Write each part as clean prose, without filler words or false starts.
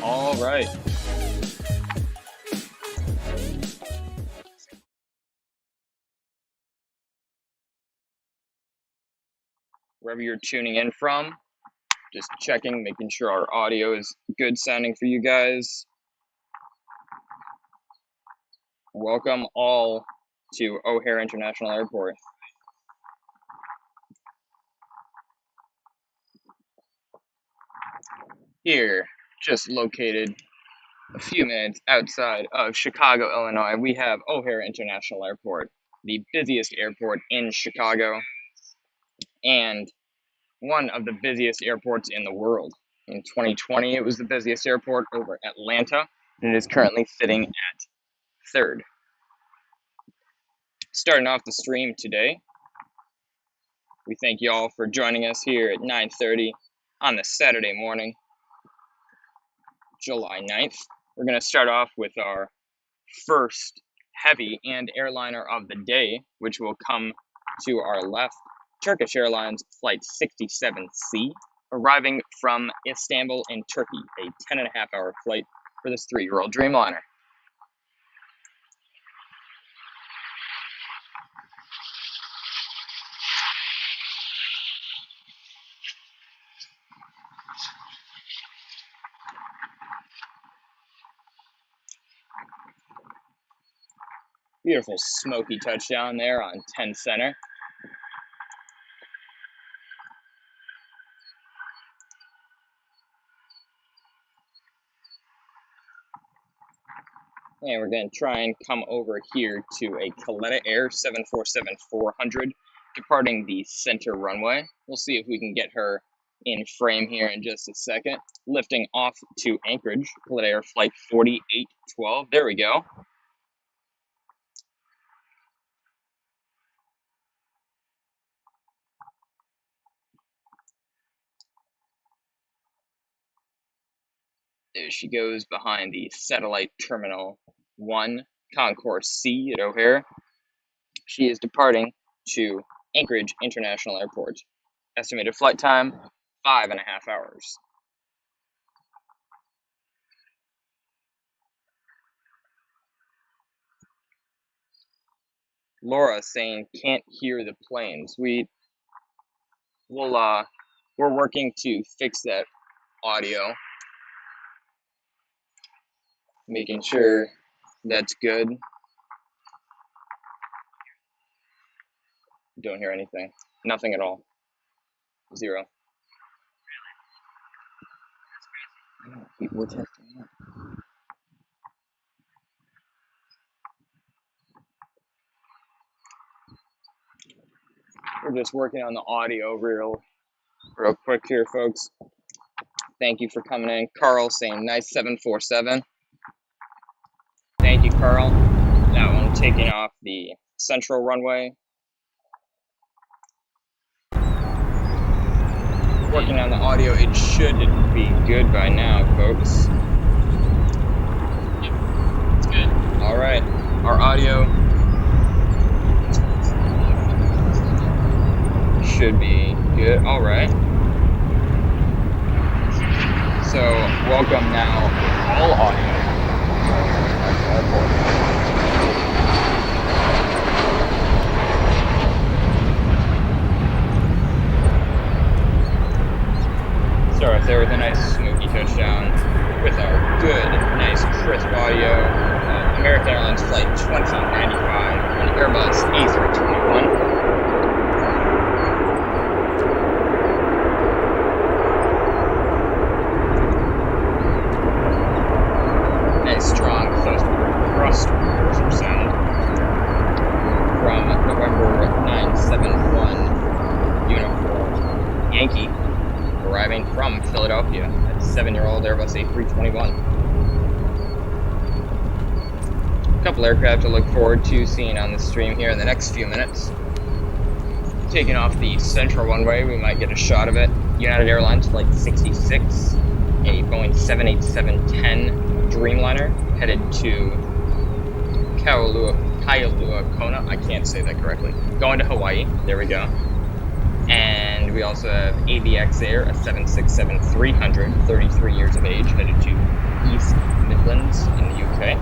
All right. Wherever you're tuning in from, just checking, making sure our audio is good sounding for you guys. Welcome all to O'Hare International Airport. Here, just located a few minutes outside of Chicago, Illinois, we have O'Hare International Airport, the busiest airport in Chicago, and one of the busiest airports in the world. In 2020, it was the busiest airport over Atlanta, and it is currently sitting at third. Starting off the stream today, we thank you all for joining us here at 9:30 on the Saturday morning, July 9th. We're going to start off with our first heavy and airliner of the day, which will come to our left, Turkish Airlines Flight 67C, arriving from Istanbul in Turkey, a 10.5-hour flight for this 3-year-old Dreamliner. Beautiful smoky touchdown there on 10 center. And we're going to try and come over here to a Kaleta Air 747-400, departing the center runway. We'll see if we can get her in frame here in just a second. Lifting off to Anchorage, Kaleta Air Flight 4812. There we go. There she goes behind the Satellite Terminal 1 Concourse C at O'Hare. She is departing to Anchorage International Airport. Estimated flight time, 5.5 hours. Laura saying can't hear the planes. We're working to fix that audio. Making sure that's good. Don't hear anything. Nothing at all. 0. We're testing it. We're just working on the audio real quick here, folks. Thank you for coming in. Carl saying nice 747. Thank you, Carl. That one taking off the central runway. Working on the audio. It should be good by now, folks. Yep, it's good. All right, our audio should be good. All right. So, welcome now, all audio. Start off there with a nice smoky touchdown with our good, nice, crisp audio. American Airlines Flight 2095 on Airbus A321. Strong thrust reversal sound from November 971 Uniform Yankee, arriving from Philadelphia. That's 7-year-old Airbus A321. A couple aircraft to look forward to seeing on the stream here in the next few minutes. Taking off the central runway, we might get a shot of it. United Airlines Flight 66, a Boeing 787-10 Dreamliner headed to Kailua Kona. I can't say that correctly. Going to Hawaii. There we go. And we we also have AVX Air, a 767-300, 33 years of age, headed to East Midlands in the UK.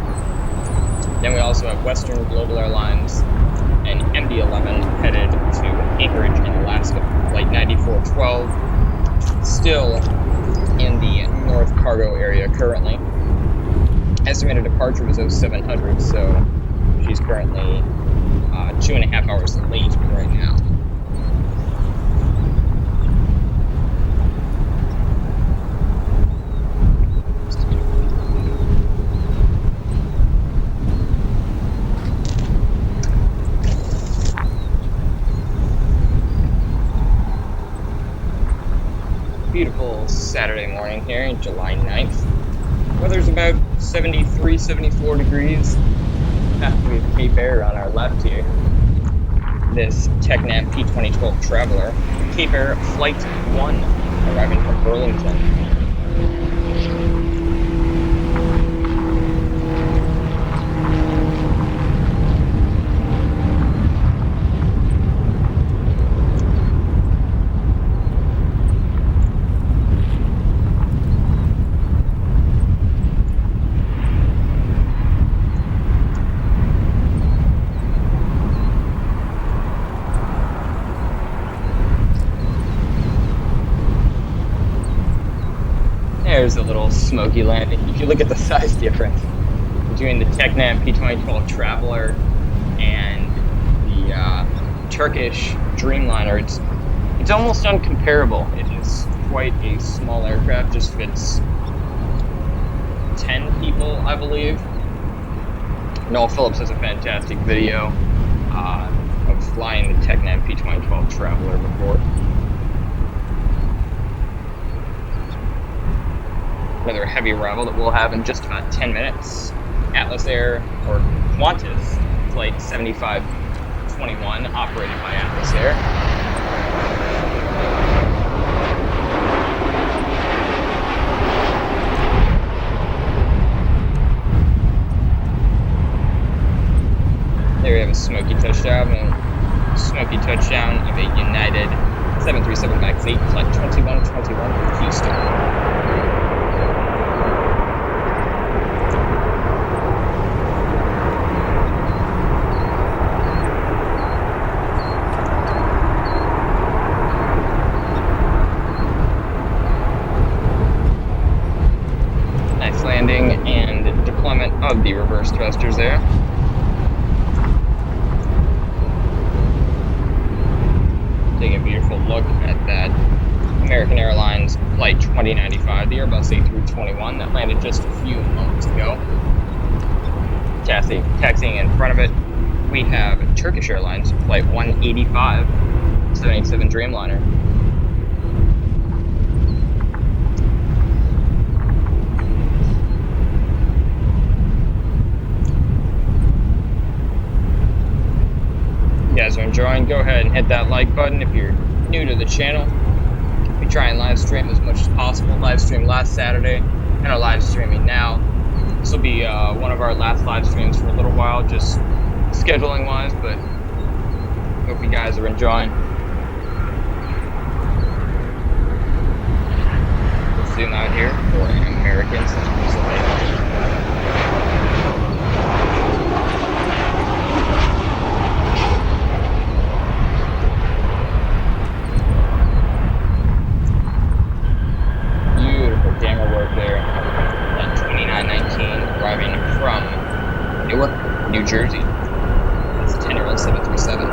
Then we also have Western Global Airlines, an MD-11 headed to Anchorage in Alaska, flight 9412, still in the North Cargo area currently. Estimated departure was 0700, so she's currently 2.5 hours late right now. Beautiful Saturday morning here, July 9th. Weather's about 73, 74 degrees. We have Cape Air on our left here. This TechNav P2012 Traveler, Cape Air Flight 1, arriving from Burlington. There's a little smoky landing. If you look at the size difference between the TechNav P2012 Traveler and the Turkish Dreamliner, it's almost uncomparable. It is quite a small aircraft, just fits 10 people, I believe. Noel Phillips has a fantastic video of flying the TechNav P2012 Traveler before. Another heavy arrival that we'll have in just about 10 minutes. Atlas Air, or Qantas, flight 7521, operated by Atlas Air. There we have a smoky touchdown of a United 737 MAX 8, flight 2121 from Houston. Landing and deployment of the reverse thrusters there. Taking a beautiful look at that American Airlines Flight 2095, the Airbus A321 that landed just a few moments ago. Taxiing in front of it, we have Turkish Airlines Flight 185, 787 Dreamliner. If you guys are enjoying, go ahead and hit that like button. If you're new to the channel, we try and live stream as much as possible. Live streamed last Saturday and are live streaming now. This will be one of our last live streams for a little while, just scheduling wise, but hope you guys are enjoying. Let's zoom out here for Americans in Pennsylvania. Camera work there at 2919, arriving from Newark, New Jersey. That's a 10-year-old 737.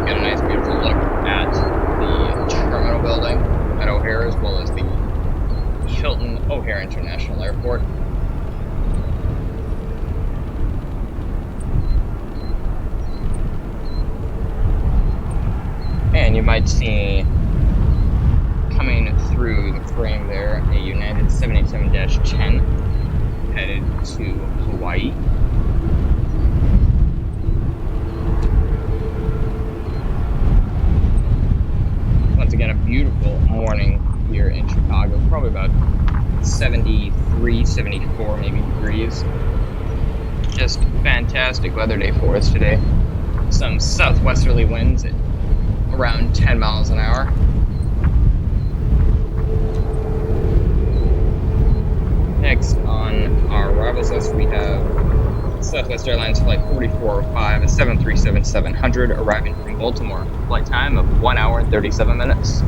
Get a nice, beautiful look at the terminal building at O'Hare, as well as the Hilton O'Hare International Airport. And you might see coming through the frame there a United 787-10 headed to Hawaii. Once again, a beautiful morning here in Chicago. Chicago, probably about 73, 74 maybe degrees. Just fantastic weather day for us today. Some southwesterly winds at around 10 miles an hour. Next on our arrivals list, we have Southwest Airlines Flight 4405, a 737-700, arriving from Baltimore. Flight time of 1 hour and 37 minutes.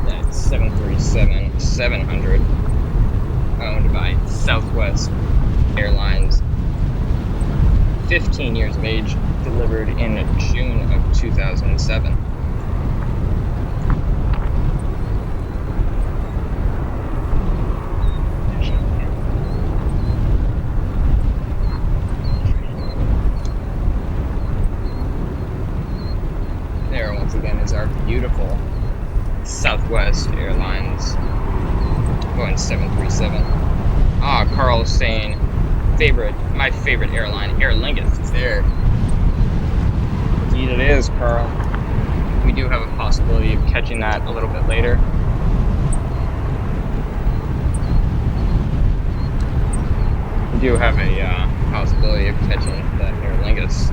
That 737-700, owned by Southwest Airlines, 15 years of age, delivered in June of 2007. There, once again, is our beautiful Southwest Airlines Boeing 737. Carl's saying my favorite airline, Aer Lingus, is there. Indeed it is, Carl. We do have a possibility of catching that a little bit later. We do have a possibility of catching that Aer Lingus.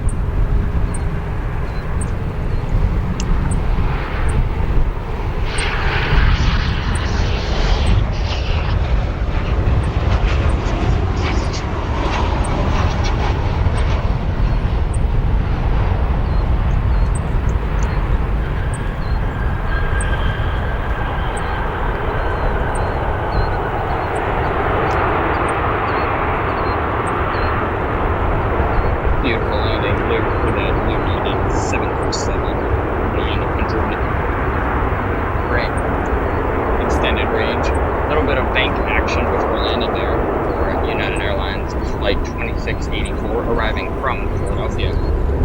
Beautiful landing here for that United 737-900 extended range. A little bit of bank action before landing there for United Airlines Flight 2684, arriving from Philadelphia.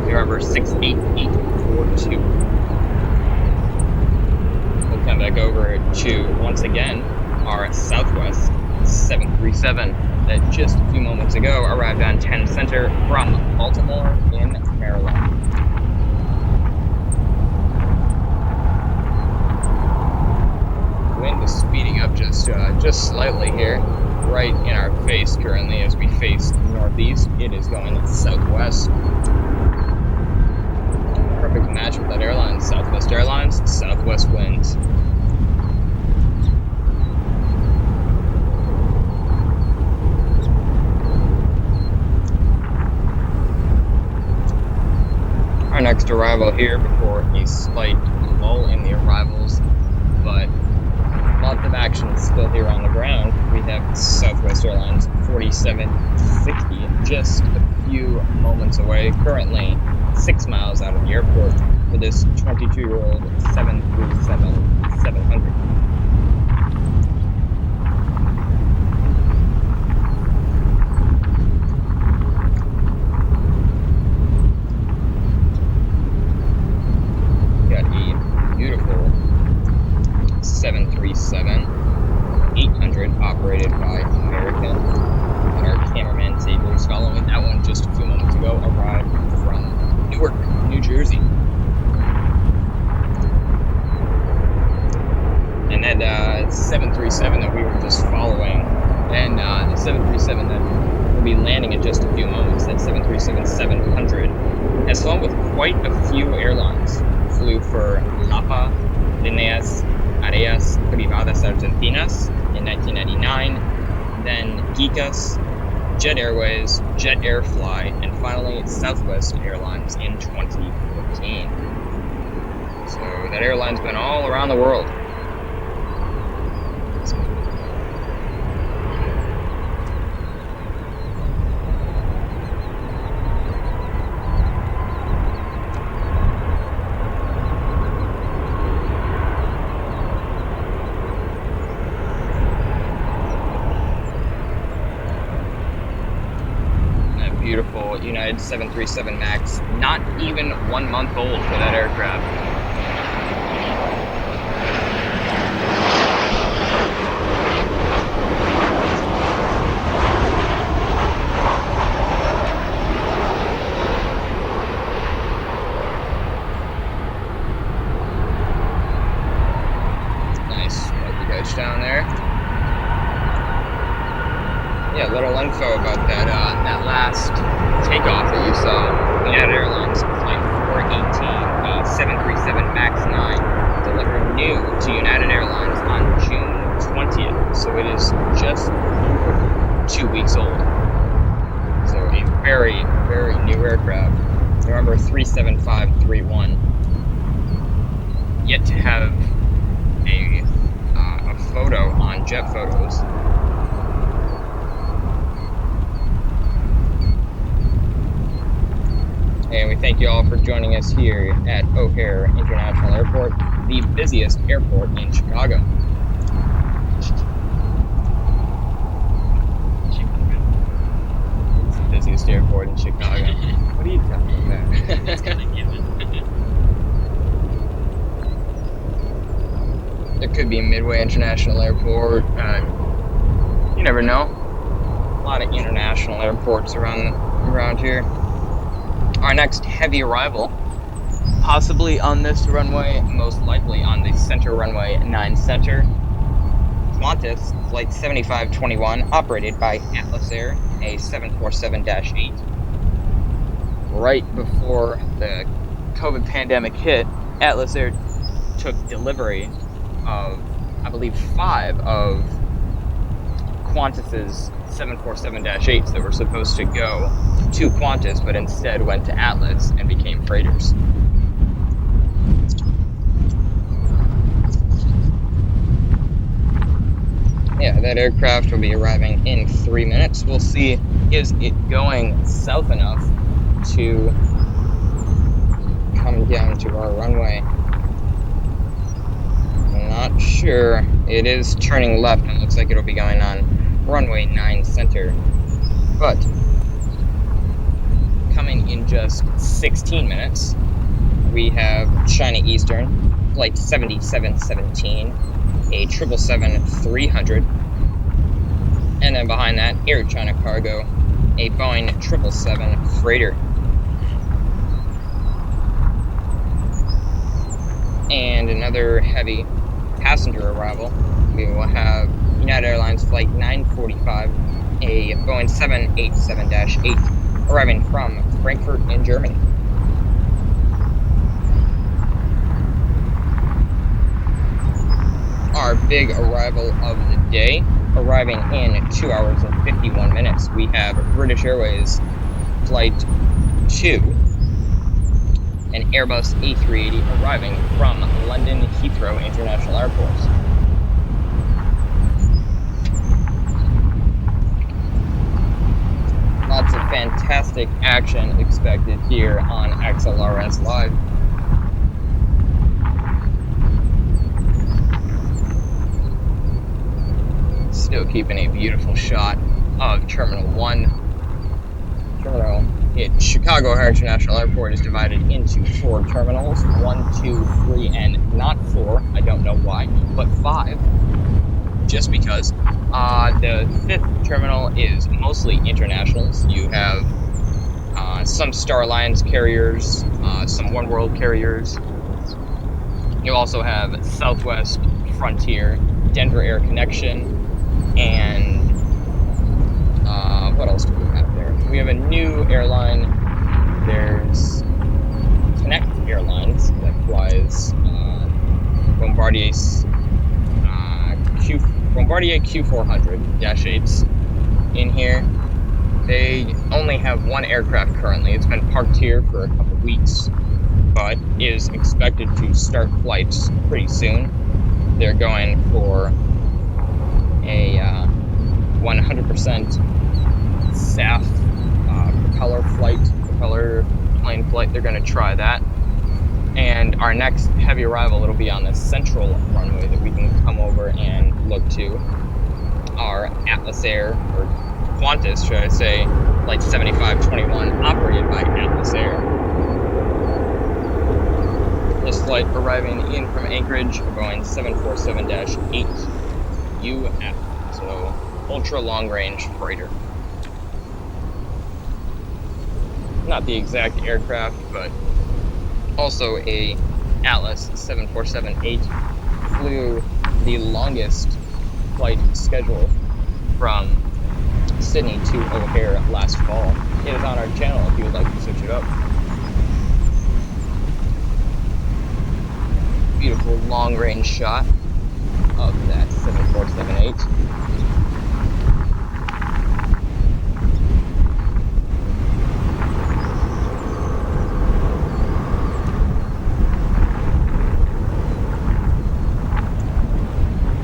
November 68842. We'll come back over to, once again, our Southwest 737 that just a few moments ago arrived on 10 Center from Baltimore in Maryland. Wind is speeding up just slightly here, right in our face currently as we face northeast. It is going southwest. Perfect match with that airline, Southwest Airlines, southwest winds. Our next arrival here before a slight lull in the arrivals, but lots of action still here on the ground. We have Southwest Airlines 4760 just a few moments away, currently 6 miles out of the airport for this 22-year-old 737-700. Got a beautiful 737-800 operated by American. And our cameraman Xavier is following that one just a few moments ago, arrived from Newark, New Jersey. And that 737 that we were just following, and the 737 that will be landing in just a few moments, that 737-700, has flown with quite a few airlines. Flew for LAPA, Líneas Aéreas Privadas Argentinas in 1999, then Geekas, Jet Airways, Jet Airfly, and finally Southwest Airlines in 2014. So that airline's been all around the world. beautiful United 737 MAX, not even 1 month old for that aircraft. Nice, like the coach down there. Yeah, little info about that that last takeoff that you saw. United Airlines Flight 418, a 737 MAX 9, delivered new to United Airlines on June 20th. So it is just 2 weeks old. So a very, very new aircraft. Remember 37531. Yet to have a photo on Jet Photos. And we thank you all for joining us here at O'Hare International Airport, the busiest airport in Chicago. It's the busiest airport in Chicago. What are you talking about? It's kind of given. There could be Midway International Airport. You never know. A lot of international airports around here. Our next heavy arrival, possibly on this runway, most likely on the center runway 9 center. Qantas Flight 7521, operated by Atlas Air, a 747-8. Right before the COVID pandemic hit, Atlas Air took delivery of, I believe, 5 of Qantas's 747-8s that were supposed to go to Qantas, but instead went to Atlas and became freighters. Yeah, that aircraft will be arriving in 3 minutes. We'll see, is it going south enough to come down to our runway? I'm not sure. It is turning left, and it looks like it'll be going on runway 9 center. But coming in just 16 minutes, we have China Eastern Flight 7717, a 777-300, and then behind that, Air China Cargo, a Boeing 777 freighter. And another heavy passenger arrival, we will have United Airlines Flight 945, a Boeing 787-8, arriving from Frankfurt in Germany. Our big arrival of the day, arriving in 2 hours and 51 minutes, we have British Airways Flight 2, an Airbus A380 arriving from London Heathrow International Airport. Lots of fantastic action expected here on XLRS Live. Still keeping a beautiful shot of Terminal 1. Chicago O'Hare International Airport is divided into 4 terminals, 1, 2, 3, and not 4, I don't know why, but 5, just because. The 5th terminal is mostly internationals. You have some Star Alliance carriers, some One World carriers. You also have Southwest, Frontier, Denver Air Connection, and what else do we have there? We have a new airline. There's Connect Airlines that flies Bombardier Q400-8s in here. They only have 1 aircraft currently. It's been parked here for a couple weeks, but is expected to start flights pretty soon. They're going for a 100% SAF propeller plane flight. They're going to try that. And our next heavy arrival, it'll be on the central runway that we can come over and look to. Our Atlas Air, or Qantas, should I say, Flight 7521, operated by Atlas Air. This flight arriving in from Anchorage, Boeing 747-8 UF, so ultra long range freighter. Not the exact aircraft, but also a Atlas 747-8 flew the longest flight schedule from Sydney to O'Hare last fall. It is on our channel if you would like to search it up. Beautiful long range shot of that 747-8.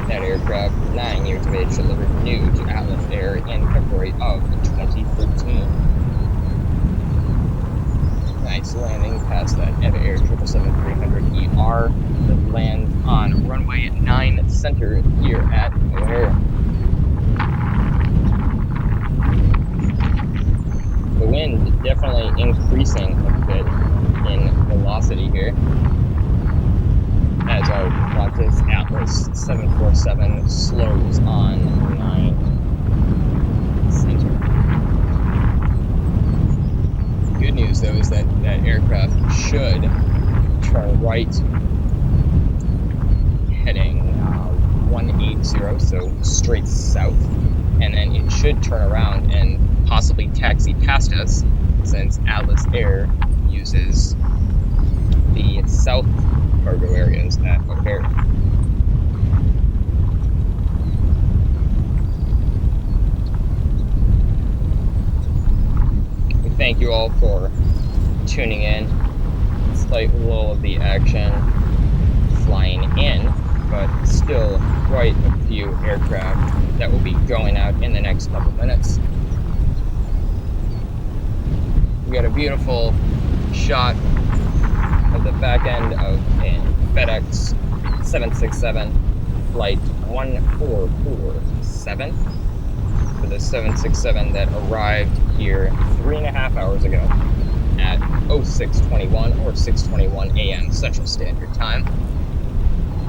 That aircraft, 9 years of age, delivered new to Atlas Air in February of 2013. Nice landing past that Air 777-300ER that lands on runway 9 center here at O'Hare. The wind definitely increasing a bit in velocity here as our Qantas Atlas 747 slows on 9 center. Good news though is that that aircraft should turn right heading 180, so straight south, and then it should turn around and possibly taxi past us since Atlas Air uses the south cargo areas at O'Hare. We thank you all for tuning in. Slight lull of the action flying in, but still quite a few aircraft that will be going out in the next couple minutes. We got a beautiful shot of the back end of a FedEx 767 flight 1447 for the 767 that arrived here 3.5 hours ago at 0621 or 6:21 a.m. Central Standard Time.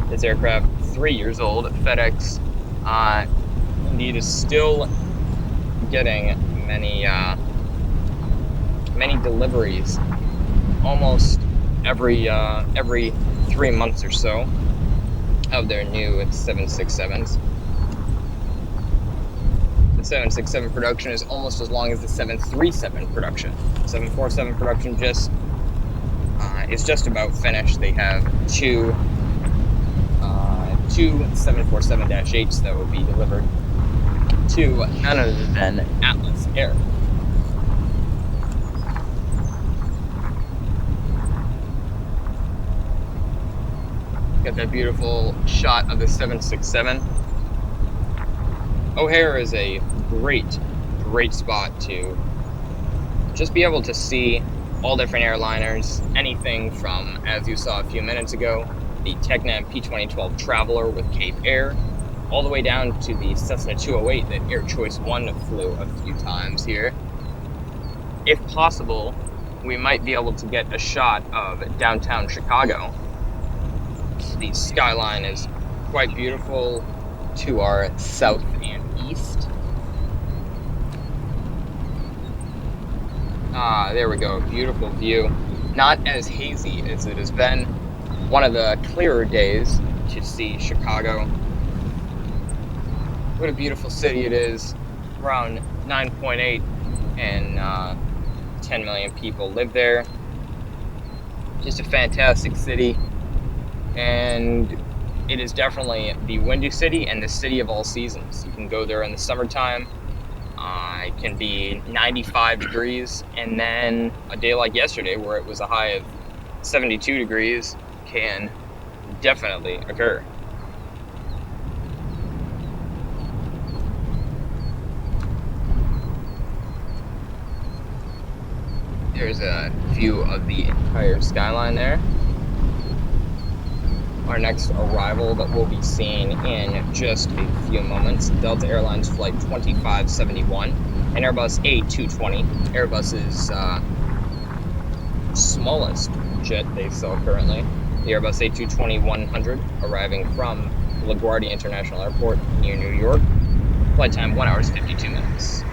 This aircraft, 3 years old, FedEx indeed is still getting many deliveries, almost every 3 months or so, of their new 767s. The 767 production is almost as long as the 737 production. 747 production is just about finished. They have two 747-8s that will be delivered to none other than Atlas Air. Got that beautiful shot of the 767. O'Hare is a great spot to just be able to see all different airliners, anything from, as you saw a few minutes ago, the Tecnam P2012 Traveler with Cape Air, all the way down to the Cessna 208 that Air Choice 1 flew a few times here. If possible, we might be able to get a shot of downtown Chicago. The skyline is quite beautiful to our south and east. There we go, beautiful view. Not as hazy as it has been. One of the clearer days to see Chicago. What a beautiful city it is. Around 9.8 and 10 million people live there. Just a fantastic city. And it is definitely the Windy City and the city of all seasons. You can go there in the summertime. It can be 95 degrees, and then a day like yesterday where it was a high of 72 degrees can definitely occur. There's a view of the entire skyline there. Our next arrival that we'll be seeing in just a few moments, Delta Airlines Flight 2571. an Airbus A220, Airbus's smallest jet they sell currently. The Airbus A220-100 arriving from LaGuardia International Airport near New York. Flight time 1 hour 52 minutes.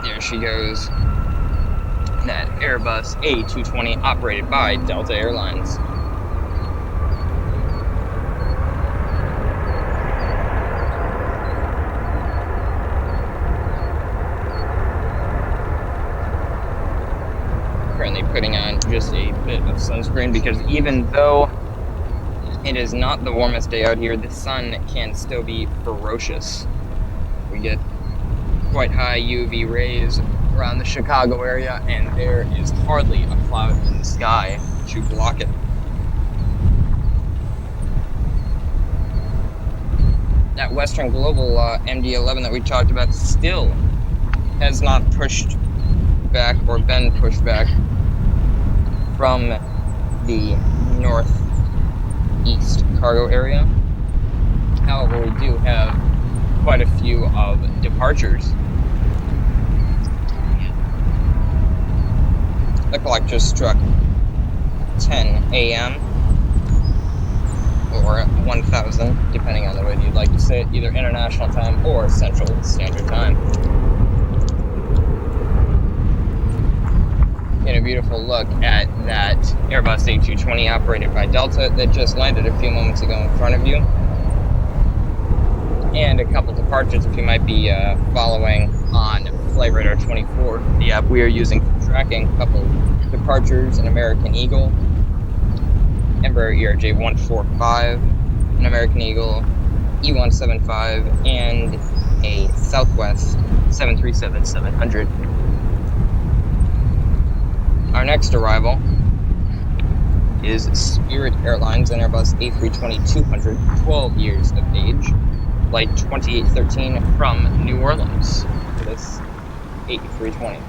There she goes. That Airbus A220 operated by Delta Airlines. Currently putting on just a bit of sunscreen because even though it is not the warmest day out here, the sun can still be ferocious. We get quite high UV rays around the Chicago area, and there is hardly a cloud in the sky to block it. That Western Global MD-11 that we talked about still has not pushed back or been pushed back from the northeast cargo area. However, we do have quite a few of departures. The clock just struck 10 a.m. or 1000, depending on the way you'd like to say it, either international time or Central Standard Time. Get a beautiful look at that Airbus A220 operated by Delta that just landed a few moments ago in front of you. And a couple departures if you might be following on Flight Radar 24, the app we are using for tracking. A couple departures, an American Eagle, Embraer ERJ 145, an American Eagle E175, and a Southwest 737-700. Our next arrival is Spirit Airlines, an Airbus A320-200, 12 years of age, flight 2813 from New Orleans for this A320.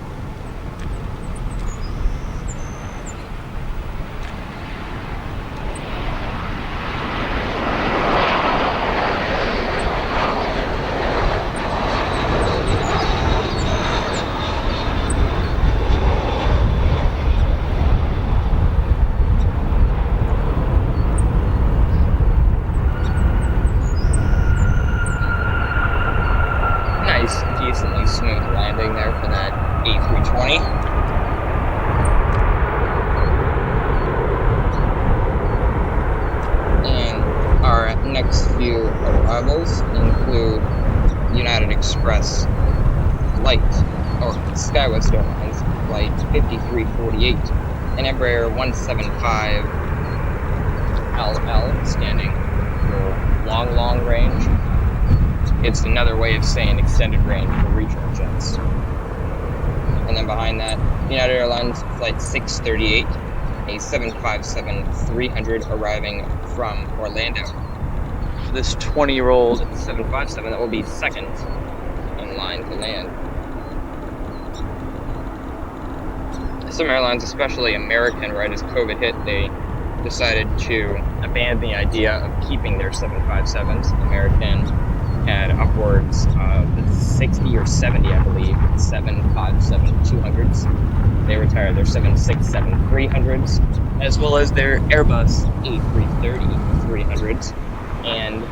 Decently smooth landing there for that A320. And our next few arrivals include United Express flight, or SkyWest Airlines flight 5348, an Embraer 175 LL, standing for long range. It's another way of saying extended range for regional jets. And then behind that, United Airlines Flight 638, a 757-300 arriving from Orlando. This 20-year-old 757 that will be second in line to land. Some airlines, especially American, right as COVID hit, they decided to abandon the idea of keeping their 757s. American had upwards of 60 or 70, I believe, 757-200s. They retired their 767-300s, as well as their Airbus A330-300s, and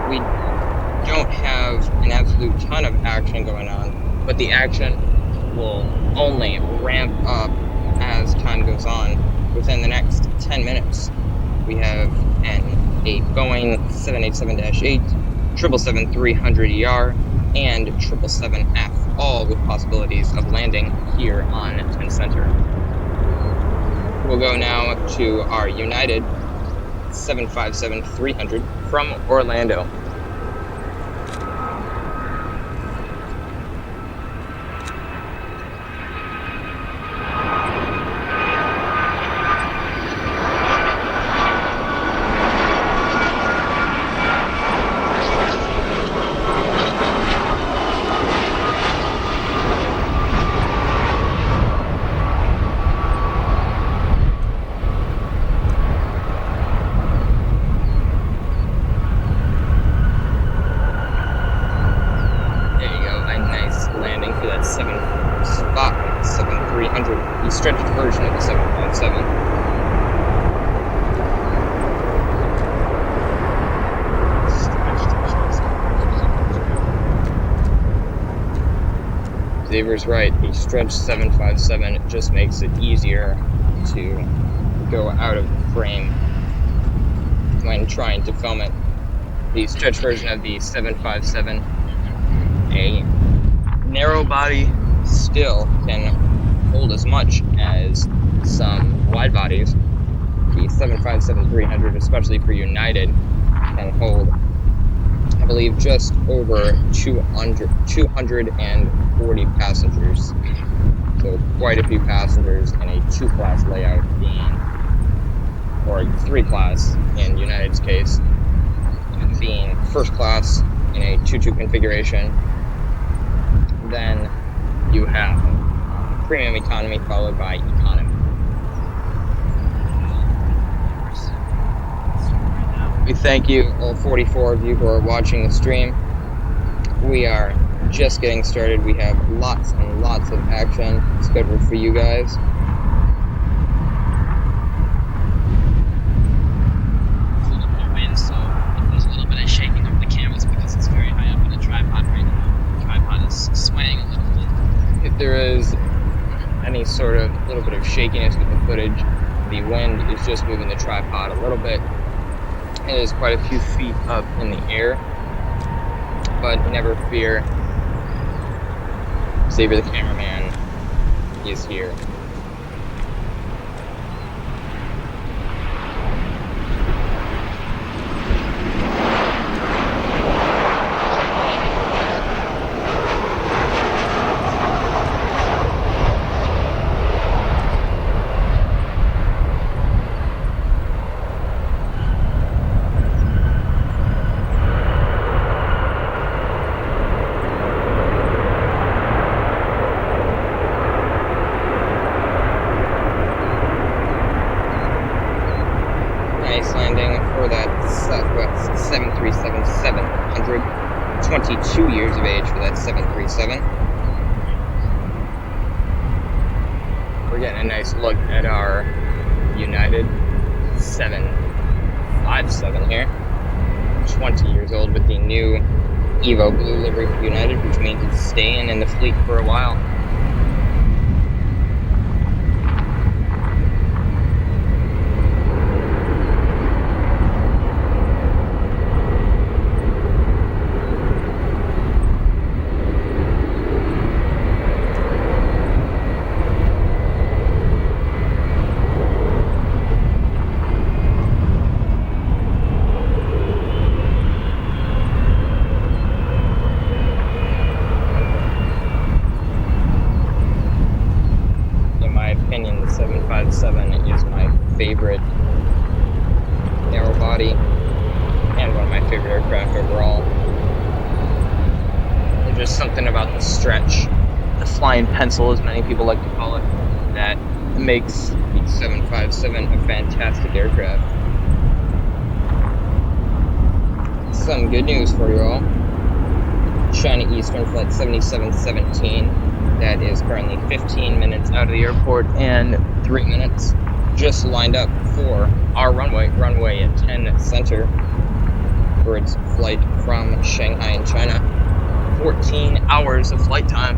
we don't have an absolute ton of action going on, but the action will only ramp up as time goes on. Within the next 10 minutes, we have a Boeing 787-8, 777-300ER, and 777F, all with possibilities of landing here on 10 Center. We'll go now to our United 757-300 from Orlando. The stretched version of the 757. Xavier's right, the stretched 757 just makes it easier to go out of the frame when trying to film it. The stretched version of the 757, a narrow body, still can hold as much as some wide bodies. The 757-300, especially for United, can hold, I believe, just over 240 passengers. So quite a few passengers in a 2-class layout, or 3-class in United's case, being first class in a 2-2 configuration. Then you have premium economy followed by economy. We thank you, all 44 of you who are watching the stream. We are just getting started. We have lots and lots of action scheduled for you guys. Wind, so there's a little bit of shaking of the cameras because it's very high up on the tripod right now. The tripod is swaying a little bit. If there is any sort of little bit of shakiness with the footage, the wind is just moving the tripod a little bit. It is quite a few feet up in the air, but never fear. Xavier the cameraman is here. Landing for that Southwest 737-700, 22 years of age for that 737. We're getting a nice look at our United 757 here, 20 years old with the new Evo blue livery for United, which means it's staying in the fleet for a while. The 757 is my favorite narrow body and one of my favorite aircraft overall. There's just something about the stretch, the flying pencil as many people like to call it, that makes the 757 a fantastic aircraft. Some good news for you all. China Eastern Flight 7717. That is currently 15 minutes out of the airport and 3 minutes just lined up for our runway at 10 Center. for its flight from Shanghai in China. 14 hours of flight time.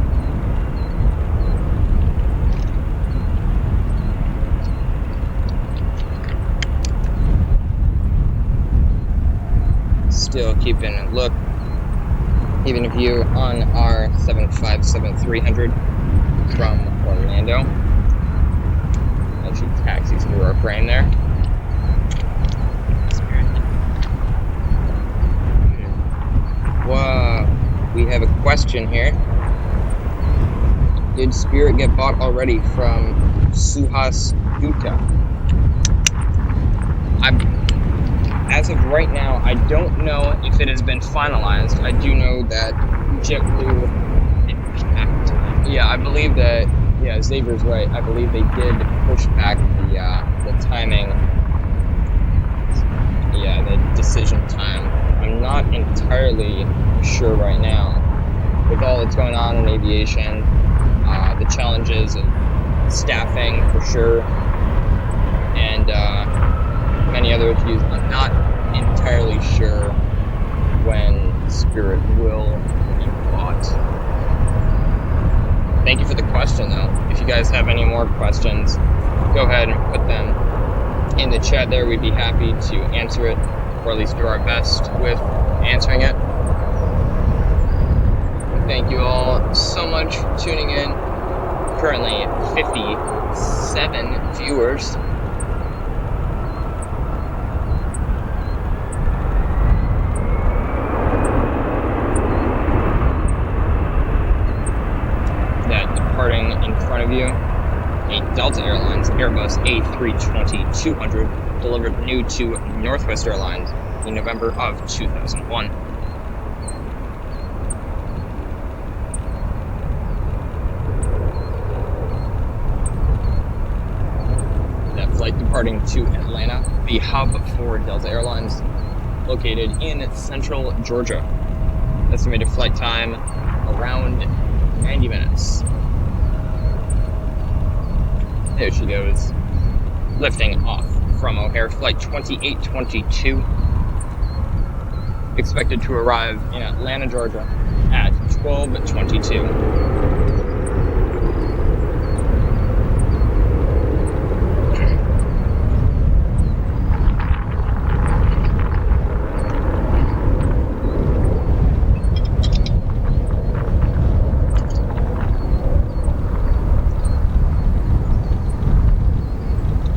Still keeping a look, even a view on our 757-300 from Orlando. As she taxis through our frame there. Wow, we have a question here. Did Spirit get bought already from Suhas Gupta? As of right now, I don't know if it has been finalized. I do know that JetBlue, yeah, I believe that, yeah, Xavier's right. I believe they did push back the timing, yeah, the decision time. I'm not entirely sure right now. With all that's going on in aviation, the challenges of staffing for sure, and many other issues, I'm not entirely sure when Spirit will be bought. Thank you for the question, though. If you guys have any more questions, go ahead and put them in the chat there. We'd be happy to answer it, or at least do our best with answering it. Thank you all so much for tuning in. Currently 57 viewers. That departing in front of you, a Delta Airlines Airbus A320-200 delivered new to Northwest Airlines in November of 2001. Flight departing to Atlanta, the hub for Delta Airlines, located in central Georgia. Estimated flight time around 90 minutes. There she goes, lifting off from O'Hare, flight 2822, expected to arrive in Atlanta, Georgia at 12:22.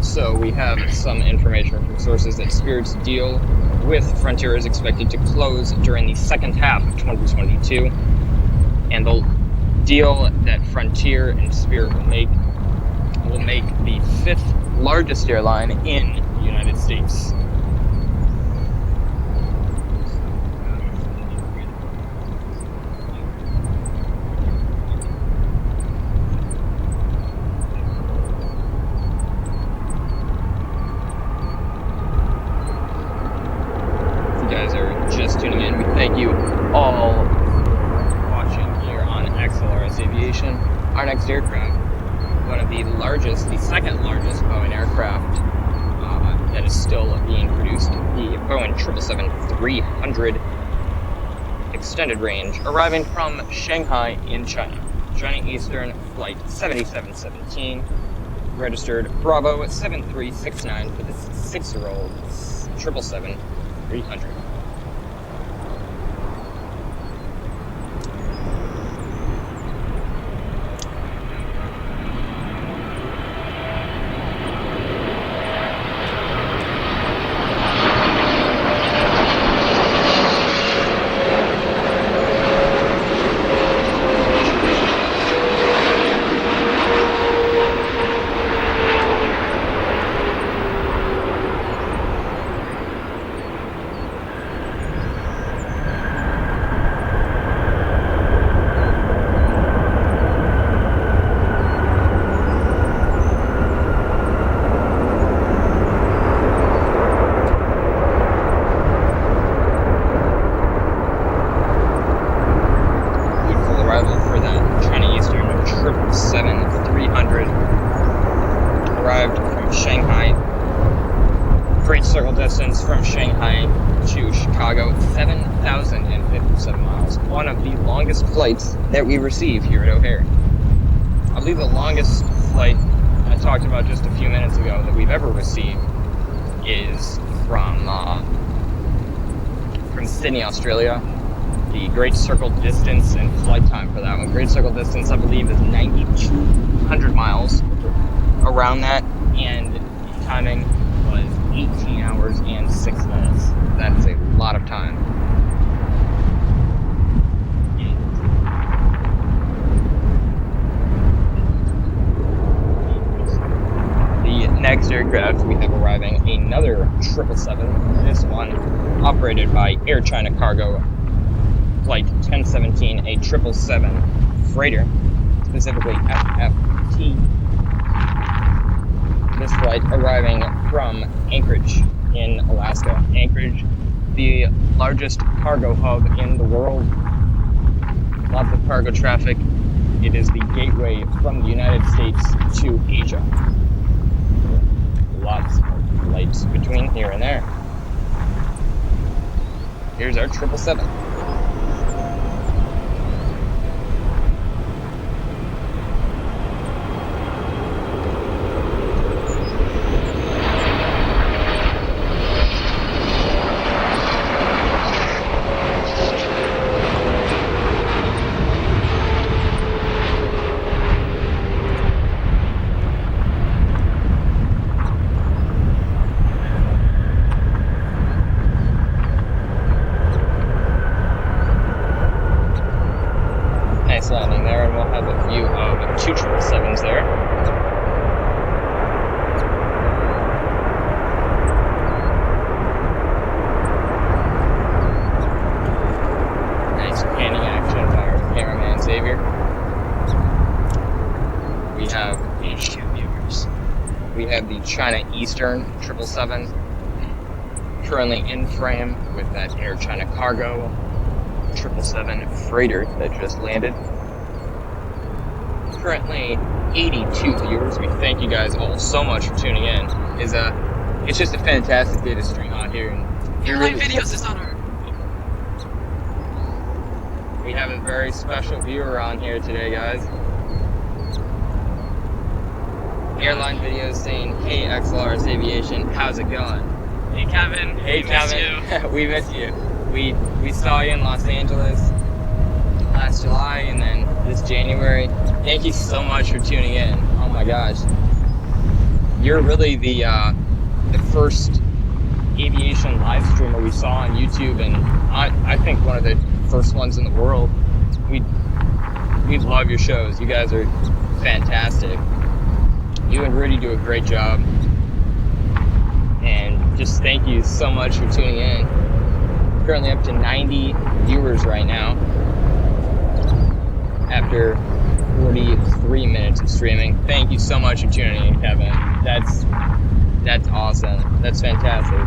So we have some information from sources that Spirit's deal with Frontier is expected to close during the second half of 2022, and the deal that Frontier and Spirit will make the 5th largest airline in the United States. Thank you all for watching here on XLRS Aviation. Our next aircraft, one of the largest, the second largest Boeing aircraft that is still being produced, the Boeing 777-300 extended range, arriving from Shanghai in China. China Eastern Flight 7717, registered Bravo 7369 for this 6-year-old 777-300. Great circle distance from Shanghai to Chicago, 7,057 miles. One of the longest flights that we receive here at O'Hare. I believe the longest flight I talked about just a few minutes ago that we've ever received is from Sydney, Australia. The great circle distance and flight time for that one. Great circle distance, I believe, is 9,200 miles, around that, and the timing was 18 hours and 6 minutes. That's a lot of time. The next aircraft we have arriving, another 777. This one operated by Air China Cargo, Flight 1017, a 777 freighter, specifically FFT. This flight arriving from Anchorage in Alaska. Anchorage, the largest cargo hub in the world. Lots of cargo traffic. It is the gateway from the United States to Asia. Lots of flights between here and there. Here's our 777. Landing there, and we'll have a view of two 777s there. Nice panning action by our cameraman Xavier. We have HQ viewers. We have the China Eastern 777, currently in frame with that Air China Cargo 777 freighter that just landed. Currently 82 viewers. We thank you guys all so much for tuning in. It's just a fantastic day to stream out here. And Airline videos is on our. We have a very special viewer on here today, guys. Airline videos saying, "Hey XLR's Aviation, how's it going?" Hey Kevin. Hey we Kevin. Miss you. We miss you. We saw you in Los Angeles last July and then this January. Thank you so much for tuning in. Oh my gosh. You're really the first aviation live streamer we saw on YouTube, and I think one of the first ones in the world. We love your shows. You guys are fantastic. You and Rudy do a great job. And just thank you so much for tuning in. Currently up to 90 viewers right now after 43 minutes of streaming. Thank you so much for tuning in, Kevin. That's awesome. That's fantastic.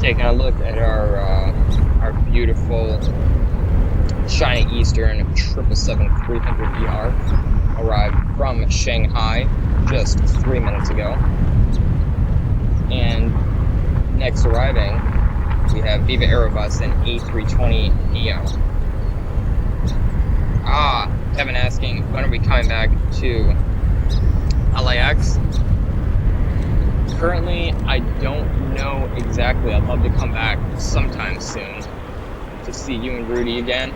Taking a look at our beautiful China Eastern 777-300ER. Arrived from Shanghai just 3 minutes ago. And next arriving, we have Viva Aerobus and A320neo. Kevin asking, when are we coming back to LAX? Currently, I don't know exactly. I'd love to come back sometime soon to see you and Rudy again.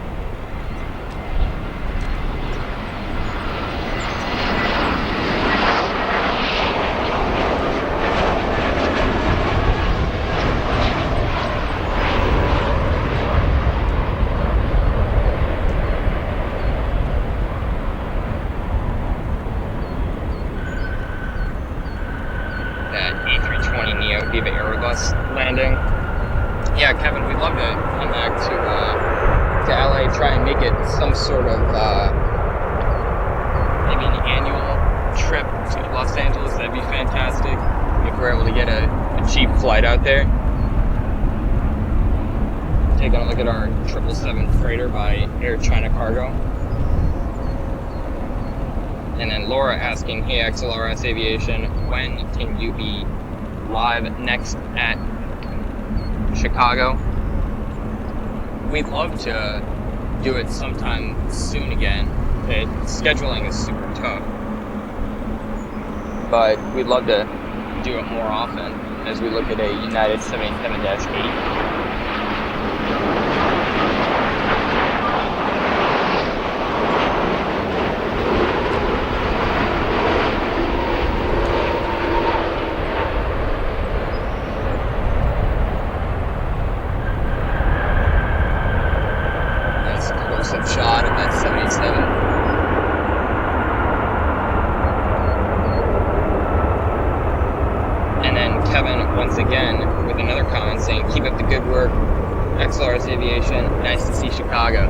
Viva Aerobus landing. Yeah, Kevin, we'd love to come back to LA, try and make it some sort of maybe an annual trip to Los Angeles. That'd be fantastic if we're able to get a cheap flight out there. Taking a look at our 777 freighter by Air China Cargo. And then Laura asking, hey XLRS Aviation, when can you be live next at Chicago? We'd love to do it sometime soon again. Scheduling is super tough, but we'd love to do it more often as we look at a United 77-8. Shot of that 77. And then Kevin once again with another comment saying, keep up the good work, XLRS Aviation, nice to see Chicago.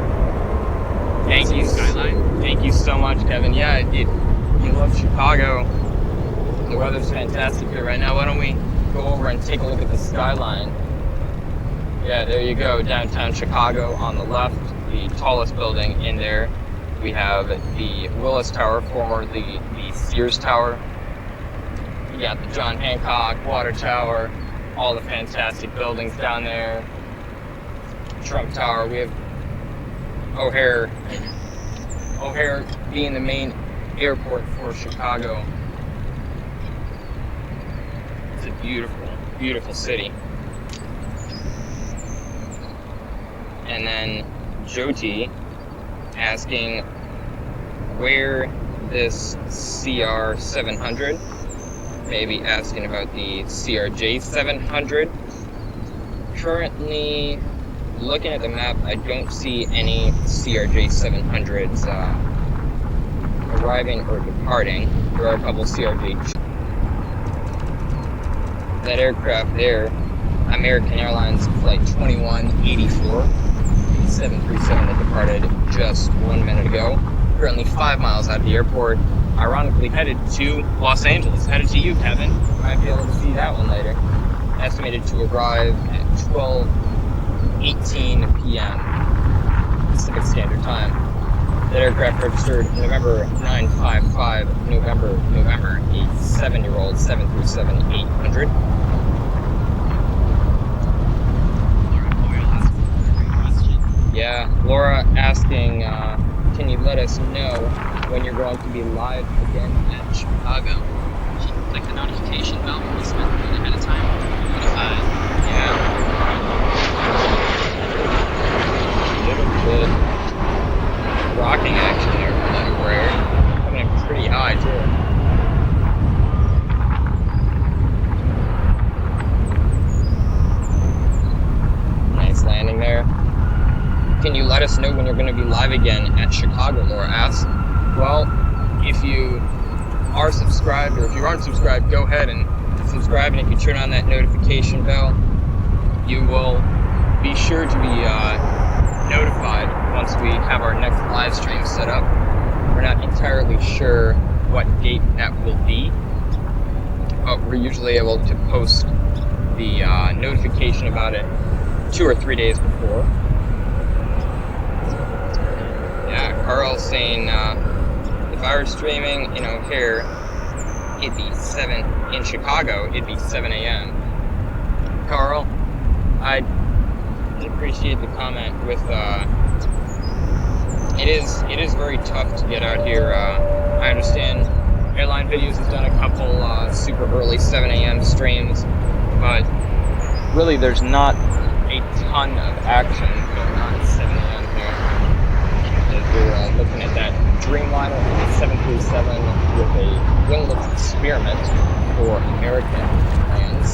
Thank you, Skyline. Thank you so much, Kevin. Yeah, you love Chicago. The weather's fantastic here right now. Why don't we go over and take a look at the skyline? Yeah, there you go, downtown Chicago on the left. The tallest building in there. We have the Willis Tower, formerly the Sears Tower. You got the John Hancock Water Tower, all the fantastic buildings down there. Trump Tower. We have O'Hare being the main airport for Chicago. It's a beautiful, beautiful city. And then Jyoti asking where this CR 700, maybe asking about the CRJ 700. Currently looking at the map, I don't see any CRJ 700s arriving or departing. There are a couple CRJ. That aircraft there, American Airlines Flight 2184. 737 that departed just 1 minute ago. Currently 5 miles out of the airport. Ironically headed to Los Angeles. Headed to you, Kevin. You might be able to see that one later. Estimated to arrive at 12:18 p.m. Pacific Standard Time. That aircraft registered November 955, November, a 7-year-old 737-800. Yeah, Laura asking, can you let us know when you're going to be live again at Chicago? She can click the notification bell when we spend it ahead of time. Notified. Yeah. A little bit rocking action there from that Embraer. Coming in pretty high, too. Nice landing there. Can you let us know when you're going to be live again at Chicago, Laura asks. Well, if you are subscribed, or if you aren't subscribed, go ahead and subscribe, and if you turn on that notification bell, you will be sure to be notified once we have our next live stream set up. We're not entirely sure what date that will be, but we're usually able to post the notification about it 2 or 3 days before. Yeah, Carl's saying if I were streaming in O'Hare, it'd be in Chicago, it'd be 7 a.m. Carl, I appreciate the comment with it is very tough to get out here. I understand Airline Videos has done a couple super early 7 a.m. streams, but really there's not a ton of action going on at 7 a.m. here. As we're looking at that Dreamliner 737 with a wingless experiment for American planes.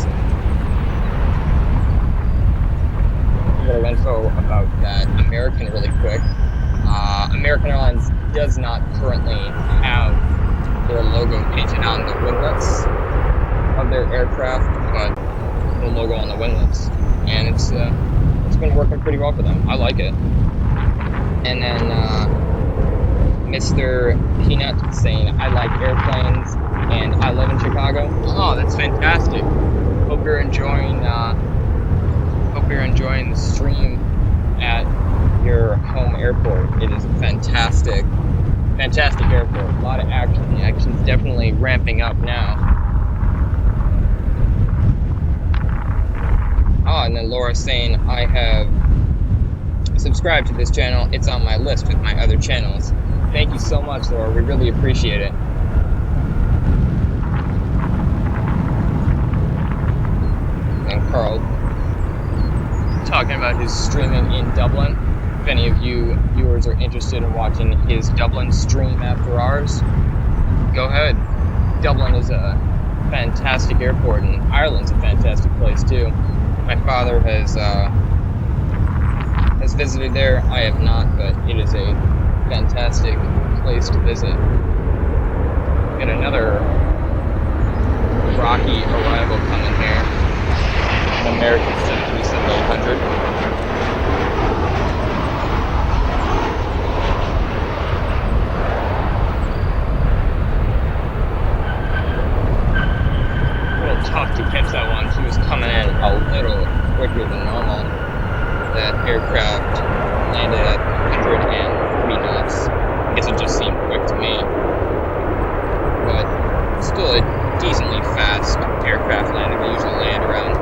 A little info about that American really quick. American Airlines does not currently have their logo painted on the winglets of their aircraft, but the logo on the winglets, and it's been working pretty well for them. I like it. And then Mr. Peanut saying, I like airplanes and I live in Chicago. Oh, that's fantastic. Hope you're enjoying the stream at your home airport. It is a fantastic fantastic airport. A lot of action. The action's definitely ramping up now. Oh, and then Laura saying, I have subscribed to this channel. It's on my list with my other channels. Thank you so much, Laura. We really appreciate it. And Carl talking about his streaming in Dublin. If any of you viewers are interested in watching his Dublin stream after ours, go ahead. Dublin is a fantastic airport, and Ireland's a fantastic place too. My father has visited there. I have not, but it is a fantastic place to visit. Got another rocky arrival coming here. An American 737-800. Tough to catch that one. He was coming in a little quicker than normal. That aircraft landed at 103 knots. I guess it just seemed quick to me. But still a decently fast aircraft landing. They usually land around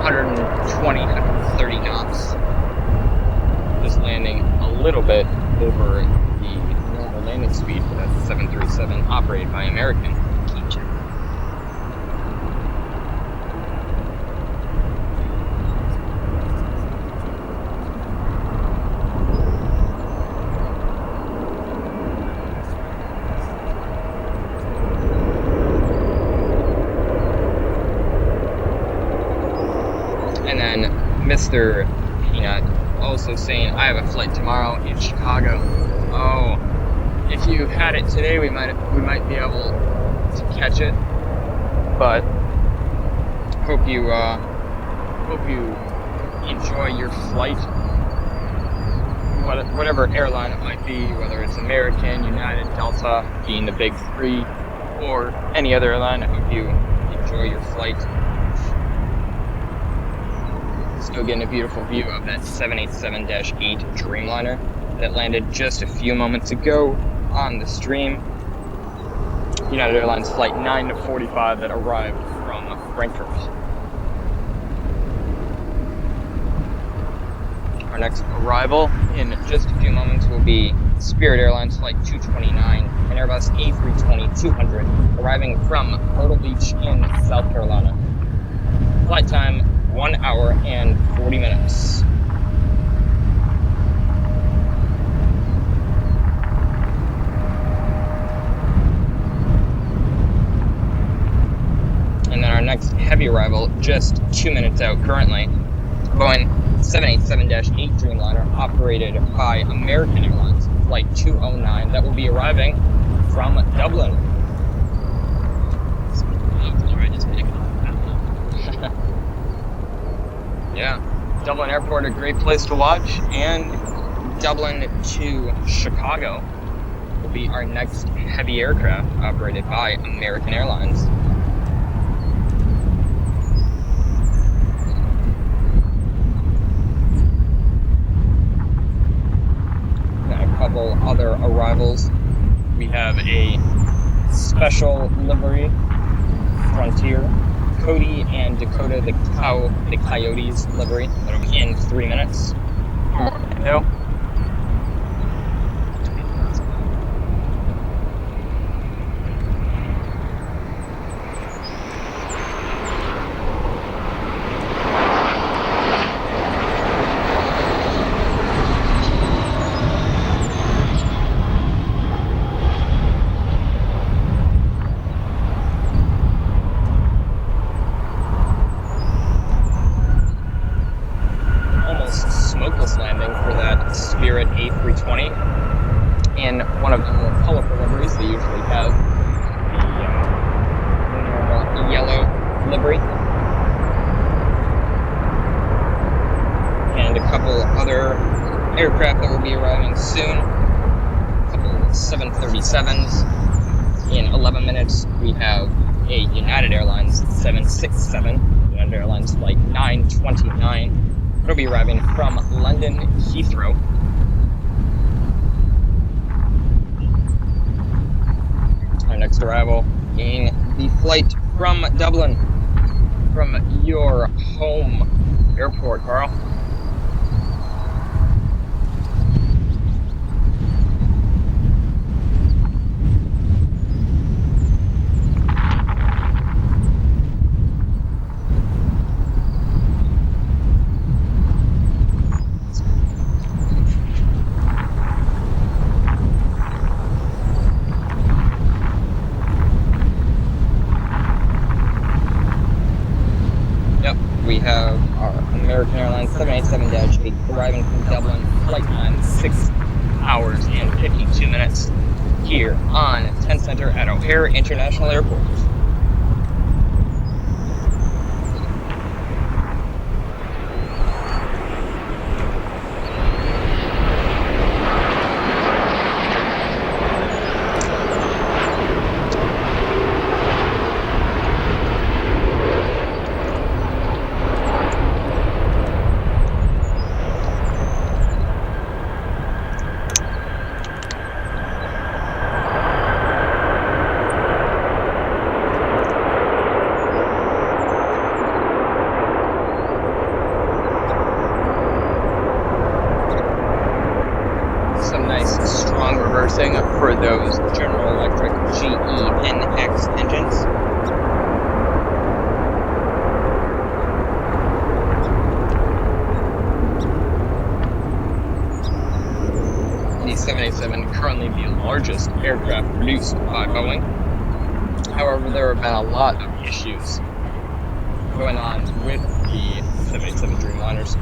120, 130 knots. Just landing a little bit over the normal landing speed for that 737 operated by American. Keep checking. Mr. Peanut also saying, I have a flight tomorrow in Chicago. Oh, if you had it today, we might be able to catch it. But hope you enjoy your flight. Whatever airline it might be, whether it's American, United, Delta, being the big three, or any other airline. I hope you enjoy your flight. Still getting a beautiful view of that 787-8 Dreamliner that landed just a few moments ago on the stream. United Airlines Flight 945 that arrived from Frankfurt. Our next arrival in just a few moments will be Spirit Airlines Flight 229, an Airbus A320-200 arriving from Myrtle Beach in South Carolina. Flight time 1 hour and 40 minutes. And then our next heavy arrival, just 2 minutes out currently, Boeing 787-8 Dreamliner operated by American Airlines, Flight 209, that will be arriving from Dublin. Yeah, Dublin Airport, a great place to watch, and Dublin to Chicago will be our next heavy aircraft operated by American Airlines. And a couple other arrivals. We have a special livery, Frontier, Cody and Dakota the Coyotes livery. That'll be in 3 minutes. No. Smokeless landing for that Spirit A320 in one of the more colorful liveries. They usually have the normal yellow livery. And a couple other aircraft that will be arriving soon. A couple 737s. In 11 minutes, we have a United Airlines 767, United Airlines Flight 929. It'll be arriving from London Heathrow. Our next arrival being the flight from Dublin, from your home airport, Carl. We have our American Airlines 787-8 arriving from Dublin, flight time 6 hours and 52 minutes here on 10 Center at O'Hare International Airport. For those General Electric GE-NX engines. The 787 currently the largest aircraft produced by Boeing. However, there have been a lot of issues going on with the 787 Dreamliners.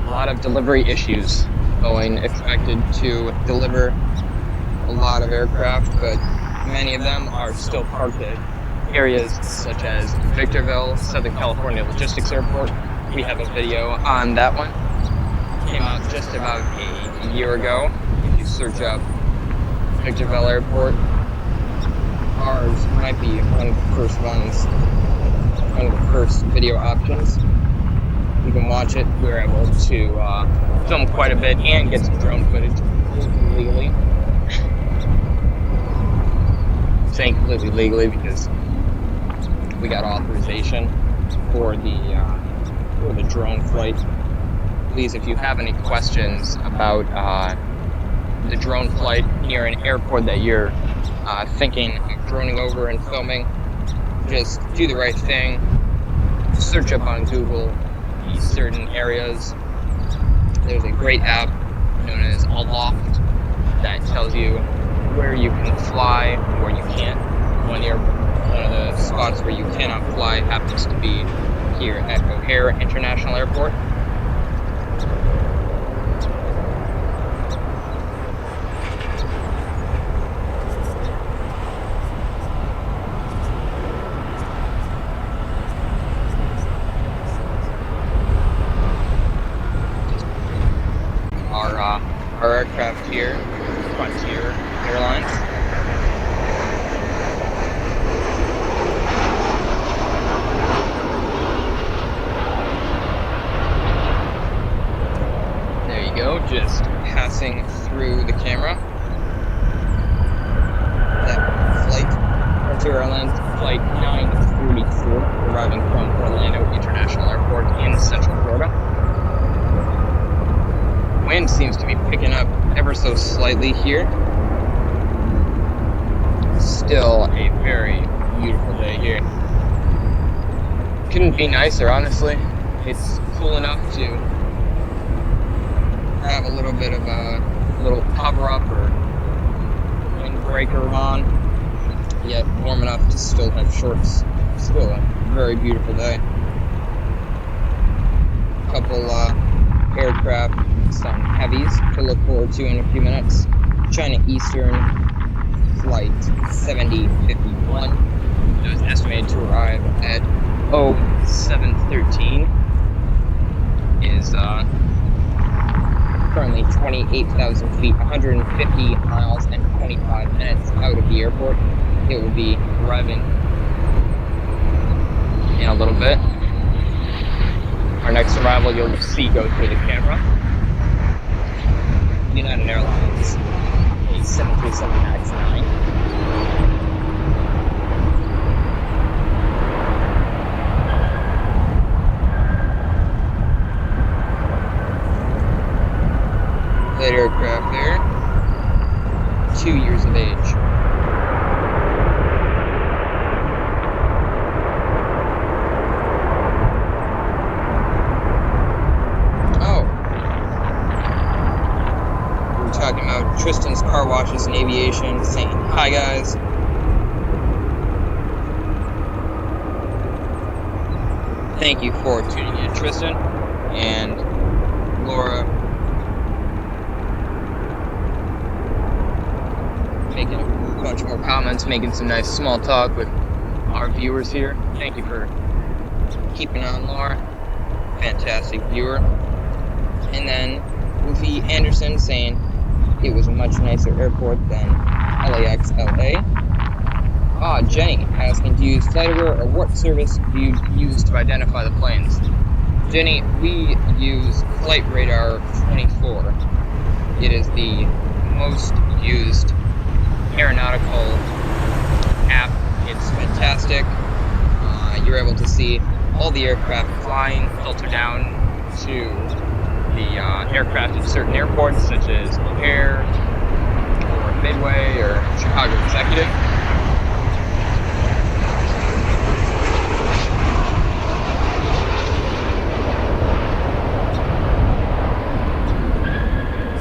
A lot of delivery issues. Boeing expected to deliver a lot of aircraft, but many of them are still parked at areas such as Victorville, Southern California Logistics Airport. We have a video on that one. Came out just about a year ago. If you search up Victorville Airport, ours might be one of the first ones, one of the first video options. You can watch it. We were able to film quite a bit and get some drone footage legally. Saying completely legally because we got authorization for the drone flight. Please, if you have any questions about the drone flight near an airport that you're thinking of droning over and filming, just do the right thing. Search up on Google certain areas. There's a great app known as Aloft that tells you where you can fly and where you can't. One of the spots where you cannot fly happens to be here at O'Hare International Airport. Our aircraft here, Frontier Airlines. There you go, just passing through the camera. That flight, Frontier Airlines Flight 944, arriving from Orlando International Airport in Central Florida. Wind seems to be picking up ever so slightly here. Still a very beautiful day here. Couldn't be nicer, honestly. It's cool enough to have a little bit of a little cover up or windbreaker on, yet warm enough to still have shorts. Still a very beautiful day. A couple aircraft, some heavies to look forward to in a few minutes. China Eastern Flight 7051 is estimated to arrive at 0713. Is currently 28,000 feet, 150 miles and 25 minutes out of the airport. It will be arriving in a little bit. Our next arrival you'll see go through the camera. United Airlines the 737 MAX 9. That aircraft there, 2 years of age. Oh, we were talking about Tristan's car washes and aviation, saying hi guys. Thank you for tuning in, Tristan and Laura. Making a bunch more comments, making some nice small talk with our viewers here. Thank you for keeping on, Laura. Fantastic viewer. And then Luffy Anderson saying it was a much nicer airport than LAX LA. Jenny asking, do you use FlightAware or what service do you use to identify the planes? Jenny, we use Flight Radar 24. It is the most used aeronautical app. It's fantastic. You're able to see all the aircraft flying, filter down to the aircraft at certain airports such as O'Hare or Midway or Chicago Executive.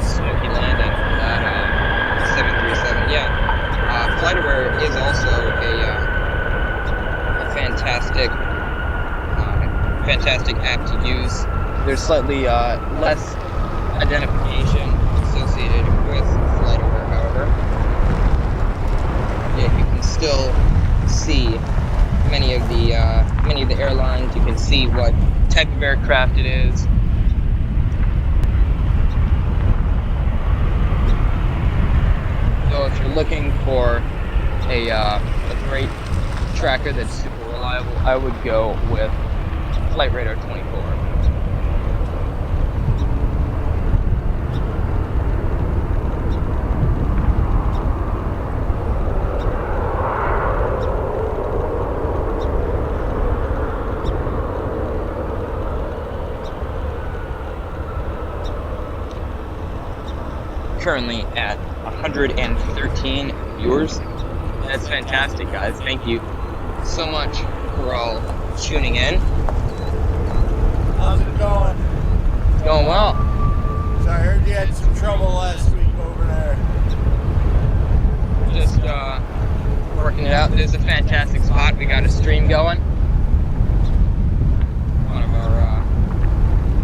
Smoky landing for that 737. Yeah. FlightAware is also a fantastic app to use. There's slightly less identification associated with FlightAware, however. Yeah, you can still see many of the airlines. You can see what type of aircraft it is. So if you're looking for a great tracker that's super reliable, I would go with Flight Radar 24. Currently at 113 viewers. That's fantastic, guys. Thank you so much for all tuning in. How's it going? It's going well. So I heard you had some trouble last week over there. Just working it out. This is a fantastic spot. We got a stream going. One of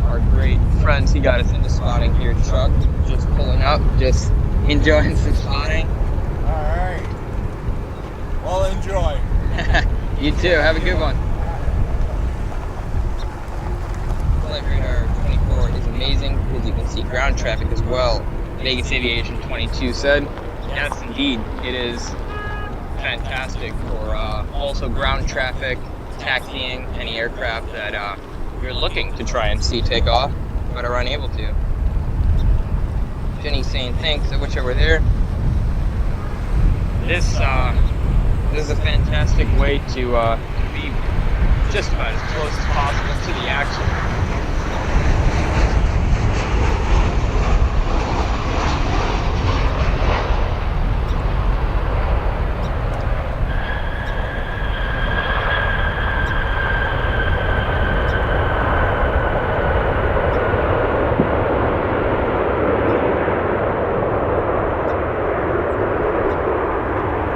our great friends, he got us into spotting here. Truck, just pulling up, just enjoying some spotting. All right. Well, enjoy. You too. Have a good one. Flight Radar 24 is amazing because you can see ground traffic as well. Vegas Aviation 22 said, yes, indeed, it is fantastic for also ground traffic, taxiing any aircraft that you're looking to try and see take off, but are unable to. Jenny saying thanks. I wish I were there. This is a fantastic way to be just about as close as possible to the action.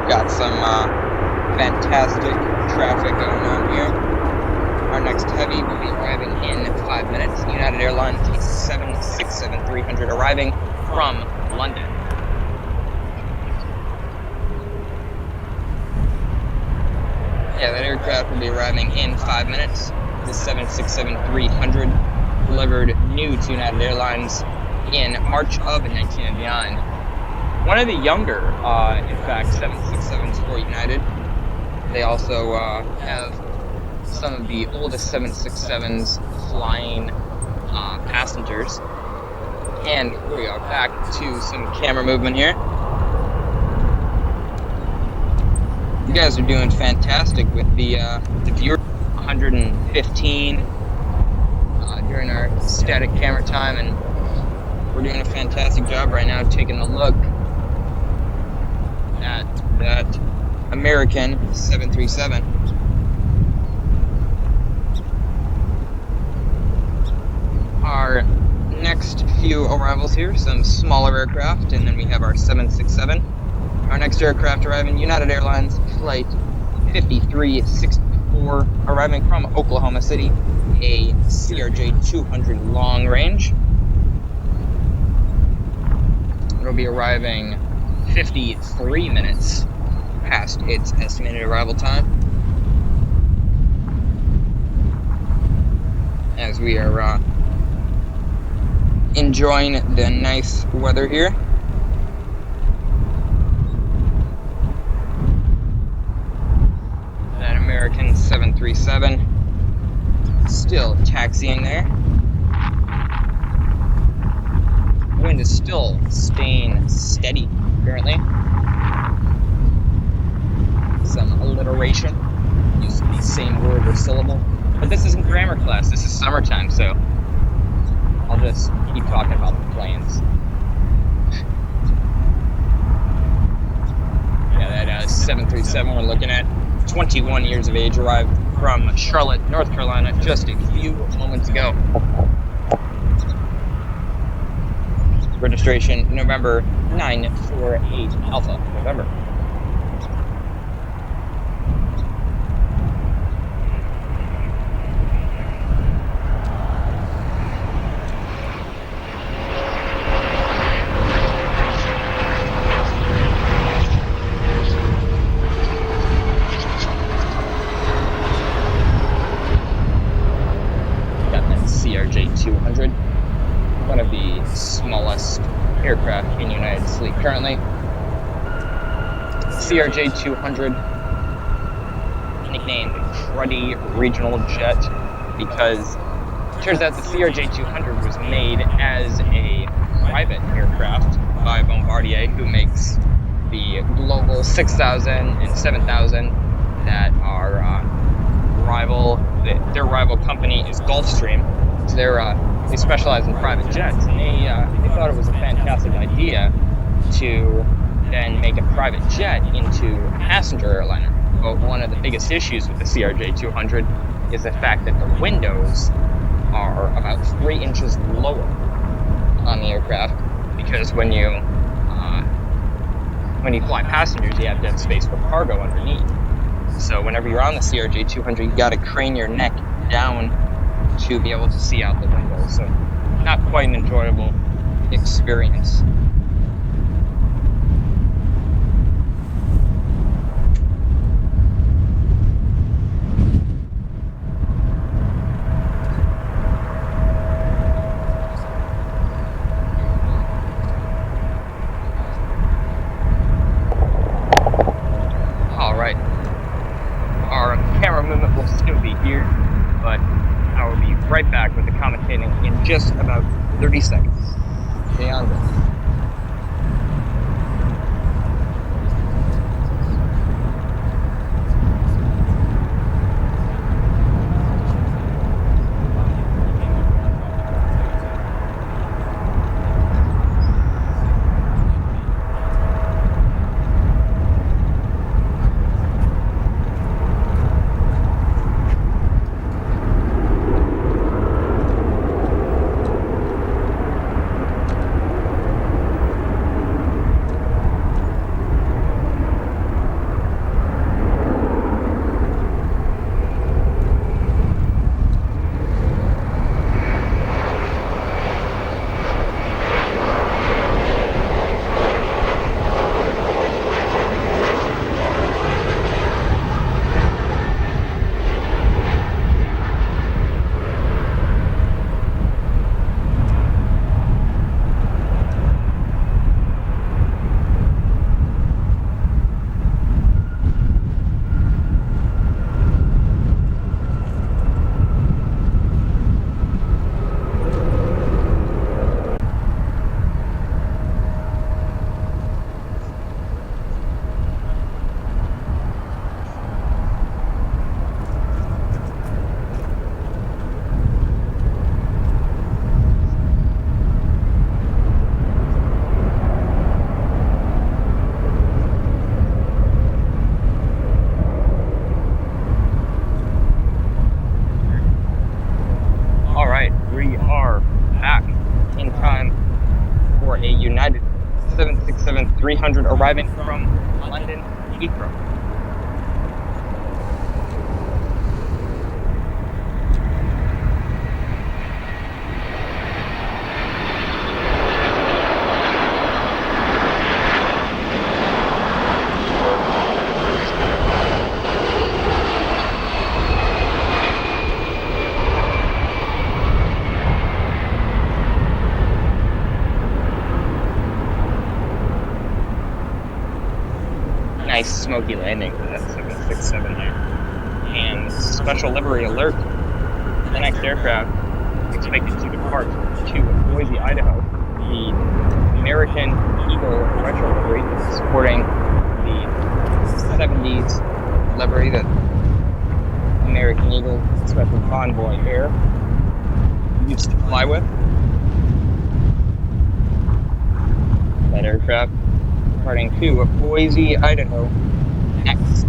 Got some fantastic traffic going on here. Our next heavy will be arriving in 5 minutes. United Airlines T767-300 arriving from London. Yeah, that aircraft will be arriving in 5 minutes. The 767-300 delivered new to United Airlines in March of 1999. One of the younger, in fact, 767s for United. They also have some of the oldest 767s flying passengers. And we are back to some camera movement here. guys are doing fantastic with the viewer. 115 during our static camera time, and we're doing a fantastic job right now taking a look at that American 737. Our next few arrivals here, some smaller aircraft, and then we have our 767. Our next aircraft arriving, United Airlines flight 5364, arriving from Oklahoma City, a CRJ-200 long range. It'll be arriving 53 minutes past its estimated arrival time, as we are enjoying the nice weather here. That American 737 still taxiing there. Wind is still staying steady currently. Some alliteration, use the same word or syllable. But this isn't grammar class, this is summertime, so I'll just keep talking about the planes. Yeah, that 737 we're looking at, 21 years of age, arrived from Charlotte, North Carolina, just a few moments ago. Registration November 948 Alpha November. CRJ-200, one of the smallest aircraft in United fleet currently. CRJ-200, nicknamed Cruddy Regional Jet, because it turns out the CRJ-200 was made as a private aircraft by Bombardier, who makes the Global 6000 and 7000 that are their rival company is Gulfstream. So they specialize in private jets, and they thought it was a fantastic idea to then make a private jet into a passenger airliner. But one of the biggest issues with the CRJ-200 is the fact that the windows are about 3 inches lower on the aircraft, because when you fly passengers, you have to have space for cargo underneath. So whenever you're on the CRJ-200, you got to crane your neck down to be able to see out the window. So not quite an enjoyable experience. All right. Our camera movement will still be here, but I will be right back with the commentating in just about 30 seconds. Stay on this. 300 arriving from London Heathrow. Nice smoky landing for that 767 there. And special livery alert. The next aircraft expected to depart to Boise, Idaho. The American Eagle retro livery supporting the 70s livery that American Eagle Special Convoy Air used to fly with. That aircraft departing to Boise, Idaho next.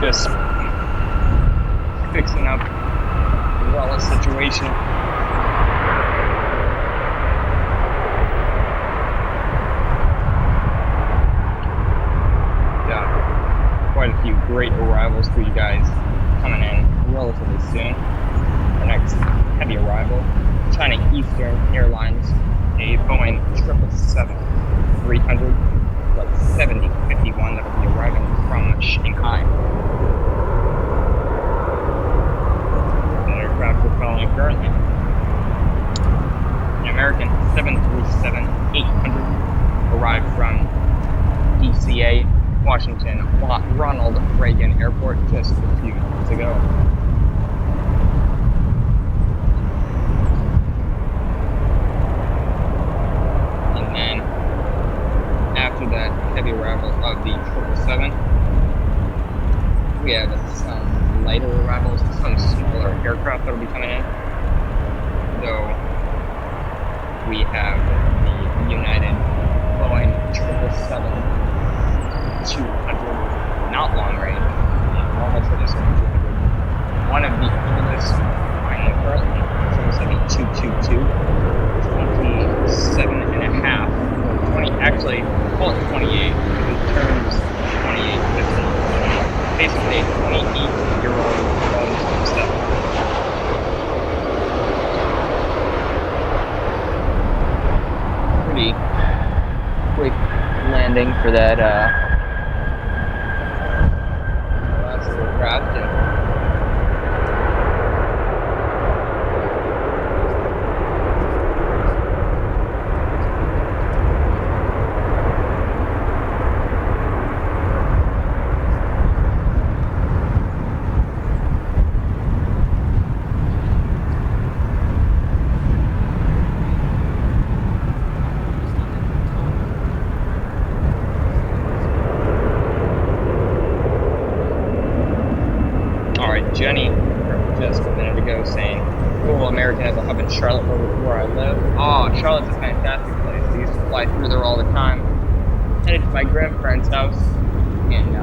just fixing up the umbrella situation. Quite a few great arrivals for you guys coming in relatively soon. Our next heavy arrival, China Eastern Airlines, a Boeing 777-300, like 7051 that will be arriving from Shanghai. That aircraft we're following currently. An American 737-800 arrived from DCA, Washington Ronald Reagan Airport just a few minutes ago. And then after that heavy arrival of the 777, we have some lighter arrivals, some smaller aircraft that will be coming in. Though we have the United Boeing 777-200, not long range, normal 777-200. One of the oldest flying currently, 777-222, 27 and a half, 20, actually, call it 28, because it turns 28 this month. Basically a 28-year-old Boeing 777. Pretty quick landing for that last aircraft. Jenny, just a minute ago, saying, cool, American has a hub in Charlotte where I live. Oh, Charlotte's a fantastic place. I used to fly through there all the time. Headed to my grandparents' house, and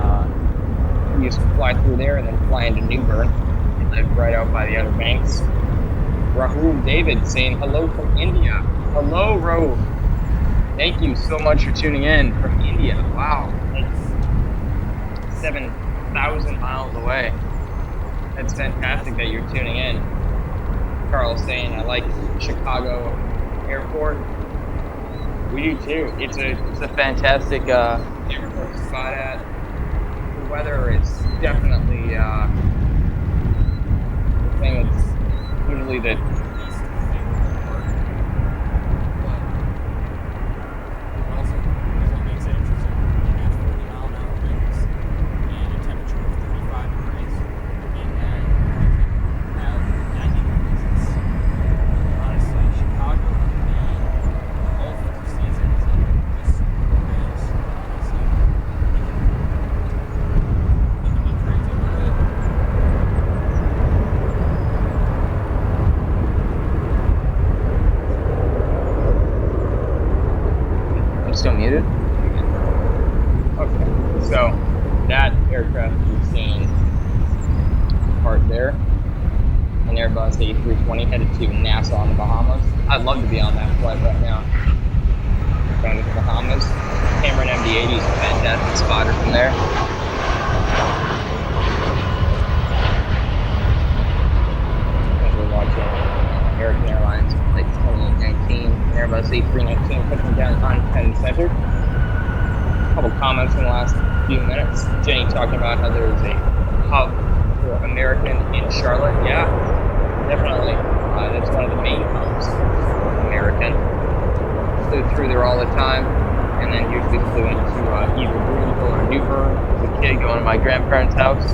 we used to fly through there and then fly into New Bern. We lived right out by the Outer Banks. Rahul David saying hello from India. Hello, Rahul. Thank you so much for tuning in from India. Wow, that's 7,000 miles away. It's fantastic that you're tuning in. Carl saying, I like Chicago Airport. We do too. It's a fantastic airport to spot at. The weather is definitely the thing that's usually the still muted? Okay, so that aircraft you've seen part there, an Airbus A320 headed to Nassau in the Bahamas. I'd love to be on that flight right now. Going to the Bahamas. Cameron MD-80 is a fantastic spotter from there. As we're watching American Airlines flight 2819, Airbus A319 pushing down on Penn Center. A couple comments in the last few minutes. Jenny talking about how there's a hub for American in Charlotte. Yeah, definitely. That's one of the main hubs for American. Flew through there all the time, and then usually flew into either Greenville or New Bern as a kid going to my grandparents' house.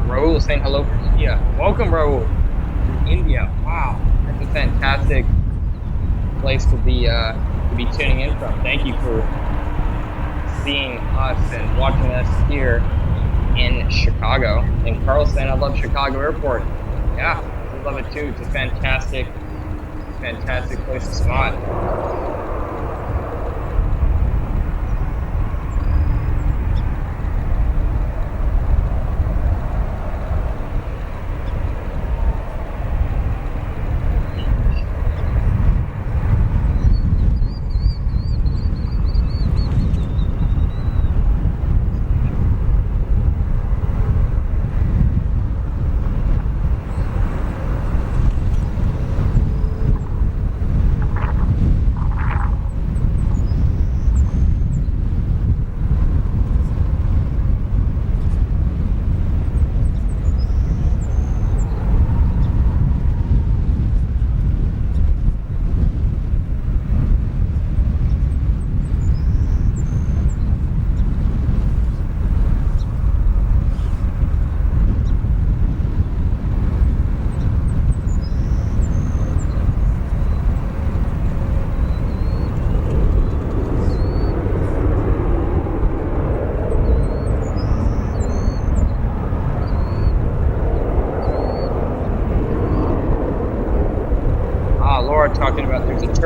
Rahul saying hello from India. Welcome, Rahul. India. Wow, that's a fantastic place to be tuning in from. Thank you for seeing us and watching us here in Chicago. And Carl's saying I love Chicago Airport. Yeah, I love it too. It's a fantastic place to spot.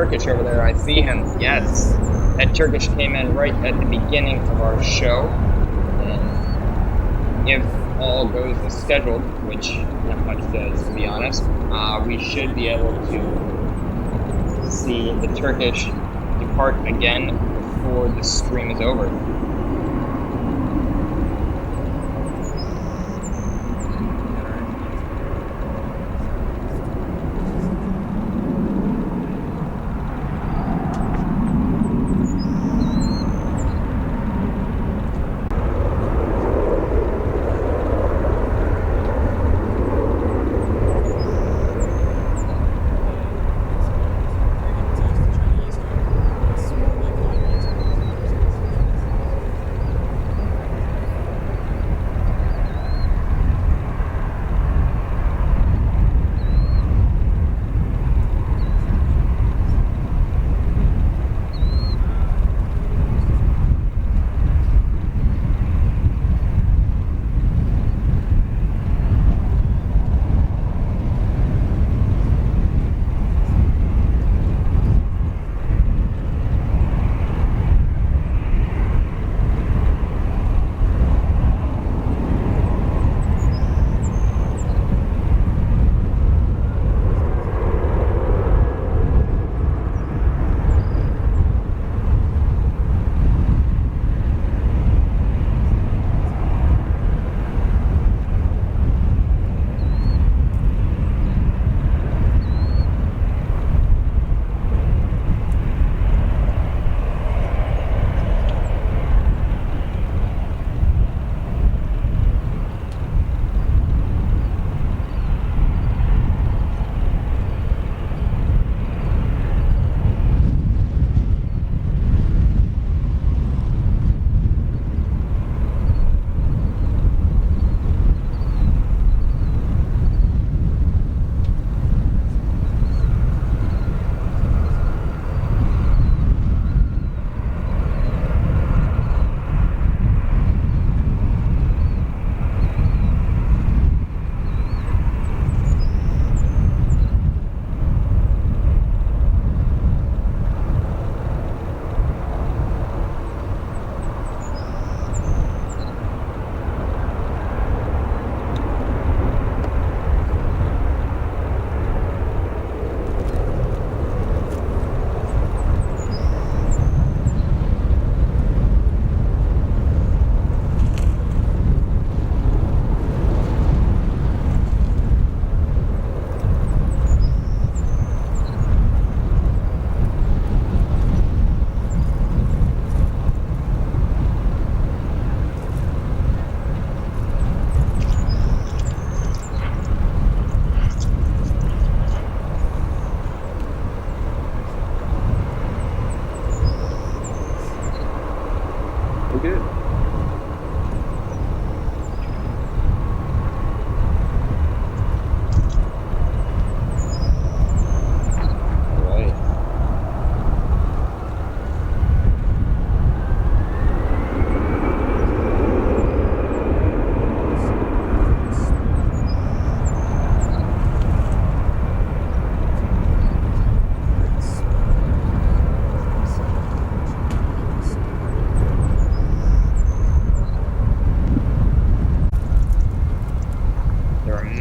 Turkish over there. I see him. Yes. That Turkish came in right at the beginning of our show. And if all goes as scheduled, which not much does, to be honest, we should be able to see the Turkish depart again before the stream is over.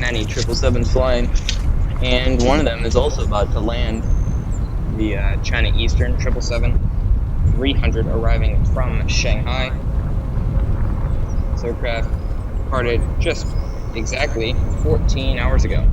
Many 777s flying, and one of them is also about to land, the China Eastern 777-300 arriving from Shanghai. This aircraft departed just exactly 14 hours ago.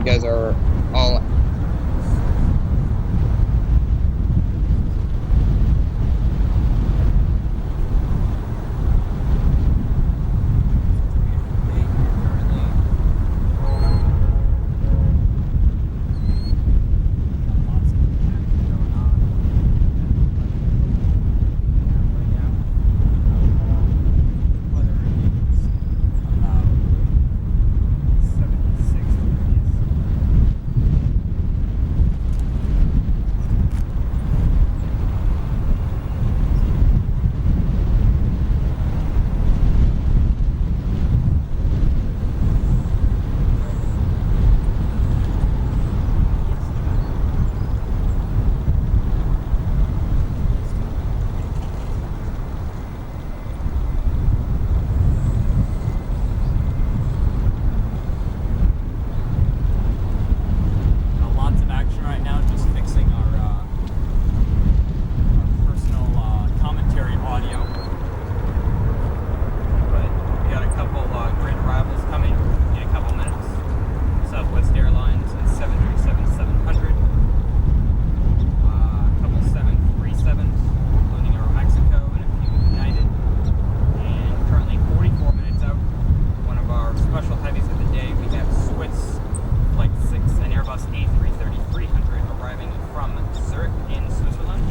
you guys are all Airlines and 737-700, a couple 737s, including Aeromexico and a few United, and currently 44 minutes out. One of our special heavies of the day, we have Swiss Flight 6 and Airbus A330-300 arriving from Zurich in Switzerland,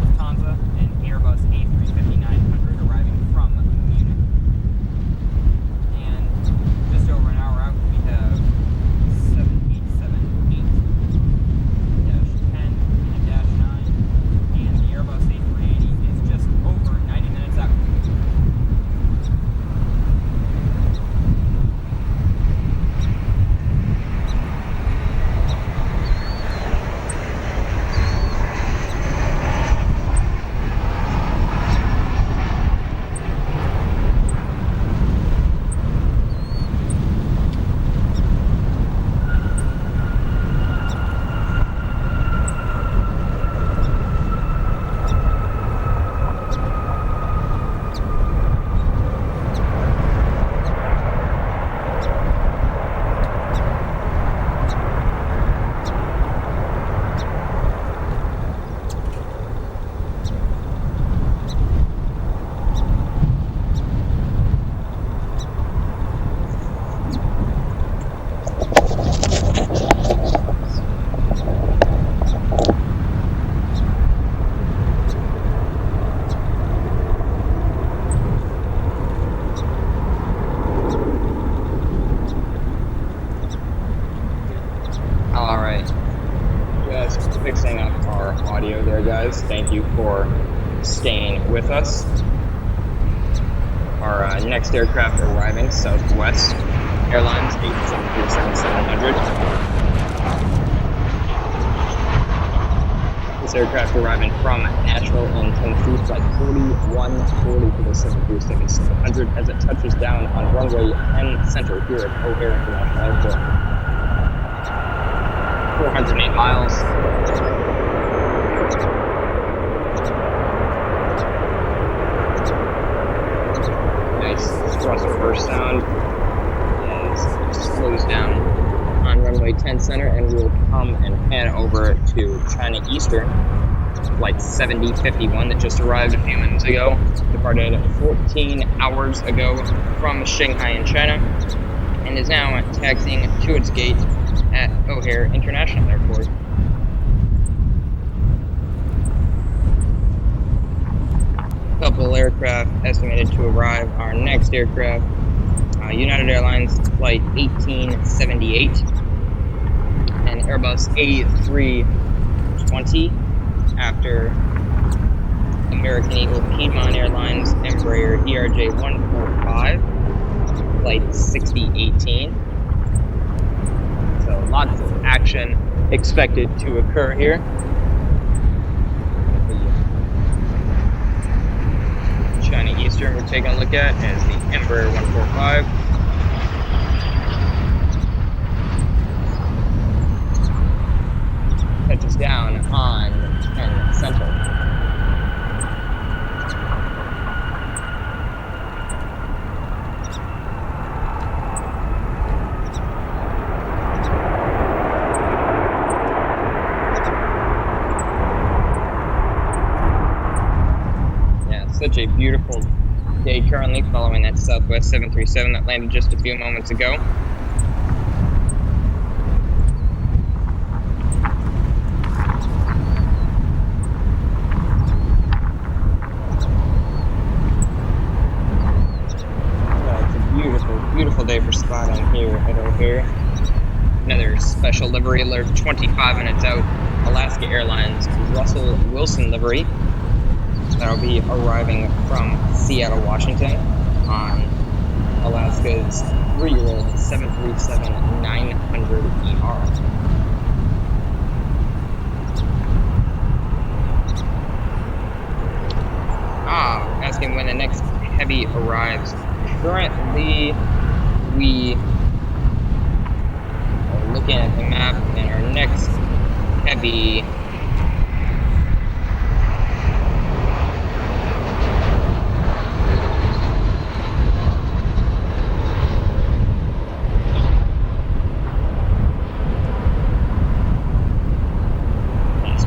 Lufthansa and Airbus A350-900 arriving from Munich. And just over an hour out, we have 787-8, -10 and -9, and the Airbus A380 is just over 90 minutes out. Alright, just fixing up our audio there, guys. Thank you for staying with us. Our next aircraft arriving, Southwest Airlines 737-700. This aircraft arriving from Nashville in Tennessee, flight 4140 for the 737-700 as it touches down on runway 10 center here at O'Hare International Airport. 408 miles. Nice thrust reverse sound as it slows down on runway 10 center, and we'll come and pan over to China Eastern, flight 7051 that just arrived a few minutes ago, departed 14 hours ago from Shanghai in China, and is now taxiing to its gate at O'Hare International Airport. Couple aircraft estimated to arrive. Our next aircraft, United Airlines flight 1878, and Airbus A320 after American Eagle Piedmont Airlines Embraer ERJ 145 flight 6018. So lots of action expected to occur here. The China Eastern we're taking a look at is the Embraer 145. Touches down on 10 Central. a beautiful day currently following that Southwest 737 that landed just a few moments ago. It's a beautiful, beautiful day for spotting here at O'Hare. Another special livery alert 25 minutes out. Alaska Airlines Russell Wilson livery. That'll be arriving from Seattle, Washington on Alaska's 3-year-old 737-900ER. Asking when the next heavy arrives. Currently, we are looking at the map, and our next heavy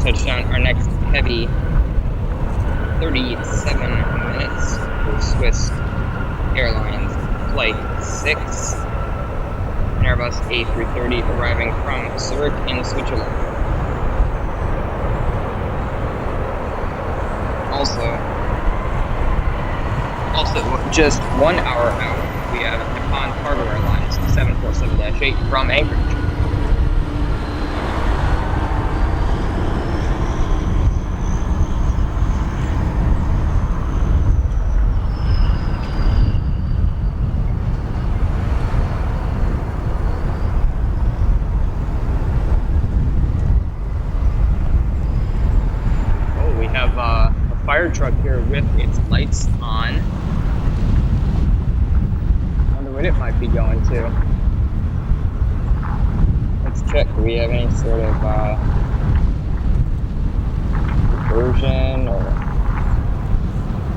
touchdown. Our next heavy 37 minutes for Swiss Airlines Flight 6, an Airbus A330 arriving from Zurich in Switzerland. Also, just 1 hour out, we have Nippon Cargo Airlines 747-8 from Anchorage. Fire truck here with its lights on. Wonder what it might be going to. Let's check. Do we have any sort of diversion or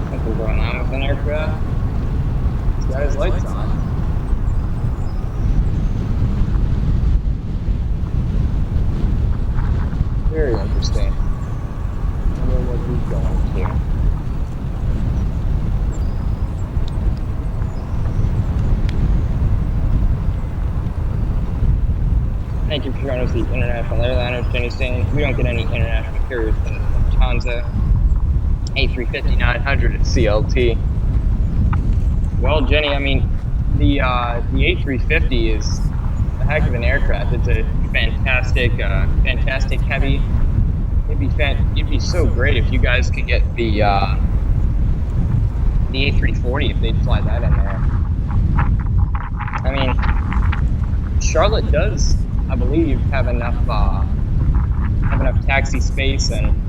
something going on with an aircraft? It's got his lights on. Very interesting. What he's going to. Thank you for showing us the international airliners. Jenny's saying we don't get any international carriers from Lufthansa. A350-900 at CLT. Well, Jenny, I mean, the A350 is a heck of an aircraft. It's a fantastic heavy. It'd be so great if you guys could get the A340 if they'd fly that in there. I mean, Charlotte does, I believe, have enough taxi space and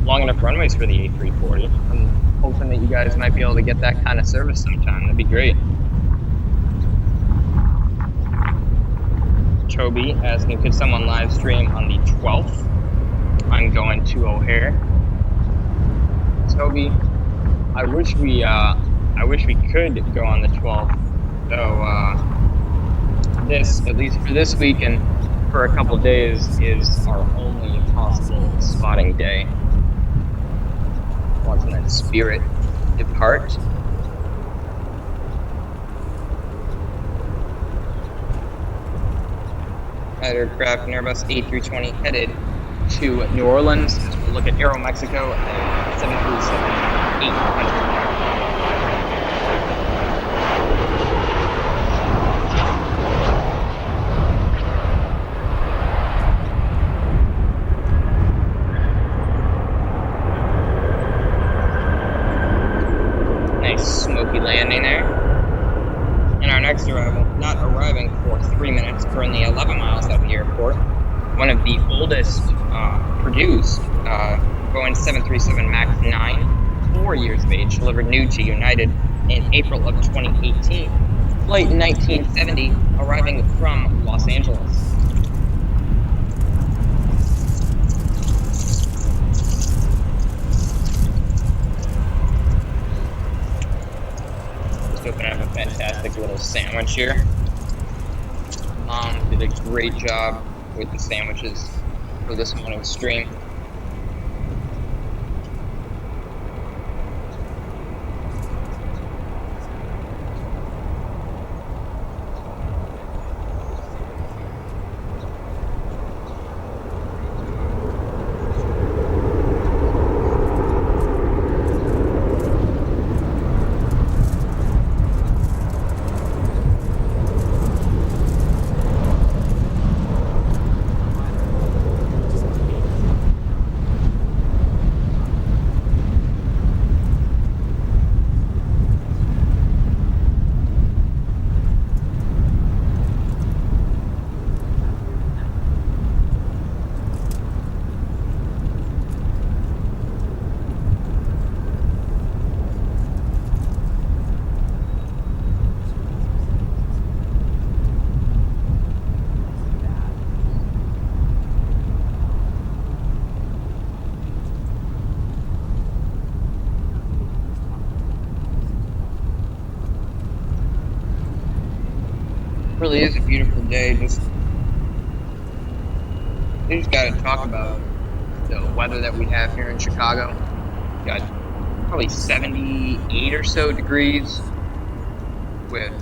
long enough runways for the A340. I'm hoping that you guys might be able to get that kind of service sometime. That'd be great. Toby asking, could someone live stream on the 12th? I'm going to O'Hare. Toby, I wish we could go on the 12th, though. This, at least for this week and for a couple days, is our only possible spotting day. Once that Spirit depart. That aircraft, an Airbus A320 headed to New Orleans as we look at Aeromexico and 737-800. Nice smoky landing there. And our next arrival, not arriving for 3 minutes, currently 11 miles out of the airport. One of the oldest produced Boeing 737 MAX 9, 4 years of age, delivered new to United in April of 2018. Flight 1970, arriving from Los Angeles. Just open up a fantastic little sandwich here. Mom did a great job with the sandwiches for this morning's stream. really is a beautiful day. We just gotta talk about the weather that we have here in Chicago. Got probably 78 or so degrees with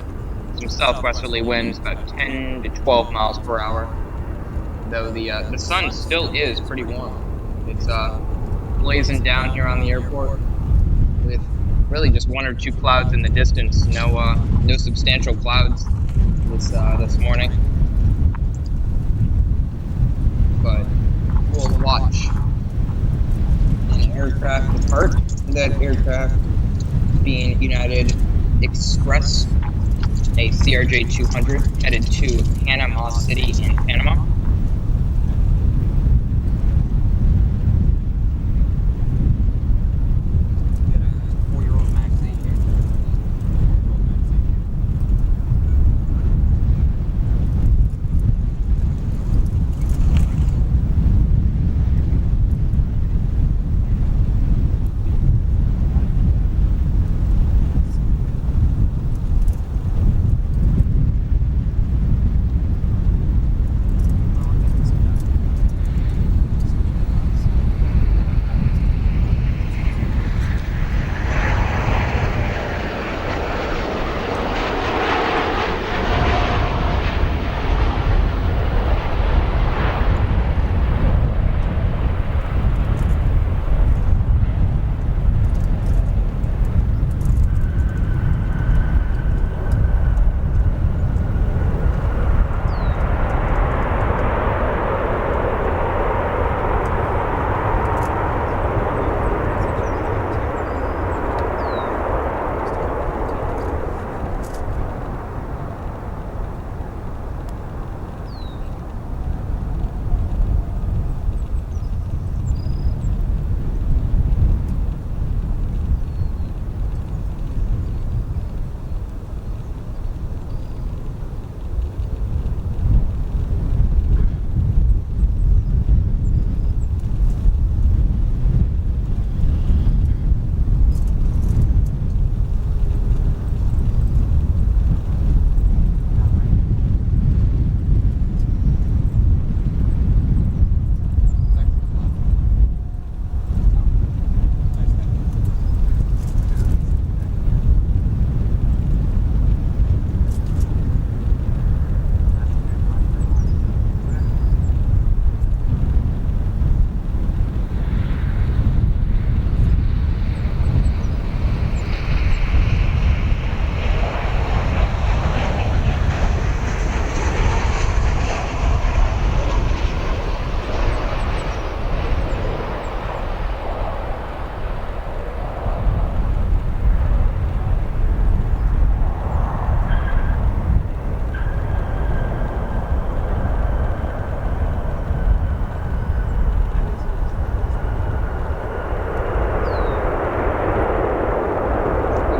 some southwesterly winds, about 10 to 12 miles per hour. Though the sun still is pretty warm. It's blazing down here on the airport with really just one or two clouds in the distance. No substantial clouds this morning. But we'll watch an aircraft depart. That aircraft being United Express, a CRJ 200 headed to Panama City in Panama.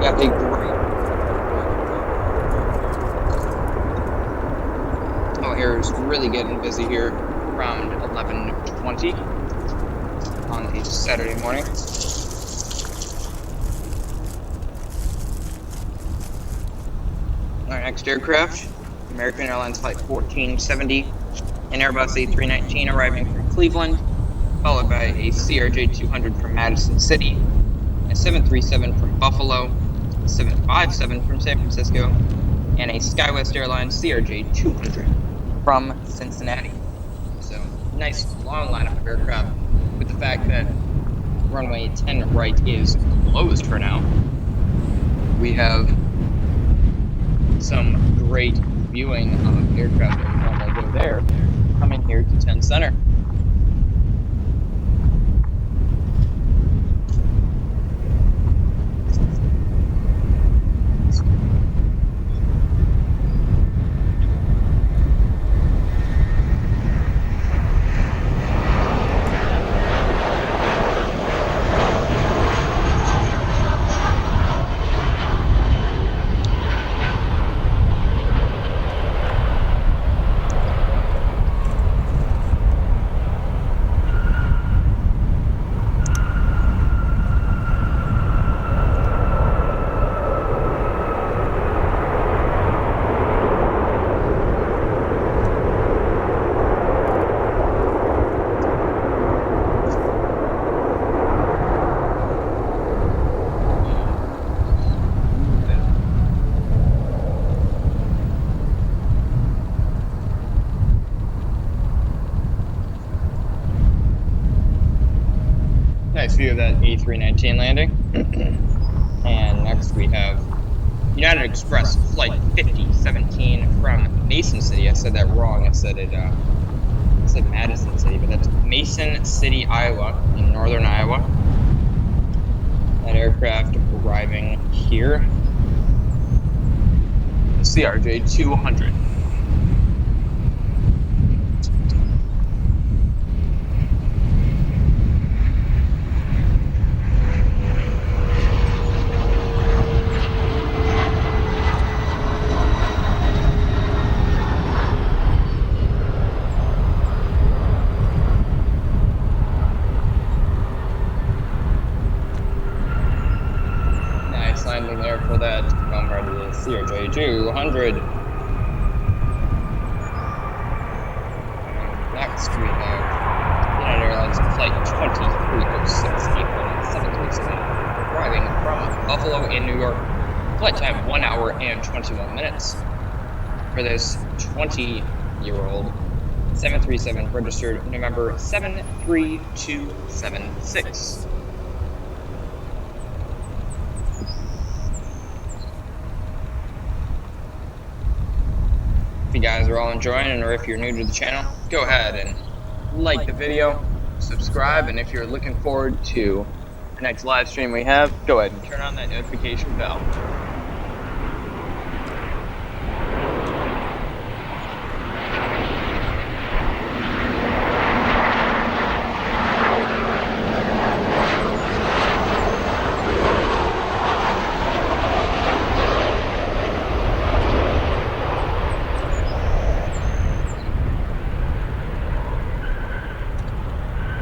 Got a great. Oh, air is really getting busy here around 11:20 on a Saturday morning. Our next aircraft, American Airlines Flight 1470, an Airbus A319 arriving from Cleveland, followed by a CRJ 200 from Madison City, a 737 from Buffalo, 757 from San Francisco, and a SkyWest Airlines CRJ 200 from Cincinnati. So, nice long lineup of aircraft, with the fact that runway 10 right is closed for now. We have some great viewing of aircraft that would normally go there, coming here to 10 Center. Nice view of that A319 landing. And next we have United Express Flight 5017 from Mason City. I said that wrong. I said Madison City, but that's Mason City, Iowa, in northern Iowa. That aircraft arriving here. CRJ 200. Nice landing there for that part of the CRJ 200. Next we have United Airlines Flight 2306, April 737, arriving from Buffalo in New York. Flight time 1 hour and 21 minutes for this 20-year-old 737 registered November 73276. If you guys are all enjoying, or if you're new to the channel, go ahead and like the video, subscribe, and if you're looking forward to the next live stream we have, go ahead and turn on that notification bell.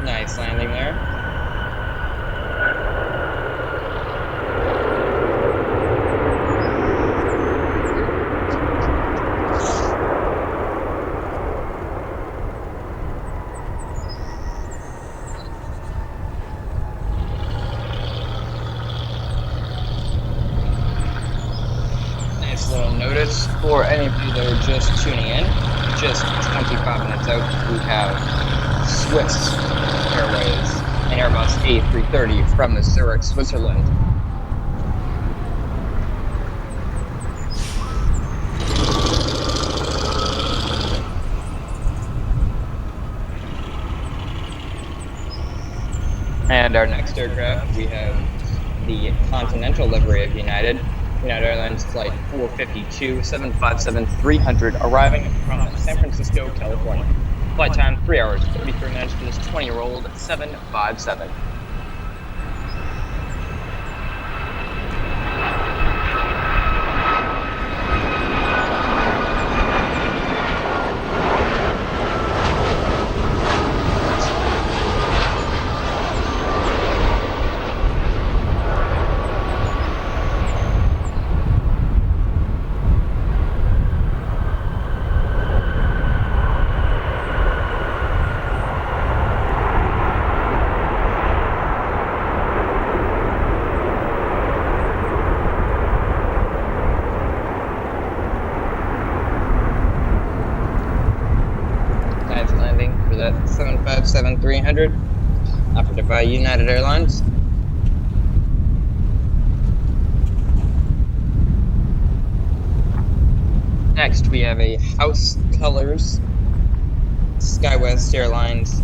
Nice landing there. Nice little notice for any of you that are just tuning in. Just 25 minutes out, we have Swiss Airways and Airbus A330 from Zurich, Switzerland. And our next aircraft, we have the Continental livery of United Airlines Flight 452, 757-300, arriving from San Francisco, California. Flight time 3 hours, 33 minutes for this 20-year-old 757. For that 757-300 offered by United Airlines. Next, we have a House Colors SkyWest Airlines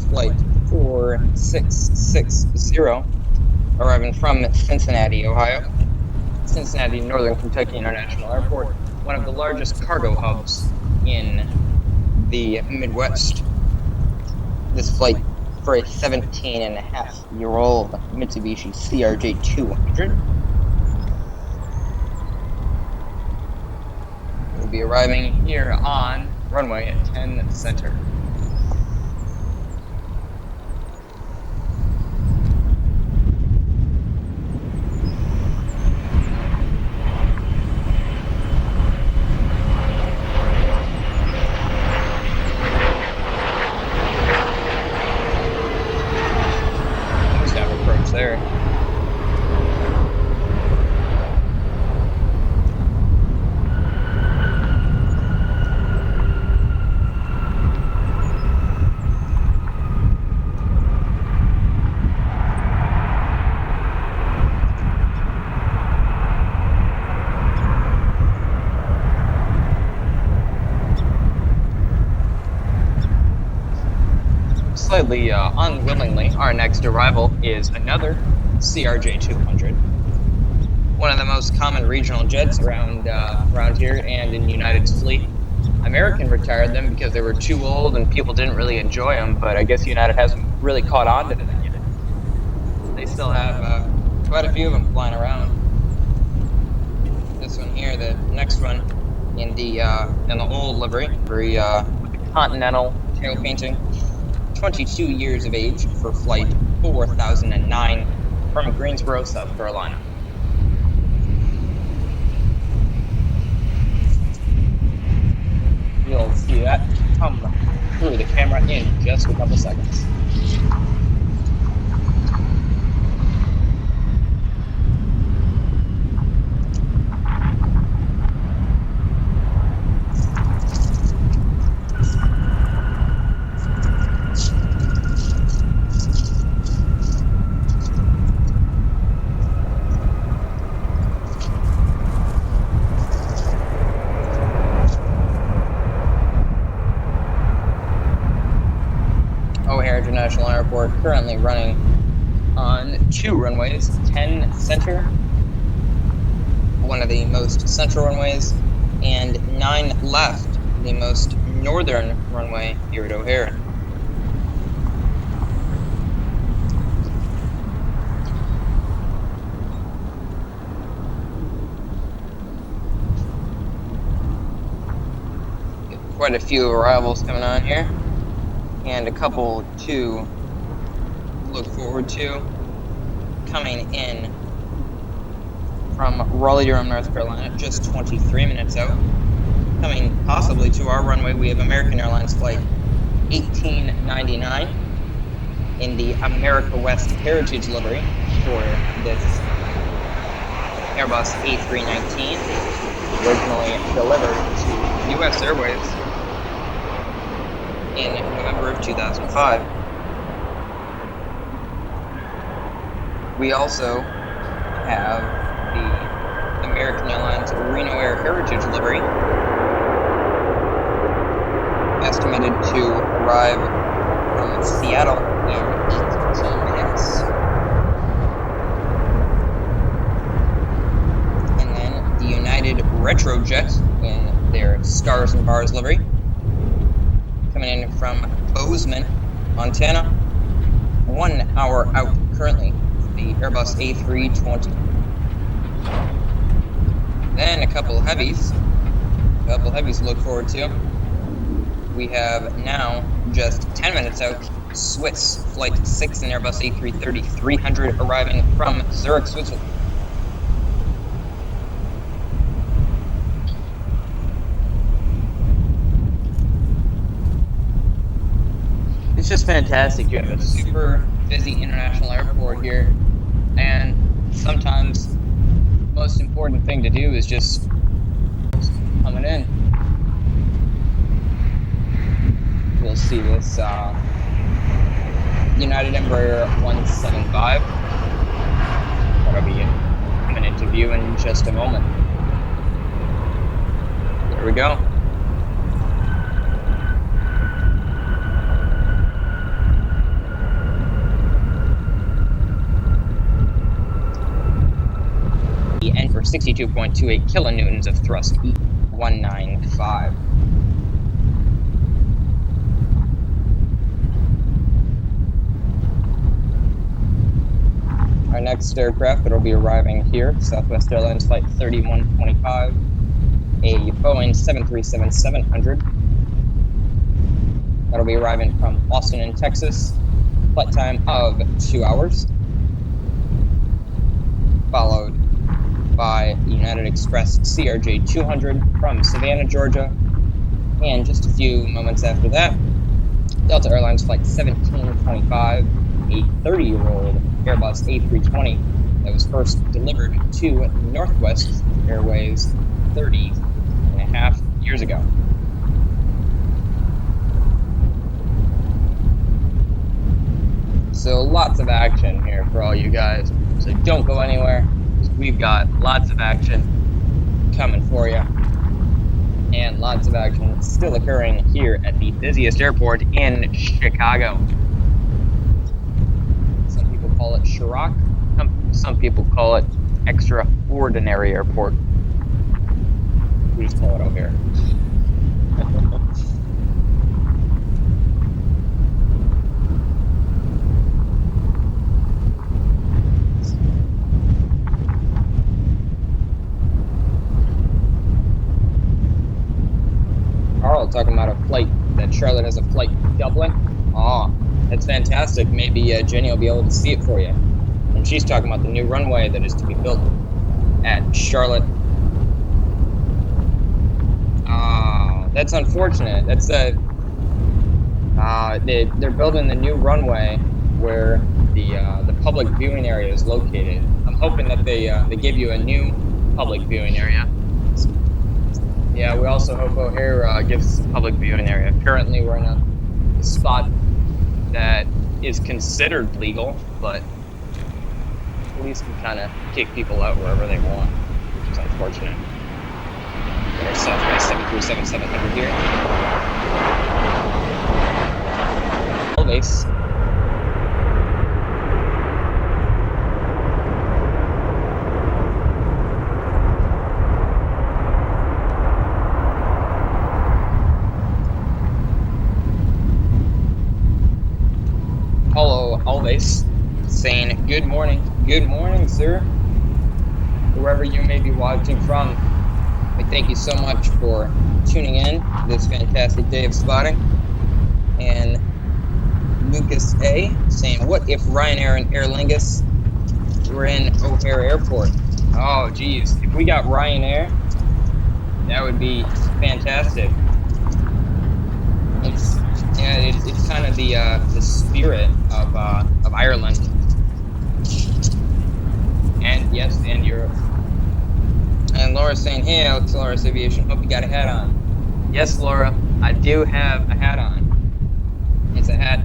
Flight 4660, arriving from Cincinnati, Ohio. Cincinnati Northern Kentucky International Airport, one of the largest cargo hubs in the Midwest. This flight for a 17-and-a-half-year-old Mitsubishi CRJ 200 will be arriving here on runway 10 Center. There. slightly unwillingly, our next arrival is another CRJ-200, one of the most common regional jets around here and in United's fleet. American retired them because they were too old and people didn't really enjoy them, but I guess United hasn't really caught on to that yet. They still have quite a few of them flying around. This one here, the next one, in the old livery, with the Continental tail painting, 22 years of age for flight 4009 from Greensboro, South Carolina. You'll see that come through the camera in just a couple seconds. O'Hare International Airport currently running on 2 runways, 10 center, one of the most central runways, and 9 left, the most northern runway here at O'Hare. Quite a few arrivals coming on here, and a couple to look forward to coming in from Raleigh-Durham, North Carolina, just 23 minutes out. Coming possibly to our runway, we have American Airlines flight 1899 in the America West Heritage livery for this Airbus A319, originally delivered to US Airways in November of 2005. We also have the American Airlines Reno Air Heritage livery, estimated to arrive from Seattle in 18 minutes. And then the United Retrojet in their Stars and Bars livery, coming in from Bozeman, Montana, 1 hour out currently, the Airbus A320. Then a couple heavies to look forward to. We have now, just 10 minutes out, Swiss Flight 6 and Airbus A330-300 arriving from Zurich, Switzerland. It's just fantastic. You have a super busy international airport here, and sometimes the most important thing to do is just coming in. We'll see this United Embraer 175. That'll be coming into view in just a moment. There we go. And for 62.28 kilonewtons of thrust, E195. Our next aircraft that will be arriving here, Southwest Airlines Flight 3125, a Boeing 737-700. That'll be arriving from Austin in Texas, flight time of 2 hours, followed by the United Express CRJ-200 from Savannah, Georgia, and just a few moments after that, Delta Airlines Flight 1725, a 30-year-old Airbus A320 that was first delivered to Northwest Airways 30.5 years ago. So lots of action here for all you guys. So don't go anywhere. We've got lots of action coming for you, and lots of action still occurring here at the busiest airport in Chicago. Chirac. Some people call it Extraordinary Airport. We just call it O'Hare. Carl talking about a flight that Charlotte has a flight Dublin. Oh, that's fantastic. Maybe Jenny will be able to see it for you. And she's talking about the new runway that is to be built at Charlotte. That's unfortunate. That's they're building the new runway where the public viewing area is located. I'm hoping that they give you a new public viewing area. Yeah, we also hope O'Hare gives us a public viewing area. Apparently, we're in a spot that is considered legal, but police can kind of kick people out wherever they want, which is unfortunate. Got our Southwest 737-700 here. Base. Paulo Alves saying good morning, sir, wherever you may be watching from. We thank you so much for tuning in this fantastic day of spotting. And Lucas A saying, what if Ryanair and Aer Lingus were in O'Hare Airport? Oh geez, if we got Ryanair, that would be fantastic. It's kind of the spirit of Ireland, and yes, and Europe. And Laura's saying, hey, Alex Laura's Aviation, hope you got a hat on. Yes, Laura, I do have a hat on. It's a hat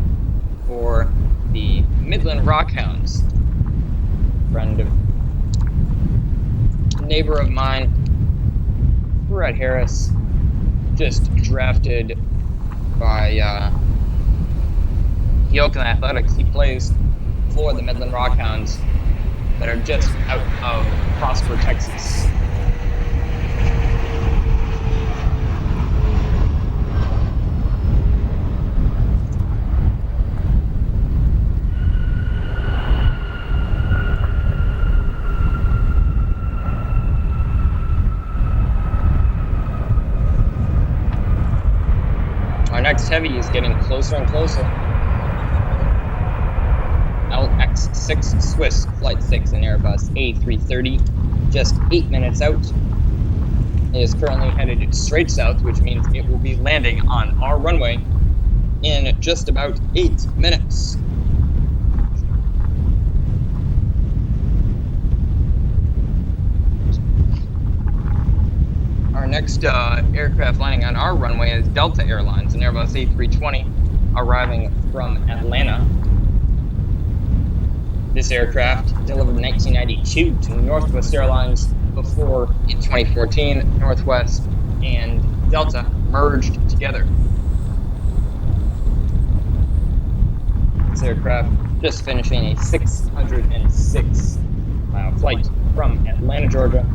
for the Midland Rockhounds. Neighbor of mine, Brett Harris, just drafted by the Oakland Athletics. He plays for the Midland Rockhounds that are just out of Prosper, Texas. Our next heavy is getting closer and closer. LX6 Swiss Flight 6 and Airbus A330, just 8 minutes out. It is currently headed straight south, which means it will be landing on our runway in just about 8 minutes. Our next aircraft landing on our runway is Delta Airlines, an Airbus A320 arriving from Atlanta. This aircraft delivered in 1992 to Northwest Airlines before, in 2014, Northwest and Delta merged together. This aircraft just finishing a 606-mile flight from Atlanta, Georgia,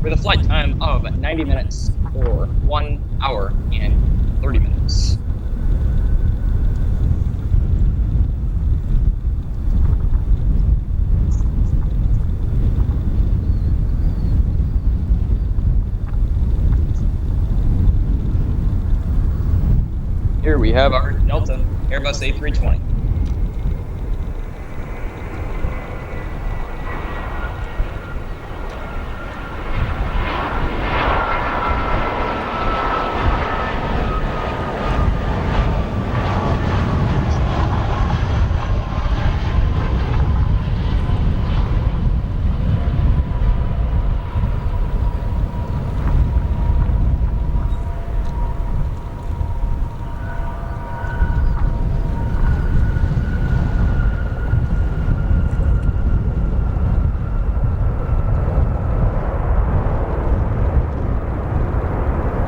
with a flight time of 90 minutes or 1 hour and 30 minutes. Here we have our Delta Airbus A320.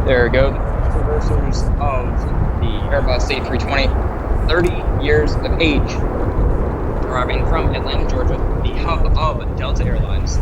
There we go, the traversers of the Airbus A320, 30 years of age, arriving from Atlanta, Georgia, the hub of Delta Airlines.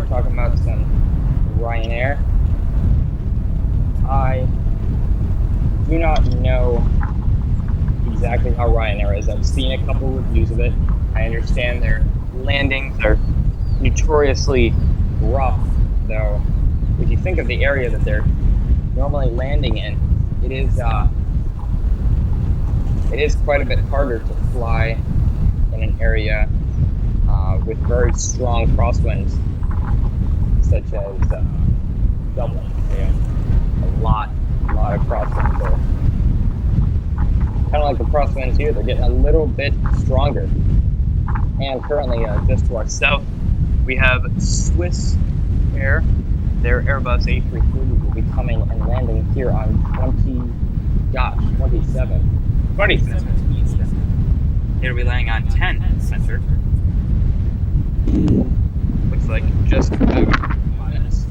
Talking about some Ryanair. I do not know exactly how Ryanair is. I've seen a couple reviews of it. I understand their landings are notoriously rough, though. If you think of the area that they're normally landing in, it is quite a bit harder to fly in an area with very strong crosswinds, such as Dublin. A lot of crosswinds there. Kind of like the crosswinds here, they're getting a little bit stronger. And currently, just to our south, we have Swiss Air. Their Airbus A330 will be coming and landing here on 27 East. It'll be landing on 10 Center. Looks like just about 5 minutes.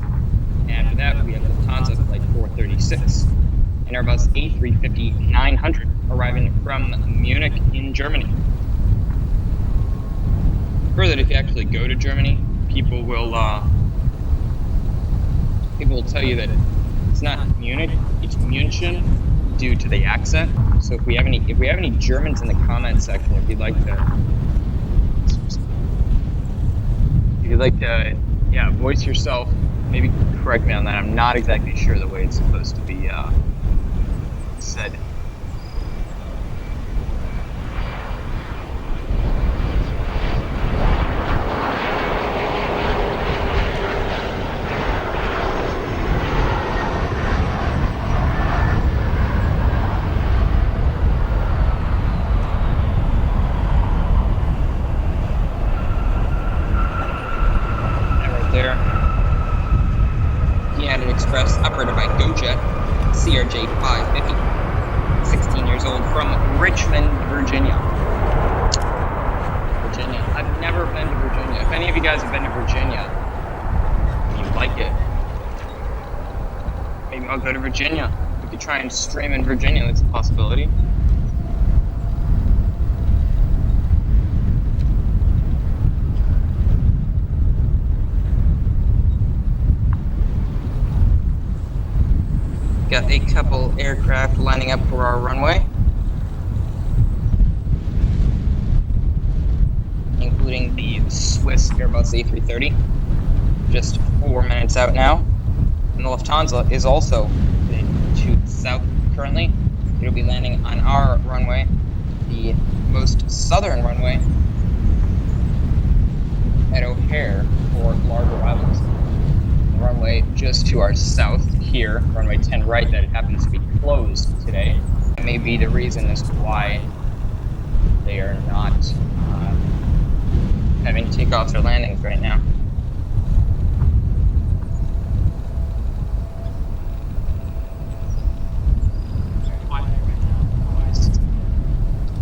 And after that, we have Lufthansa flight 436, an Airbus A350-900 arriving from Munich in Germany. Further, if you actually go to Germany, people will tell you that it's not Munich, it's München, due to the accent. So if we have any Germans in the comment section, if you'd like to voice yourself, maybe correct me on that. I'm not exactly sure the way it's supposed to be said. Express operated by GoJet, CRJ 550, 16 years old, from Richmond, Virginia. Virginia. I've never been to Virginia. If any of you guys have been to Virginia, and you like it, maybe I'll go to Virginia. We could try and stream in Virginia. That's a possibility. Got a couple aircraft lining up for our runway, including the Swiss Airbus A330, just 4 minutes out now. And the Lufthansa is also to the south currently. It'll be landing on our runway, the most southern runway at O'Hare for large arrivals. The runway just to our south here, runway 10 right, that it happens to be closed today. That may be the reason as to why they are not having takeoffs or landings right now.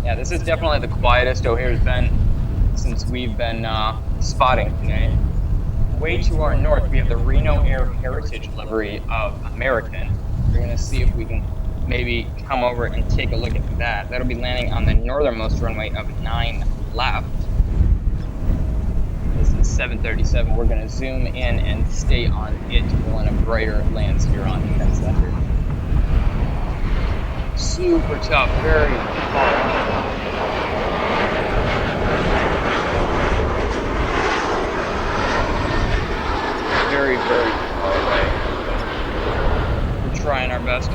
Yeah, this is definitely the quietest O'Hare's been since we've been spotting today. Way to our north, we have the Reno Air Heritage livery of American. We're going to see if we can maybe come over and take a look at that. That'll be landing on the northernmost runway of 9 left. This is 737. We're going to zoom in and stay on it while in a brighter land steer on the center. Super tough, very hard. Very, very far away. We're trying our best.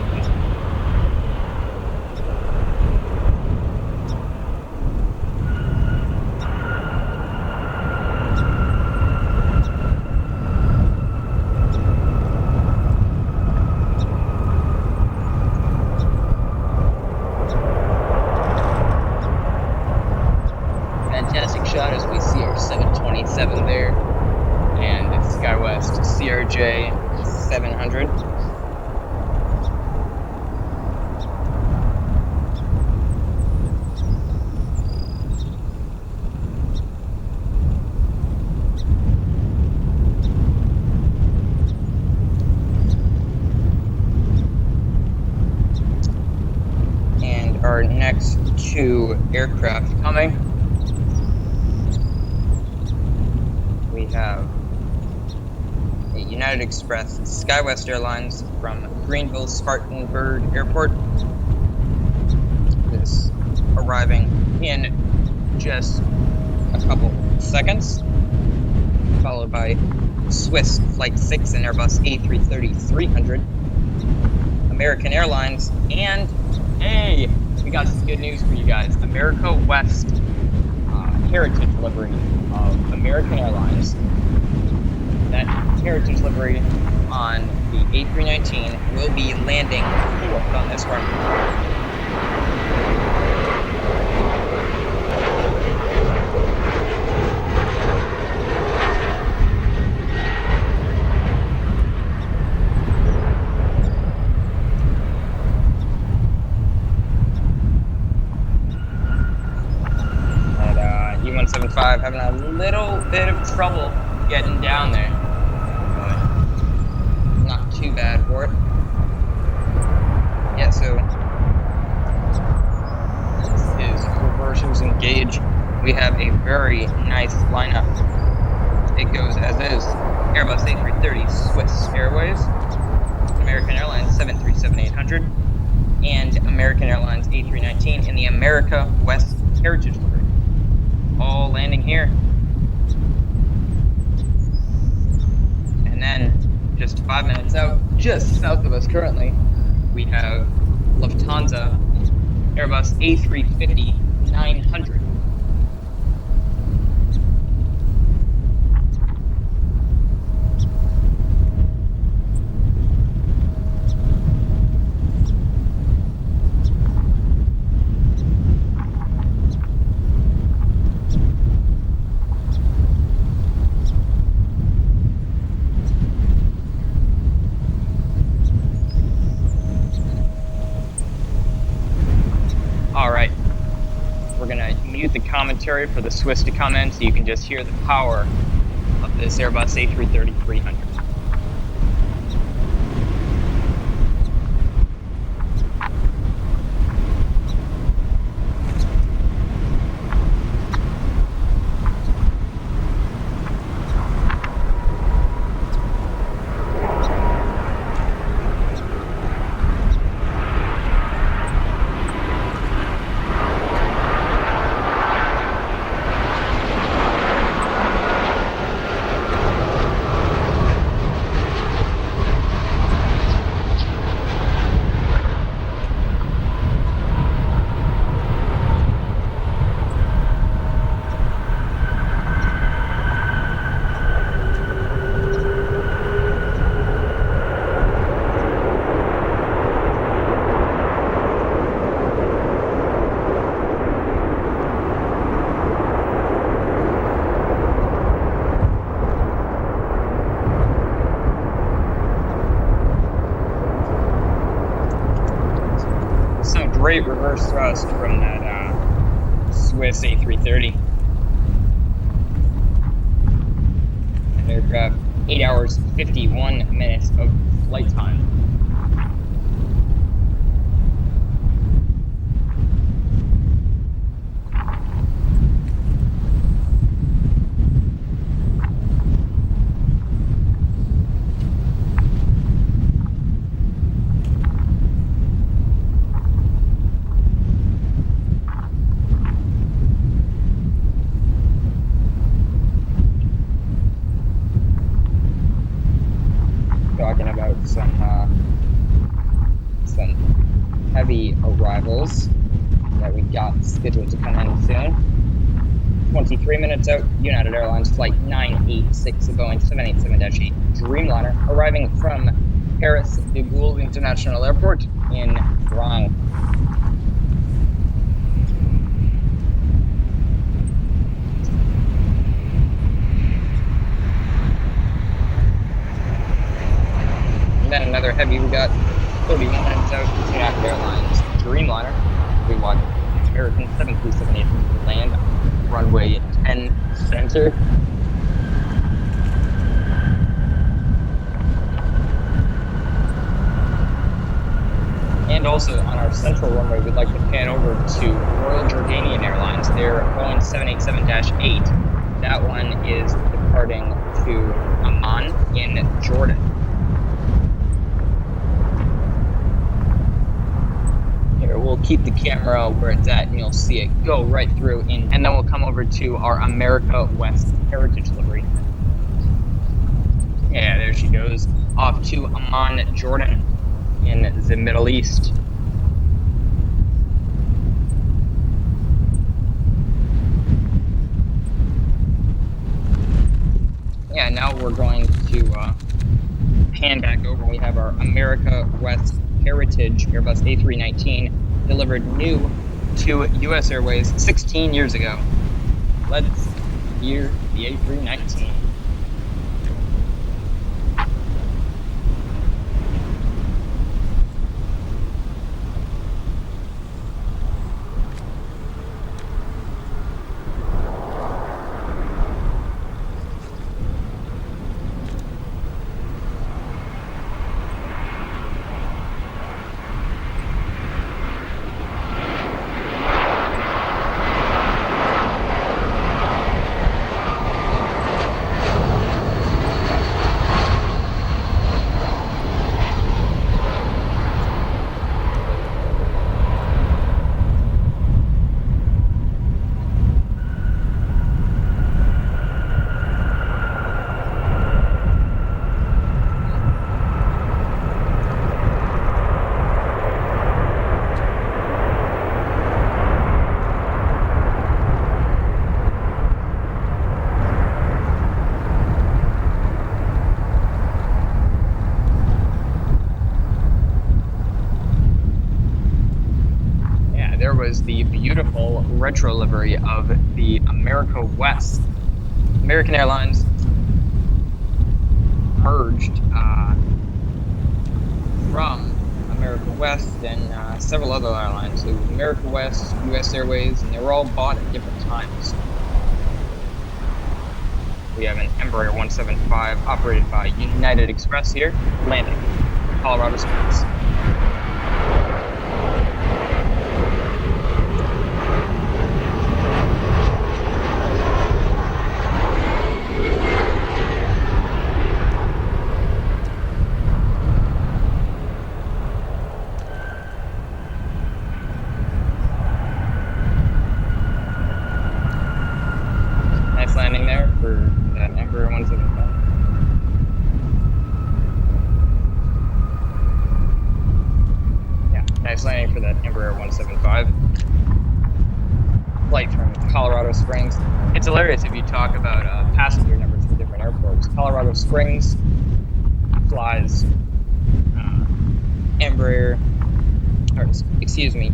Fantastic shot as we see our 727 there. And SkyWest CRJ 700. And our next 2 aircraft coming. We have United Express SkyWest Airlines from Greenville Spartanburg Airport. This arriving in just a couple seconds, followed by Swiss Flight 6 and Airbus A330-300, American Airlines, and hey, we got some good news for you guys. America West Heritage livery of American Airlines. That Heritage livery on the A319 will be landing 4th on this run. And E175 having a little bit of trouble getting down there. Not too bad for it. Yeah, so this is reversals engage. We have a very nice lineup. It goes as is. Airbus A330 Swiss Airways, American Airlines 737-800, and American Airlines A319 in the America West Heritage livery. All landing here. And then just 5 minutes out, just south of us currently, we have Lufthansa Airbus A350-900. mute the commentary for the Swiss to come in so you can just hear the power of this Airbus A330-300. Great reverse thrust from that Swiss A330. An aircraft, 8 hours, 51 minutes of flight time. Talking about some heavy arrivals that we got scheduled to come in soon. 23 minutes out, United Airlines flight 986, a Boeing 787-8 Dreamliner, arriving from Paris de Gaulle International Airport in France. Then another heavy, we got 31 minutes out, United Airlines Dreamliner. We watched American 7378 land runway 10 center. And also on our central runway, we'd like to pan over to Royal Jordanian Airlines, their Boeing 787-8. That one is departing to Amman in Jordan. We'll keep the camera where it's at and you'll see it go right through in, and then we'll come over to our America West Heritage Livery. Yeah, there she goes, off to Amman, Jordan in the Middle East. Yeah, now we're going to pan back over. We have our America West Heritage Airbus A319 delivered new to US Airways 16 years ago. Let's hear the A319. Was the beautiful retro livery of the America West. American Airlines merged from America West, and several other airlines. So America West, U.S. Airways, and they were all bought at different times. We have an Embraer 175 operated by United Express here, landing Colorado Springs. Nice landing there for that Embraer 175. Yeah, nice landing for that Embraer 175. Flight from Colorado Springs. It's hilarious if you talk about passenger numbers from different airports. Colorado Springs flies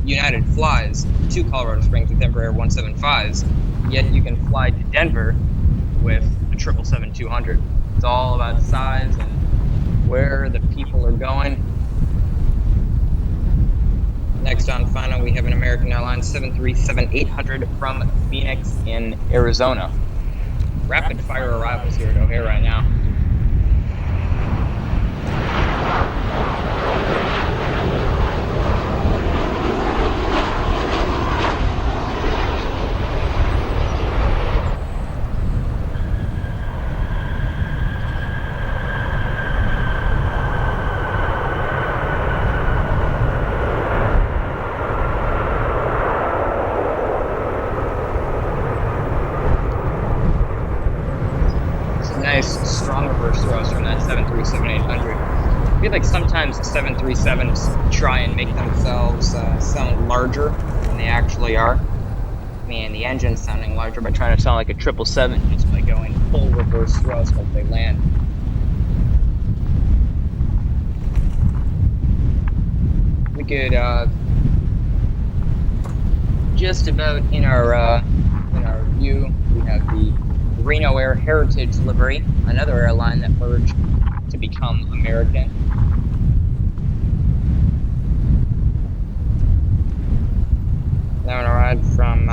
United flies to Colorado Springs with Embraer 175s, yet you can fly to Denver with a 777-200. It's all about size and where the people are going. Next on final, we have an American Airlines 737-800 from Phoenix in Arizona. Rapid fire arrivals here at O'Hare right now. Nice strong reverse thrust from that 737-800. I feel like sometimes 737s try and make themselves sound larger than they actually are. I mean, the engine's sounding larger by trying to sound like a 777 just by going full reverse thrust once they land. We could just about in our view, we have the Reno Air Heritage Livery, another airline that merged to become American. Now on a ride from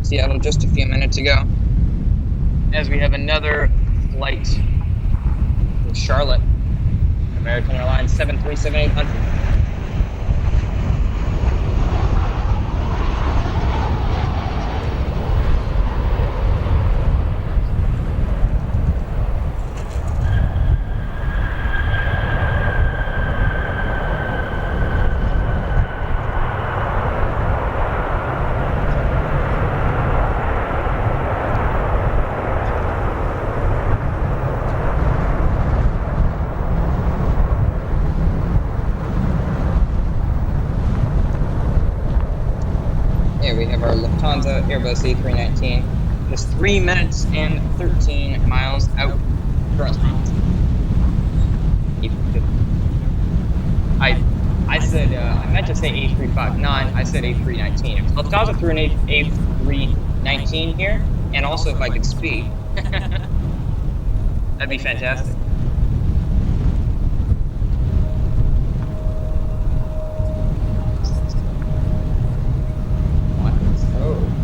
Seattle just a few minutes ago, as we have another flight from Charlotte, American Airlines 737-800. We have our Lufthansa Airbus A319, just 3 minutes and 13 miles out currently. I said, I meant to say A359, I said A319. If Lufthansa threw an A319 here, and also if I could speed, that'd be fantastic.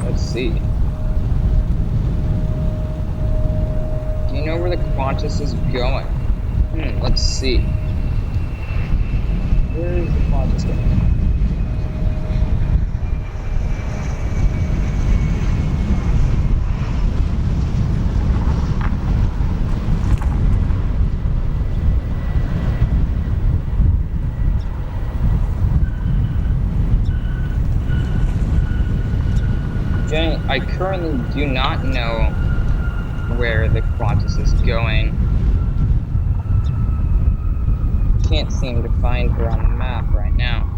Let's see. Do you know where the Qantas is going? Let's see. Where is the Qantas going? I currently do not know where the Qantas is going. Can't seem to find her on the map right now.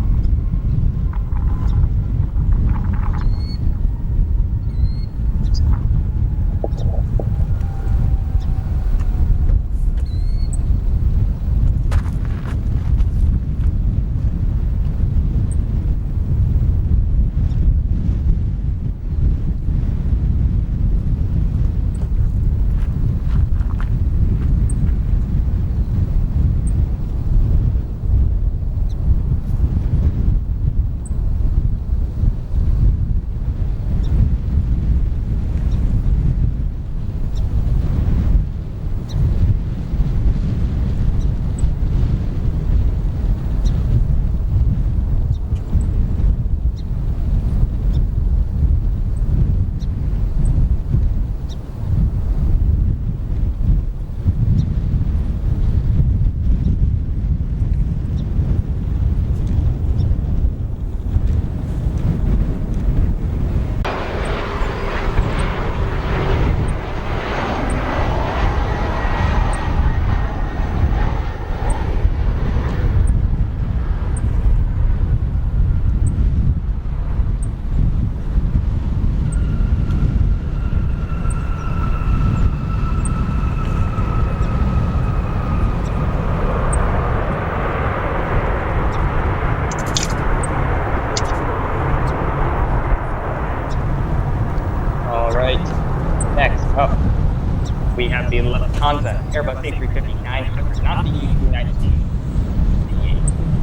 Lufthansa Airbus A350-900, not the E219,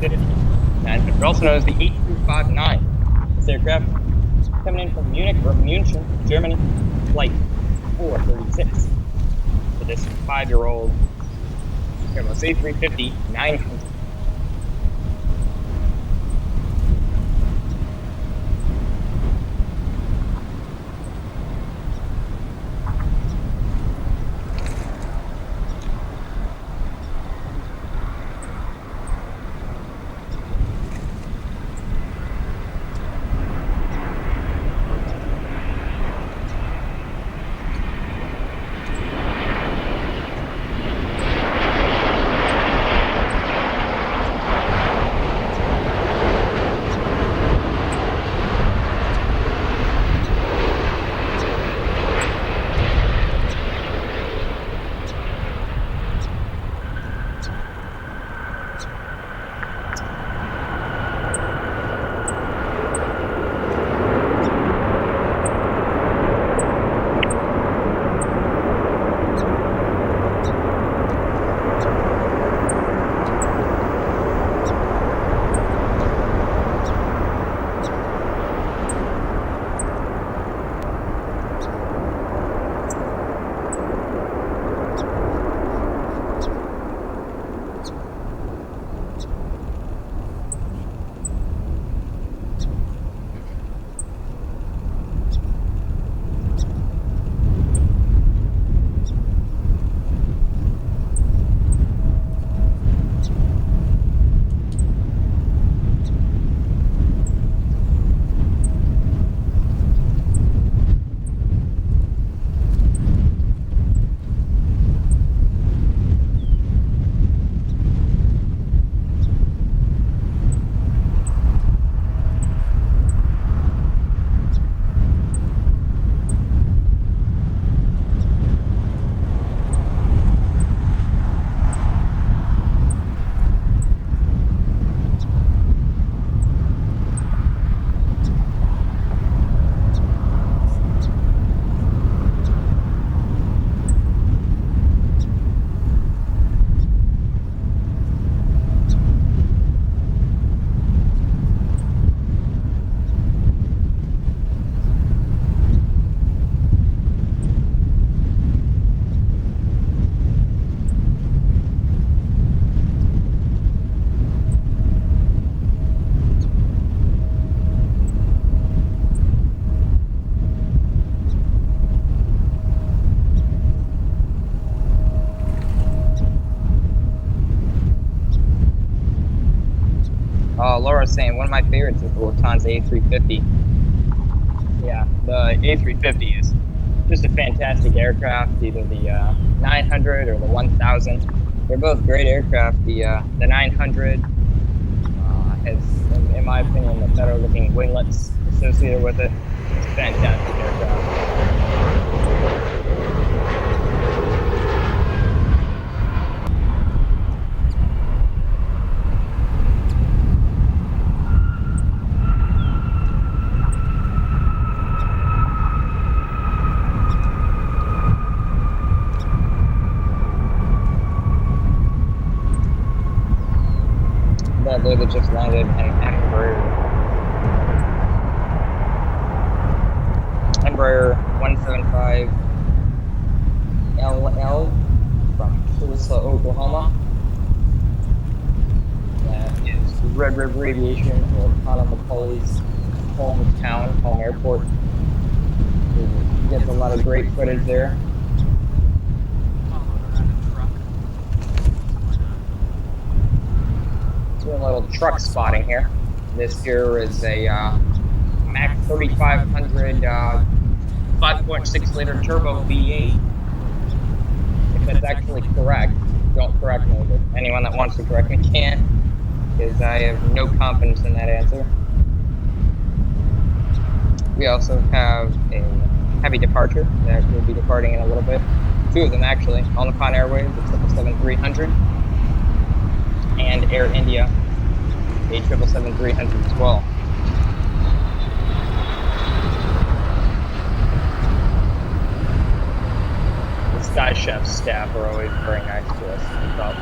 the A350-900, also known as the 8259. This aircraft coming in from Munich or München, Germany, flight 436 for this 5-year-old Airbus A350-900. Laura's saying one of my favorites is the Lufthansa A350. Yeah, the A350 is just a fantastic aircraft, either the 900 or the 1000. They're both great aircraft. The 900 has, in my opinion, the better looking winglets associated with it. It's a fantastic aircraft. That literally just landed an Embraer 175 LL from Tulsa, Oklahoma. That is Red River Aviation, or Connor McCauley's hometown, home airport. He gets a lot of great footage there. Doing a little truck spotting here. This here is a Mac 3500 5.6 liter turbo V8. If that's actually correct, don't correct me, but anyone that wants to correct me can, because I have no confidence in that answer. We also have a heavy departure that will be departing in a little bit. Two of them actually, on the Airways, the 777-300. And Air India, a 777-300 as well. This Sky Chef staff are always very nice to us. We thought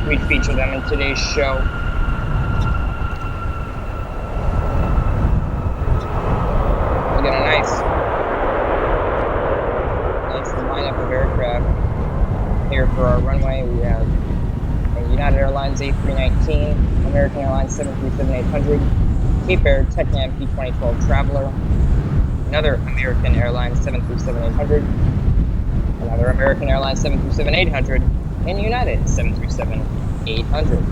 we'd feature them in today's show. We got a nice lineup of aircraft here for our runway. We have a United Airlines A319, American Airlines 737-800, Cape Air Tecnam P2012 Traveler, another American Airlines 737-800, another American Airlines 737-800, and United 737-800.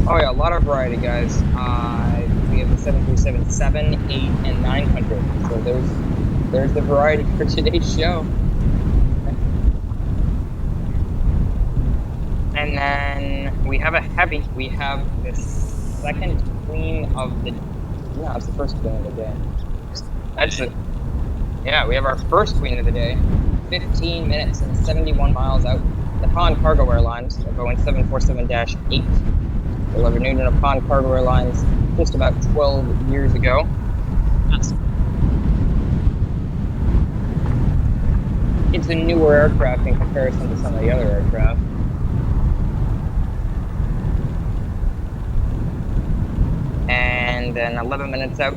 Oh yeah, a lot of variety, guys. We have the 737-7, 8, and 900. So there's the variety for today's show. And then we have a heavy. We have the second queen of the. No, it's the first queen of the day. That's it. Yeah, we have our first queen of the day. 15 minutes and 71 miles out. Nippon Cargo Airlines, a Boeing 747-8. Delivered new to Nippon Cargo Airlines just about 12 years ago. It's a newer aircraft in comparison to some of the other aircraft. And then 11 minutes out,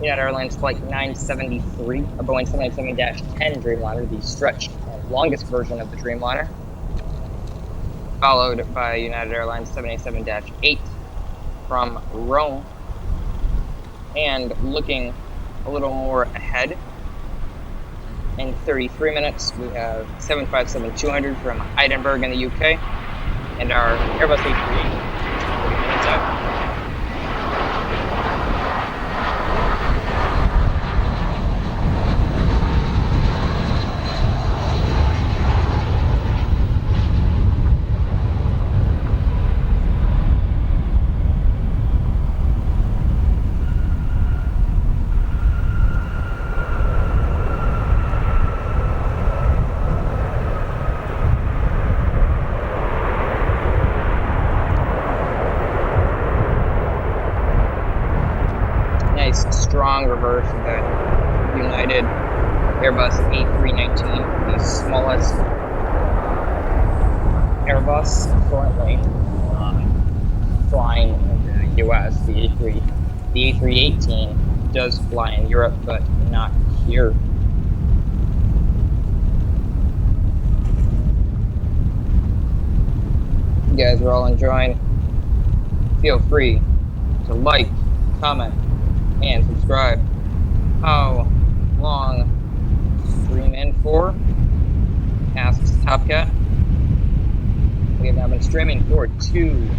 United Airlines Flight 973, a Boeing 787-10 Dreamliner, the stretched and longest version of the Dreamliner, followed by United Airlines 787-8 from Rome. And looking a little more ahead, in 33 minutes, we have 757-200 from Edinburgh in the UK, and our Airbus A380 is 40 minutes out. Strong reverse of the United Airbus A319, the smallest Airbus currently flying in the US. The A318 does fly in Europe, but not here. You guys are all enjoying. Feel free to like, comment, and subscribe. How long stream in for? Asks Topcat. We have now been streaming for 2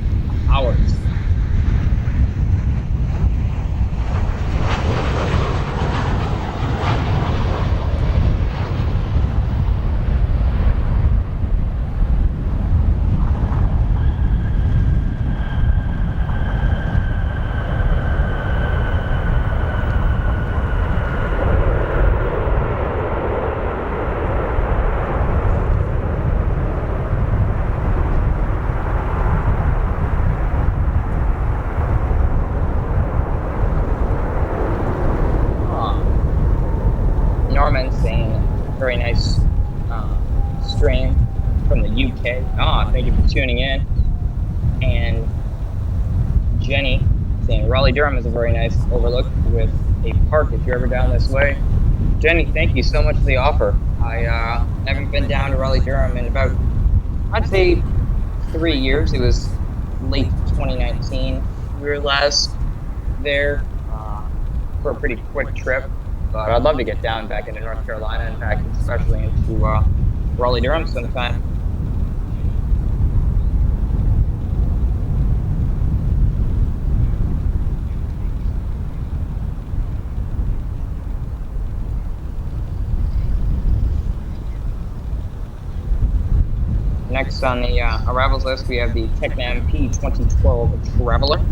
hours. Very nice stream from the UK. Thank you for tuning in. And Jenny saying Raleigh Durham is a very nice overlook with a park if you're ever down this way. Jenny, thank you so much for the offer. I haven't been down to Raleigh Durham in about, I'd say, 3 years. It was late 2019. We were last there for a pretty quick trip. But I'd love to get down back into North Carolina, in fact, especially into Raleigh Durham sometime. Next on the arrivals list, we have the Tecnam P2012 Traveler.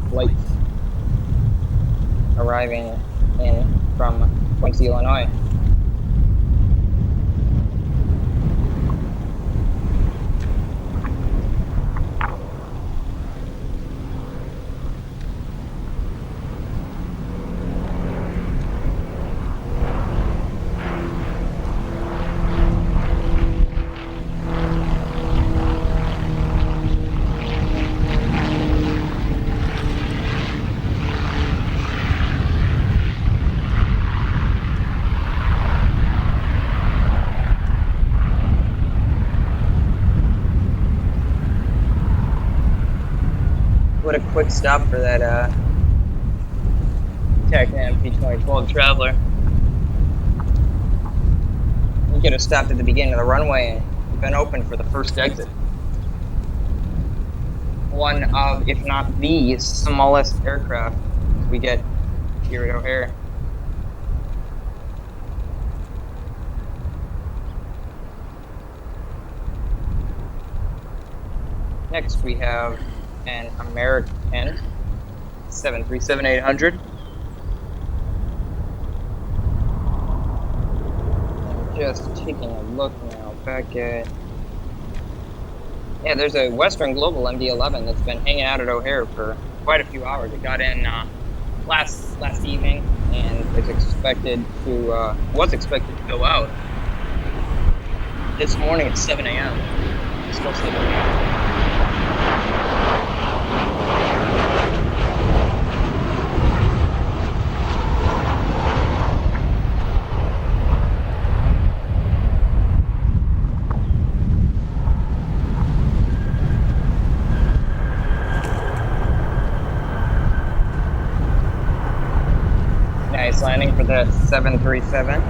Flight arriving in from Quincy, Illinois. What a quick stop for that TACNAM P2012 Traveler. You could have stopped at the beginning of the runway and been open for the first exit. One of, if not the smallest aircraft we get here at O'Hare. Next we have an American 737-800. Just taking a look now back at... Yeah, there's a Western Global MD-11 that's been hanging out at O'Hare for quite a few hours. It got in last evening and was expected to go out this morning at 7 a.m. It's supposed to be. Nice landing for the 737.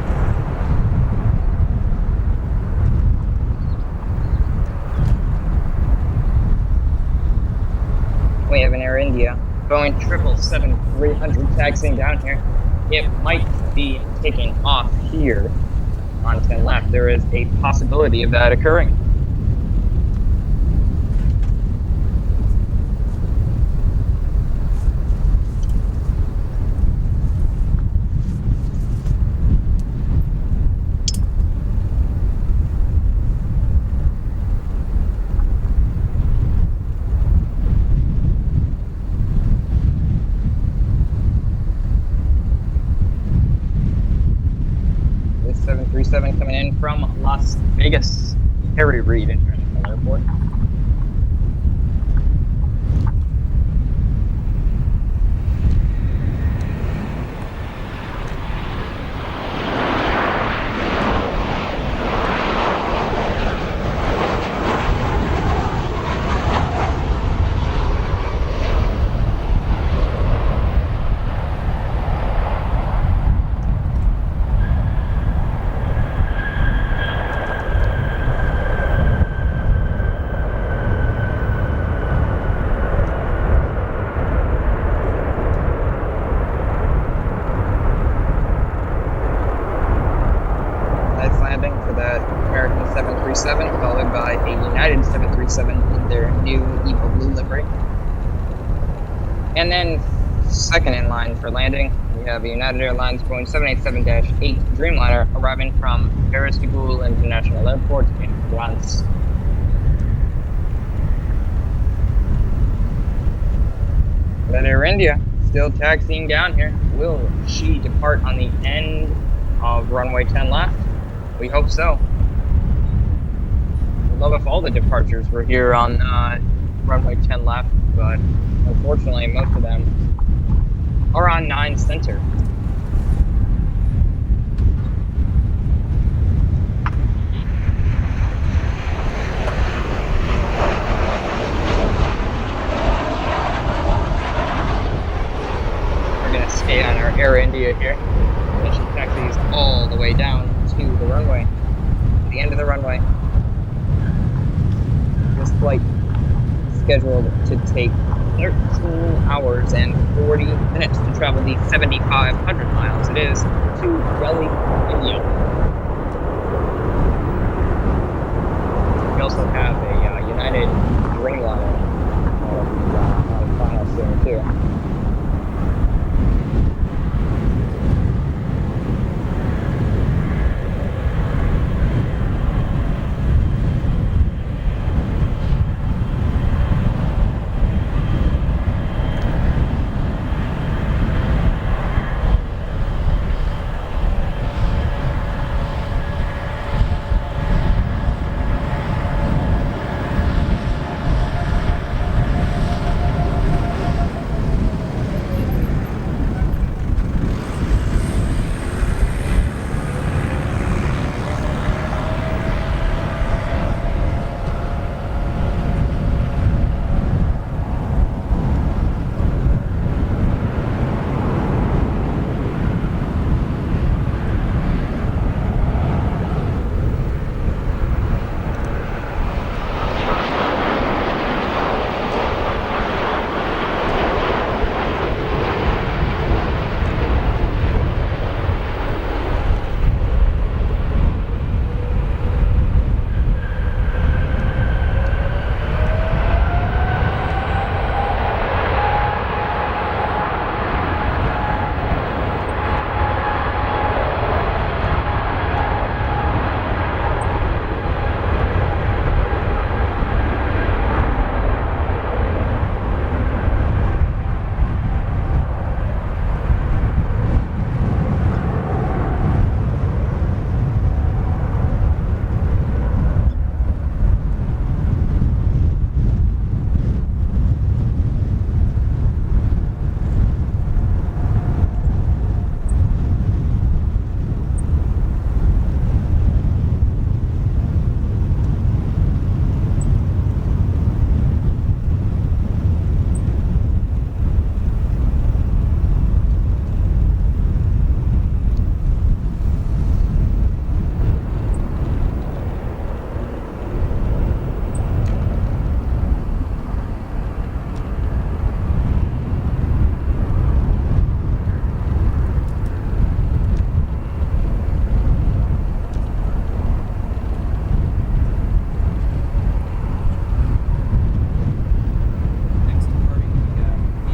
We have an Air India Boeing 777-300 taxiing down here. It might be taking off here on 10 left. There is a possibility of that occurring. This 737 coming in from Las Vegas, Harry Reid International Airport. Followed by a United 737 in their new Evo Blue livery. And then second in line for landing, we have a United Airlines Boeing 787-8 Dreamliner arriving from Paris de Gaulle International Airport in France. That Air India still taxiing down here. Will she depart on the end of runway 10 left? We hope so. Love if all the departures were here on runway 10 left, but unfortunately most of them are on 9 center. We're gonna stay on our Air India here. And she taxis all the way down to the runway, to the end of the runway. This flight scheduled to take 13 hours and 40 minutes to travel the 7,500 miles it is to Delhi, India. We also have a United Dreamliner on final soon too.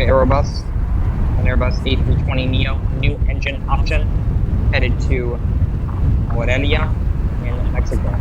Airbus, an Airbus A320neo, new engine option, headed to Morelia in Mexico.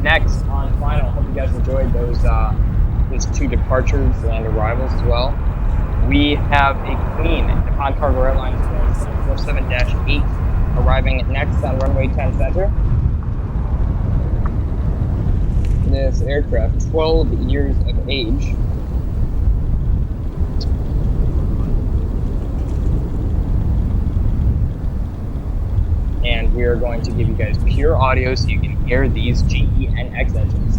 Next on final, hope you guys enjoyed those two departures and arrivals as well. We have a Queen Nippon Cargo Airlines 747-8 arriving next on runway 10 center. This aircraft, 12 years of age. And we are going to give you guys pure audio so you can hear these GEnx engines.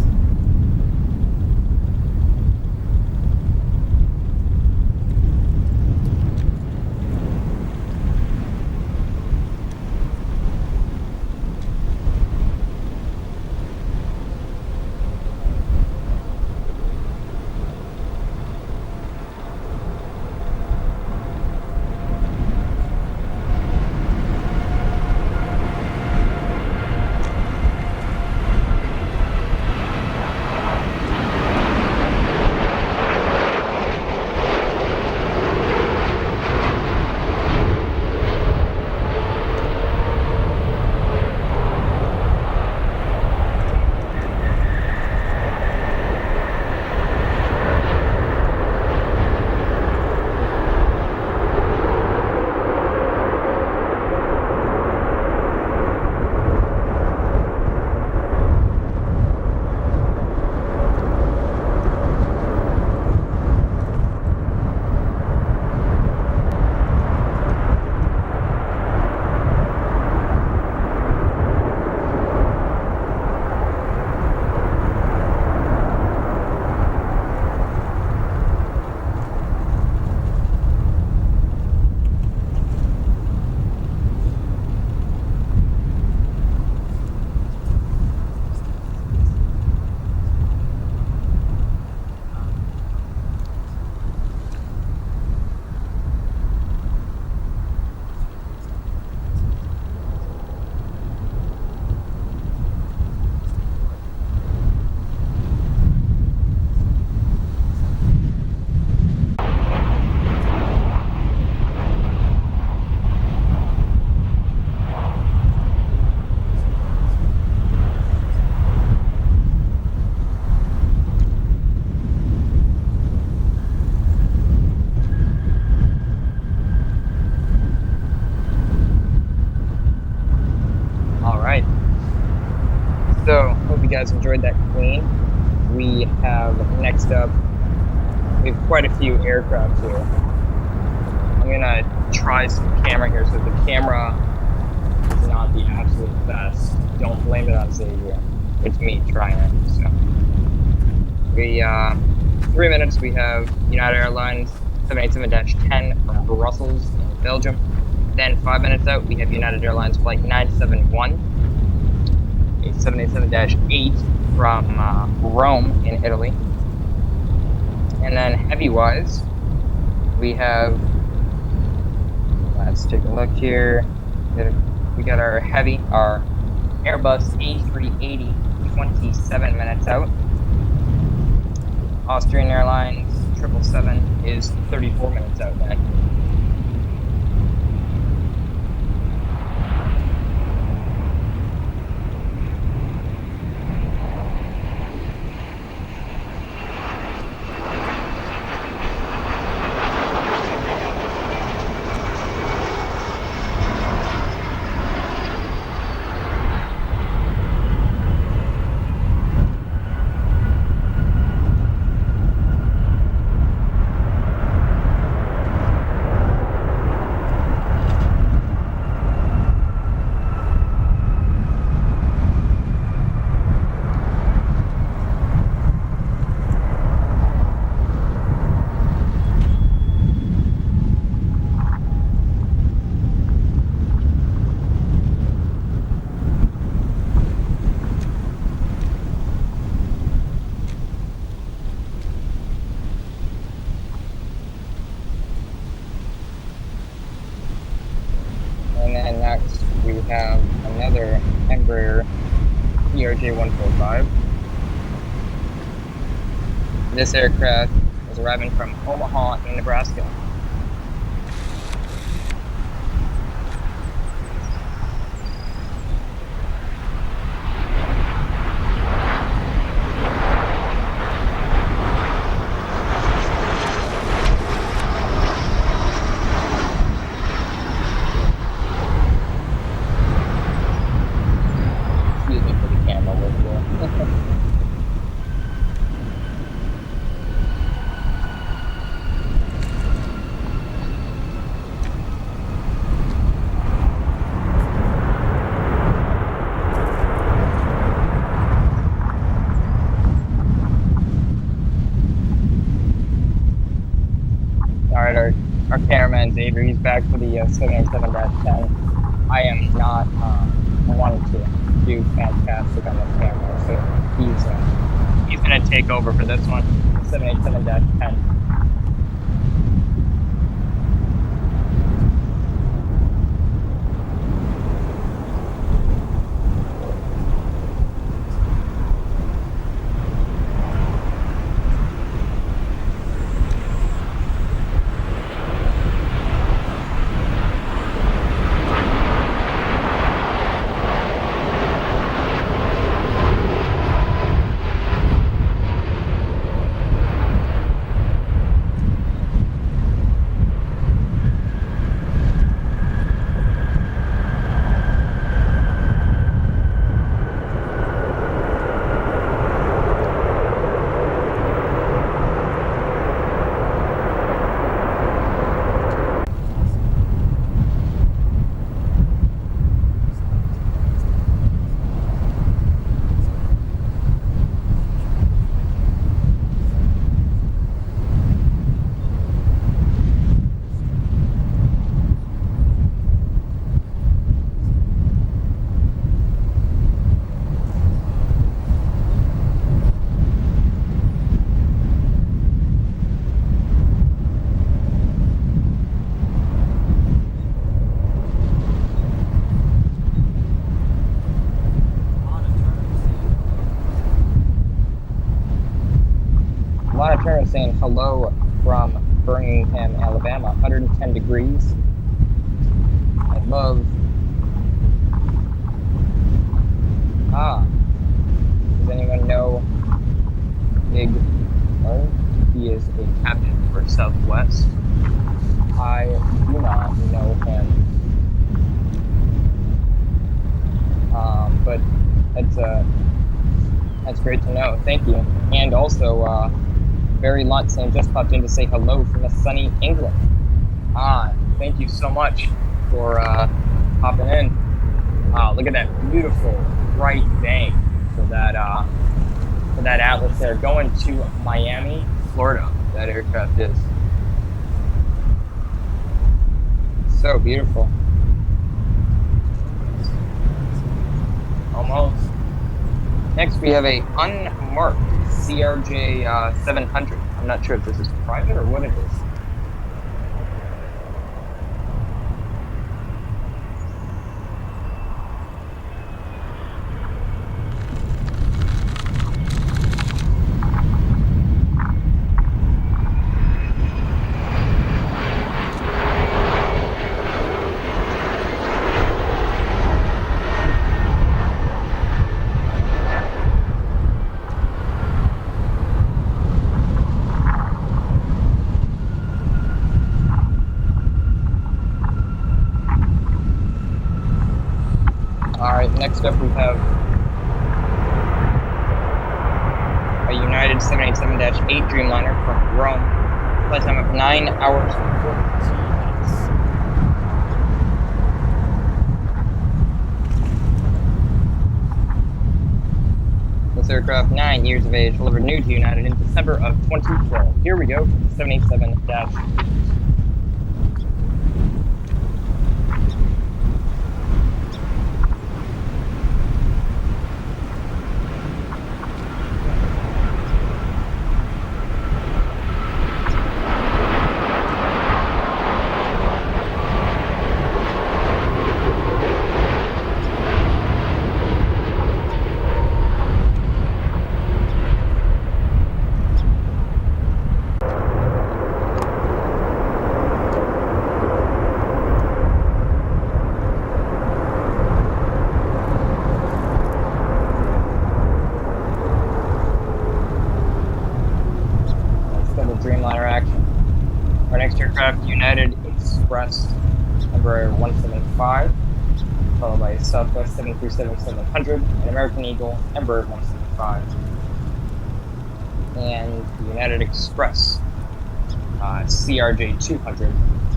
guys enjoyed that Queen. We have next up, we have quite a few aircraft here. I'm gonna try some camera here. So the camera is not the absolute best. Don't blame it on Xavier. It's me trying it. So we 3 minutes. We have United Airlines 787-10 from Brussels in Belgium. Then 5 minutes out, we have United Airlines flight 971, a 787-8 from Rome in Italy. And then heavy-wise, we have, let's take a look here. We got our heavy, our Airbus A380, 27 minutes out. Austrian Airlines 777 is 34 minutes out then. And then next we have another Embraer ERJ-145. This aircraft is arriving from Omaha in Nebraska. Excuse me for the camera work there. Alright, our cameraman Xavier, he's back for the 787-10. I am not wanting to do fantastic on this camera, so he's going to take over for this one, 787-10. Monitor is saying hello from Birmingham, Alabama, 110 degrees. I love. Does anyone know Big O? He is a captain for Southwest. I do not know him. But it's a That's great to know. Thank you. And also, Barry Lunt saying just popped in to say hello from a sunny England. Thank you so much for popping in. Look at that beautiful bright bank for that Atlas there, going to Miami, Florida. That aircraft is so beautiful. Almost. Next, we have a unmarked CRJ 700. I'm not sure if this is private or what it is. Alright, next up we have a United 787-8 Dreamliner from Rome. Flight time of 9 hours and 14 minutes. This aircraft, 9 years of age, delivered new to United in December of 2012. Here we go for the 787-8. Dreamliner action. Our next aircraft, United Express number 175, followed by Southwest 737-700, and American Eagle Embraer 175, and the United Express CRJ 200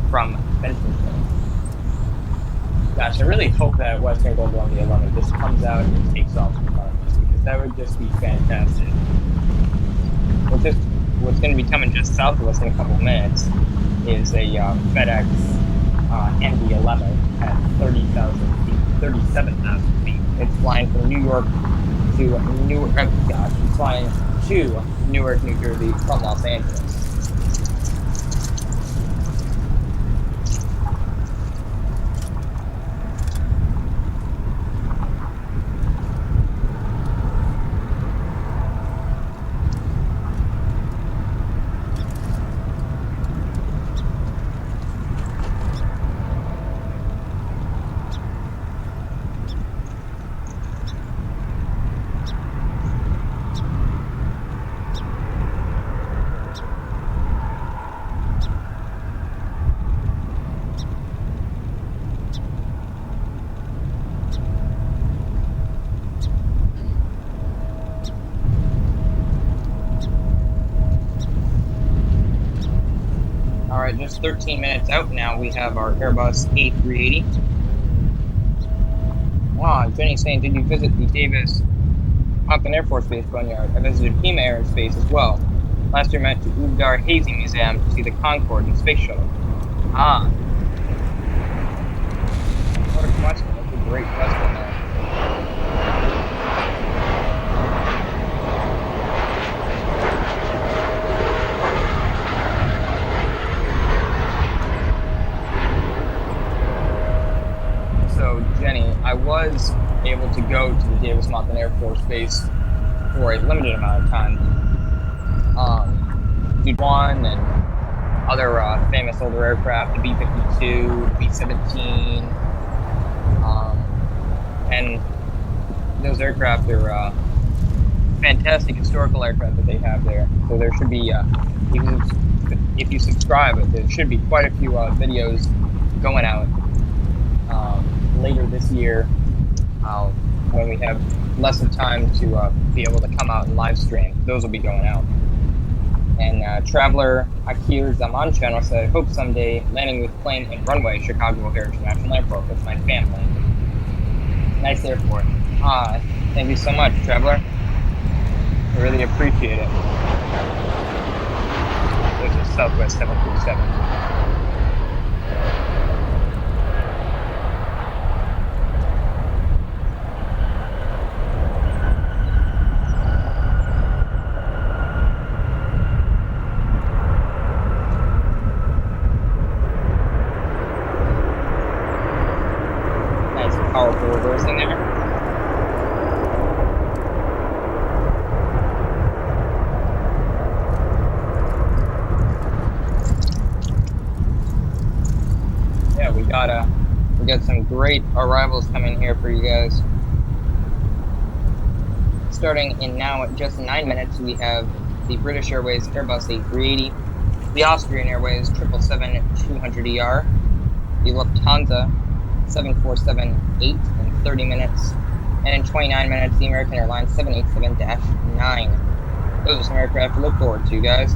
from Bentonville. Gosh, I really hope that Western Global on the 11 just comes out and takes off in front of us, because that would just be fantastic. What's going to be coming just south of us in a couple minutes is a FedEx MD-11 at 30,000 feet, 37,000 feet. It's flying from New York to Newark. It's flying to Newark, New Jersey from Los Angeles. Alright, just 13 minutes out now, we have our Airbus A380. Wow, Jenny's saying, did you visit the Davis Compton Air Force Base Boneyard? I visited Pima Air Space as well. Last year I went to Udgar Hazy Museum to see the KORD and Space Shuttle. What a question. That's a great question there. Jenny, I was able to go to the Davis Monthan Air Force Base for a limited amount of time. B-1 and other famous older aircraft, the B-52, the B-17, and those aircraft are fantastic historical aircraft that they have there. So there should be, if you subscribe, there should be quite a few videos going out later this year. I'll when we have less of time to be able to come out and live stream. Those will be going out. And traveler Akir Zaman channel said, hope someday landing with plane and runway Chicago O'Hare International Airport with my family. Nice airport. Thank you so much, traveler. I really appreciate it. There's a Southwest 737. Powerful reversing there. Yeah, we got some great arrivals coming here for you guys. Starting in now at just 9 minutes, we have the British Airways Airbus A380, the Austrian Airways 777-200ER, the Lufthansa 747-8 in 30 minutes, and in 29 minutes, the American Airlines 787-9. Those are some aircraft to look forward to, guys.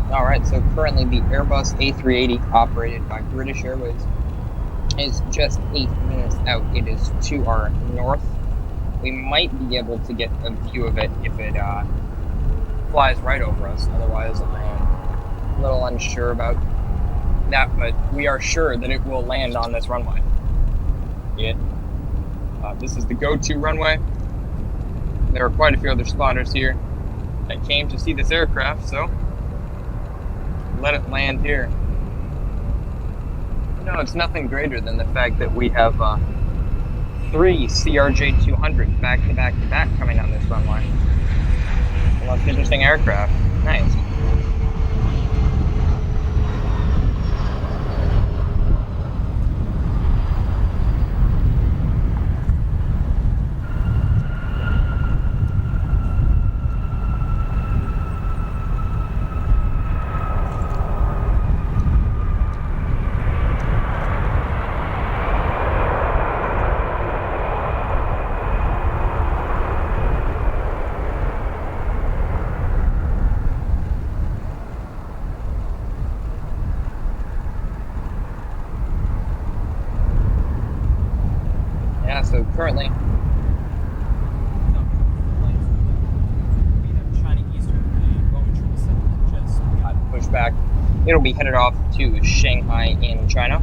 Alright, so currently the Airbus A380 operated by British Airways is just 8 minutes out. It is to our north. We might be able to get a view of it if it flies right over us. Otherwise, I am a little unsure about that, but we are sure that it will land on this runway. This is the go-to runway. There are quite a few other spotters here that came to see this aircraft, so let it land here. No, it's nothing greater than the fact that we have 3 CRJ-200 back to back to back coming on this runway. The most interesting aircraft. Nice. Yeah, so currently got pushed back. It'll be headed off to Shanghai in China.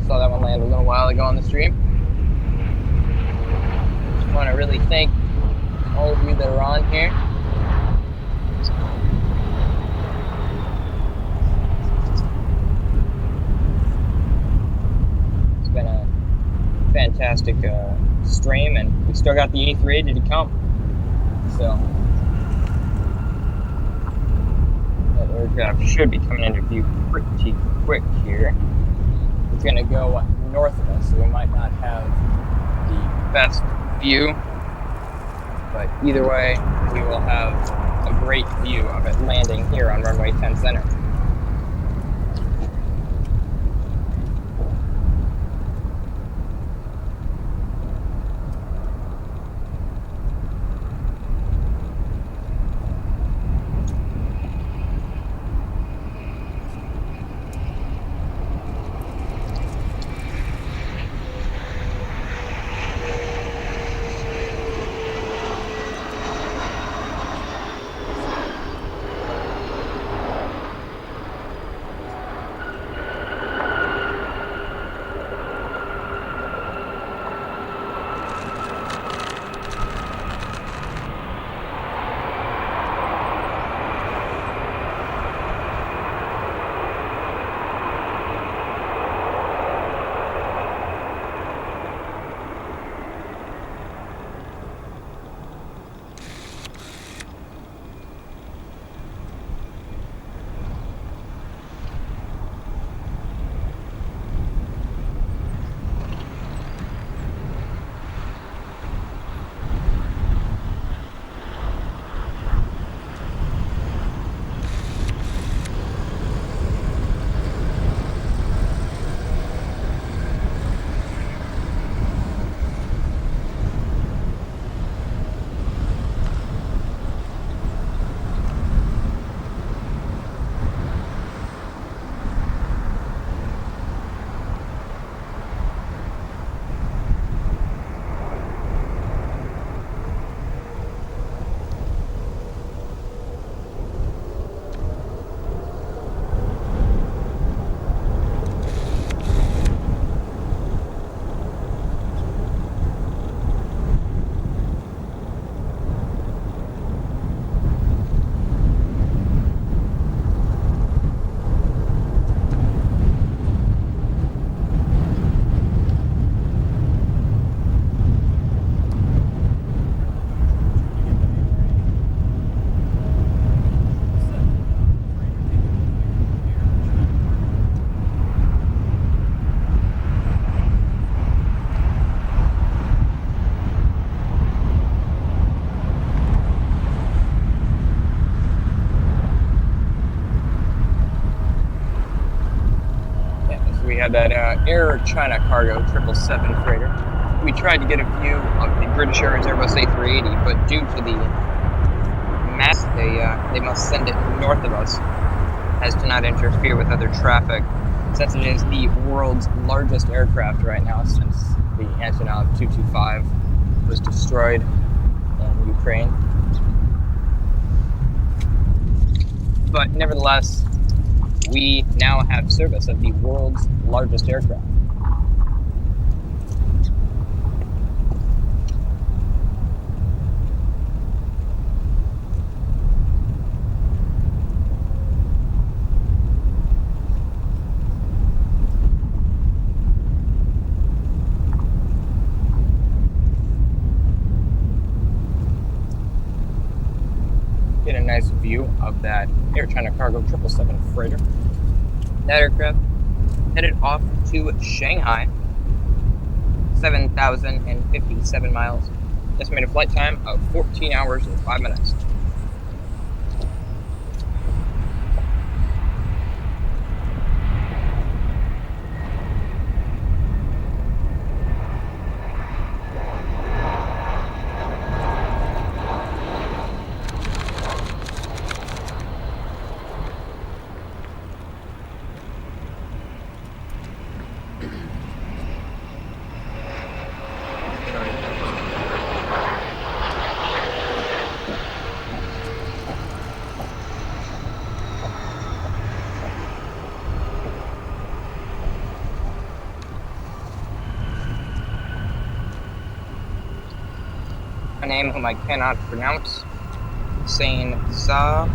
Saw that one land a little while ago on the stream. Just want to really thank all of you that are on here. It's been a fantastic stream, and we still got the A380 to come. So that aircraft should be coming into view pretty quick here. It's going to go north of us, so we might not have the best view, but either way, we will have a great view of it landing here on runway 10 center. Had that Air China Cargo 777 freighter. We tried to get a view of the British Airways Airbus A380, but due to the mass, they must send it north of us as to not interfere with other traffic, since it is the world's largest aircraft right now, since the Antonov 225 was destroyed in Ukraine. But nevertheless, we now have service of the world's largest aircraft. get a nice view of that Air China Cargo 777 freighter. That aircraft headed off to Shanghai, 7,057 miles. Estimated flight time of 14 hours and 5 minutes. A name whom I cannot pronounce. Saying Sa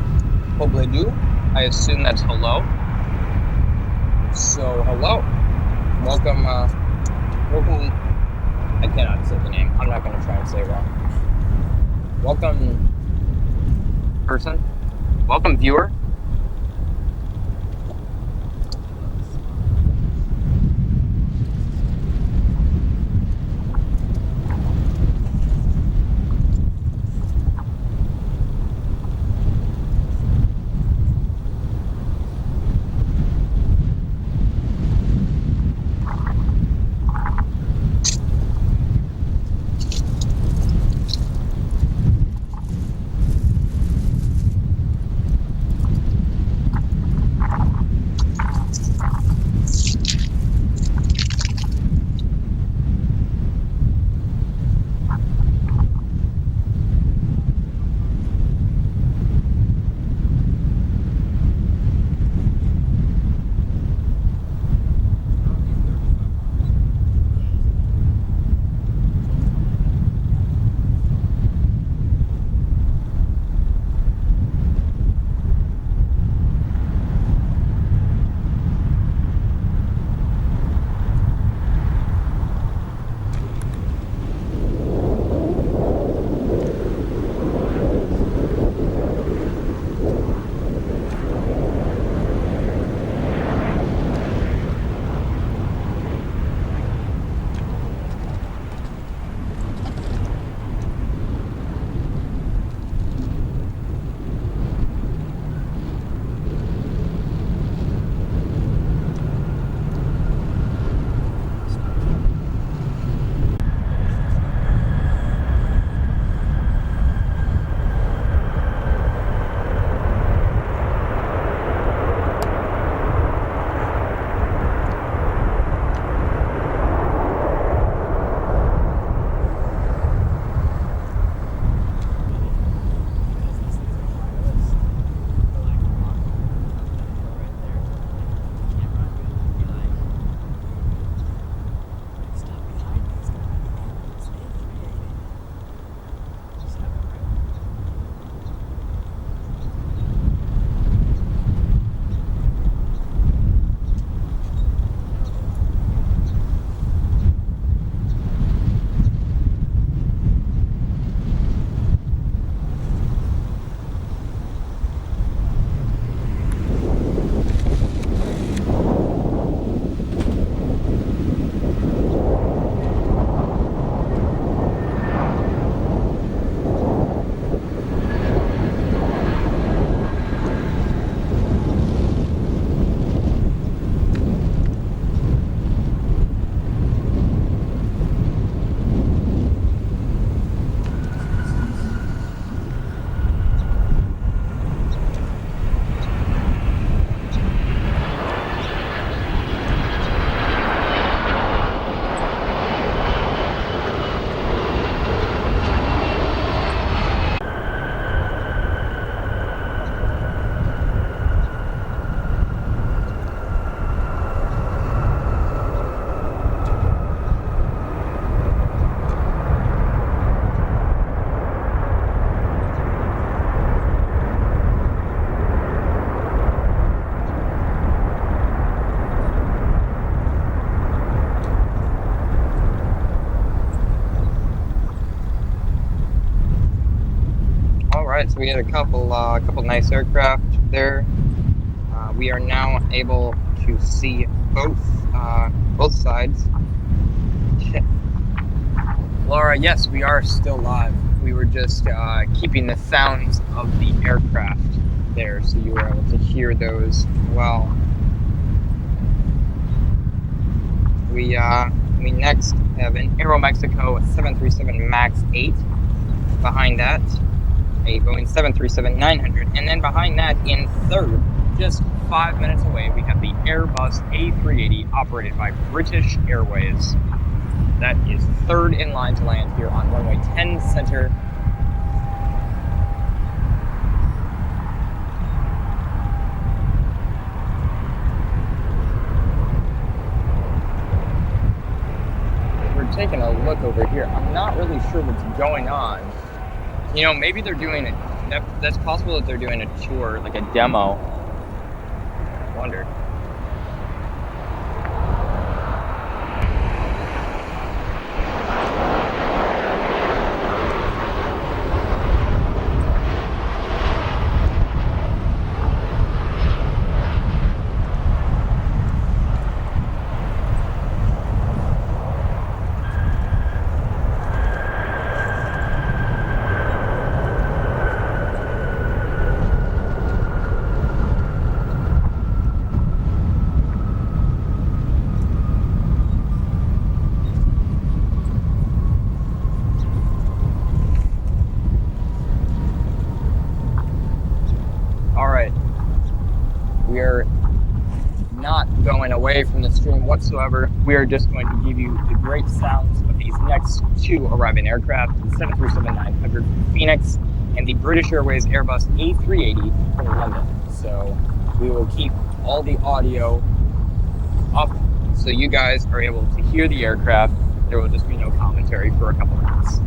Pobledu. I assume that's hello. So hello. Welcome, welcome. I cannot say the name. I'm not going to try and say it wrong. Welcome, person. Welcome, viewer. Alright, so we had a couple nice aircraft there. We are now able to see both sides. Laura, yes, we are still live. We were just keeping the sounds of the aircraft there, so you were able to hear those well. We next have an Aeromexico 737 MAX 8. Behind that, a Boeing 737-900, and then behind that, in third, just 5 minutes away, we have the Airbus A380 operated by British Airways. That is third in line to land here on runway 10 center. We're taking a look over here. I'm not really sure what's going on. You know, maybe they're doing that's possible that they're doing a tour, like a demo. I wonder. We are not going away from the stream whatsoever. We are just going to give you the great sounds of these next two arriving aircraft, the 737-900 from Phoenix and the British Airways Airbus A380 from London. So we will keep all the audio up so you guys are able to hear the aircraft. There will just be no commentary for a couple minutes.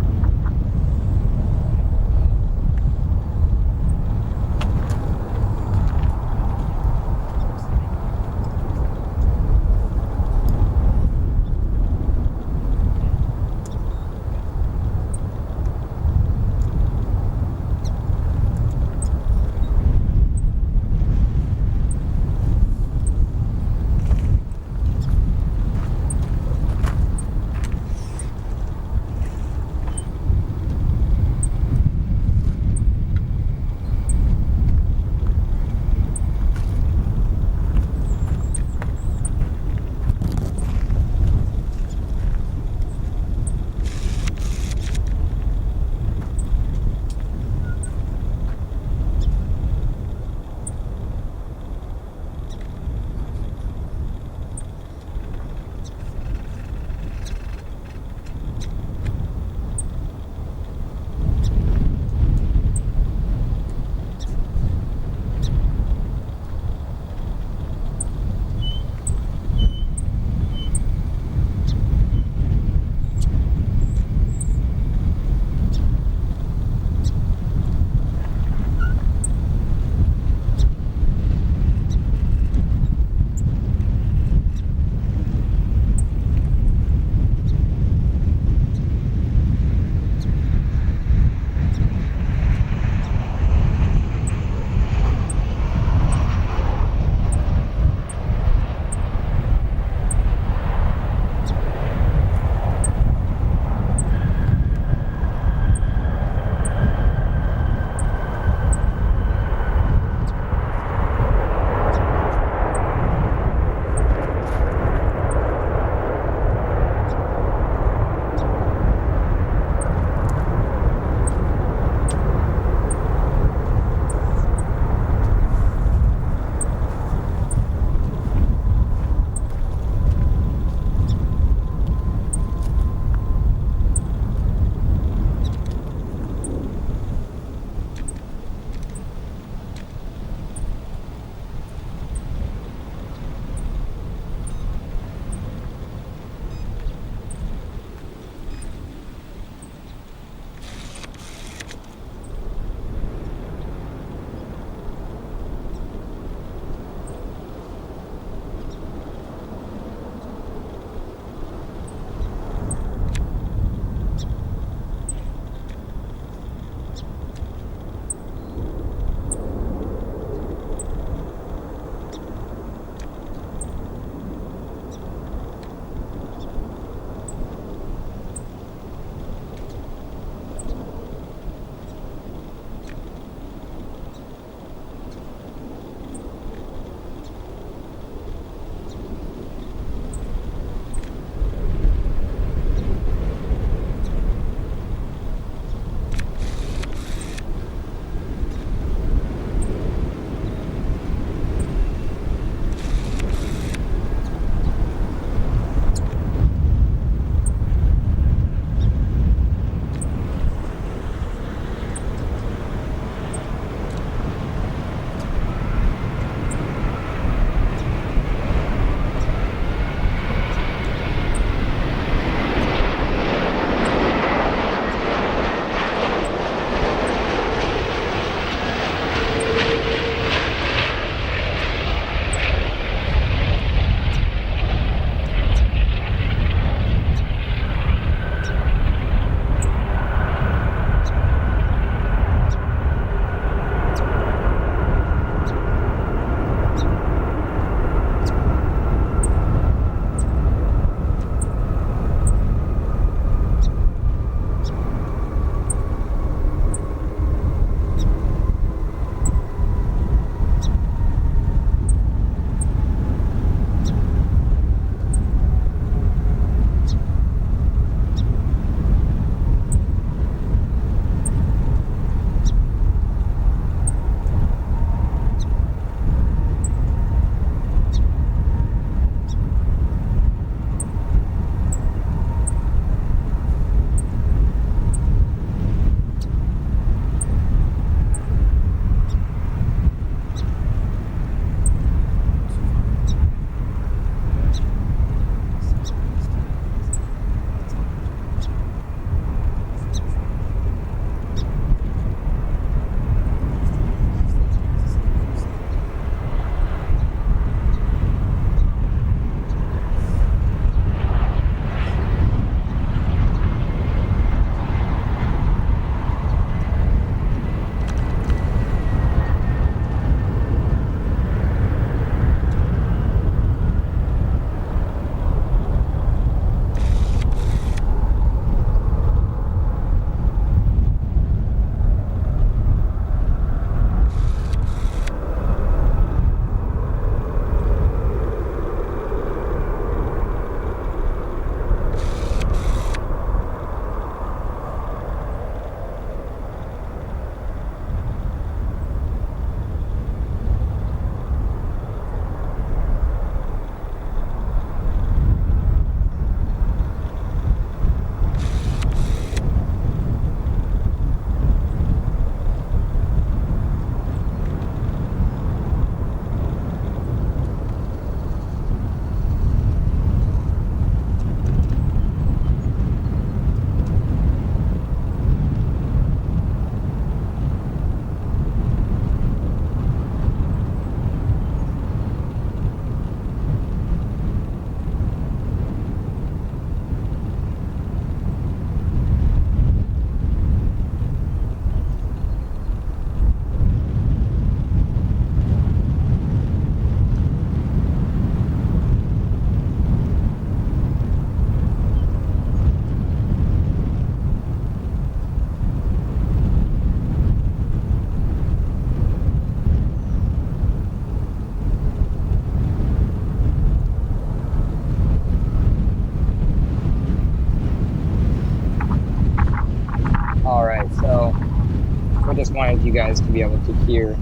wanted you guys to be able to hear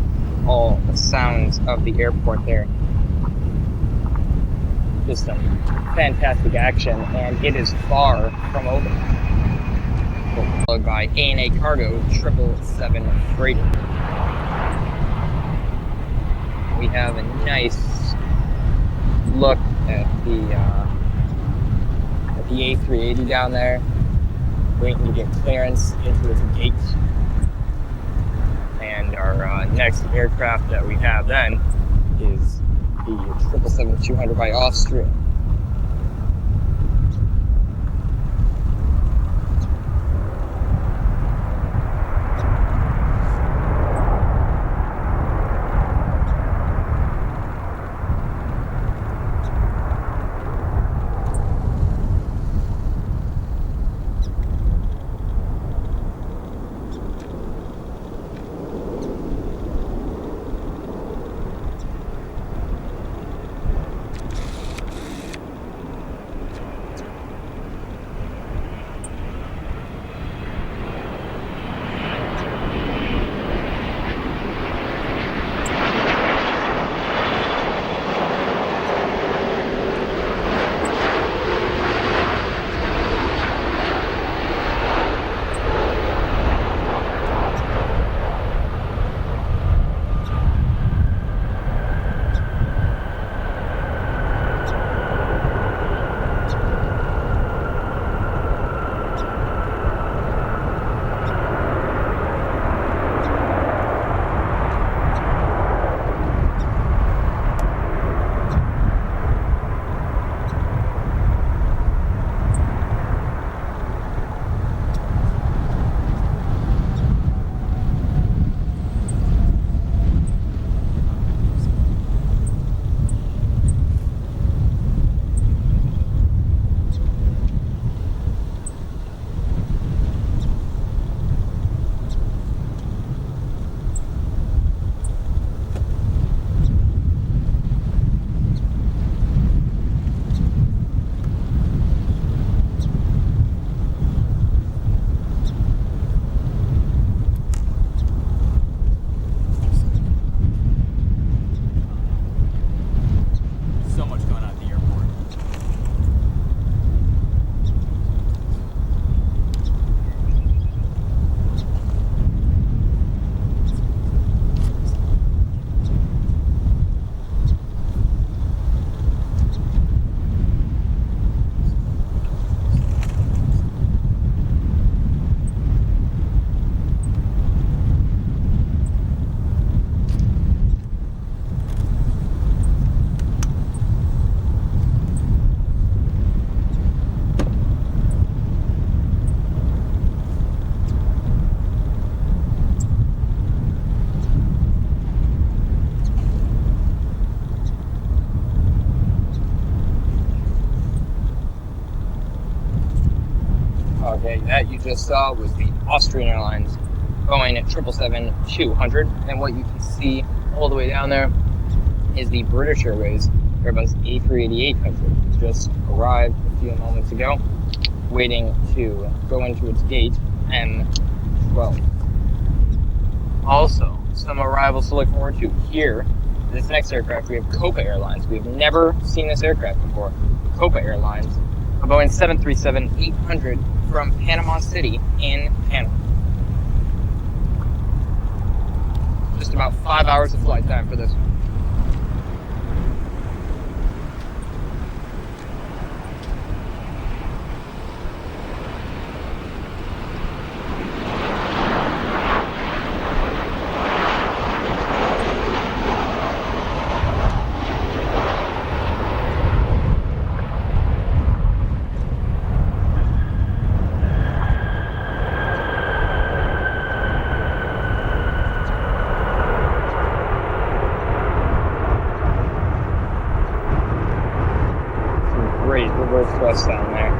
all the sounds of the airport there. Just some fantastic action, and it is far from over. Followed by ANA Cargo 777 freighter. We have a nice look at the A380 down there, waiting to get clearance into its gate. And our next aircraft that we have then is the 777-200 by Austrian. Okay, that you just saw was the Austrian Airlines Boeing 777-200, and what you can see all the way down there is the British Airways Airbus A380-800. Just arrived a few moments ago, waiting to go into its gate M12. Also, some arrivals to look forward to here. This next aircraft, we have Copa Airlines. We've never seen this aircraft before. Copa Airlines, a Boeing 737-800 from Panama City in Panama. Just about 5 hours of flight time for this one. Great reverse thrust down there.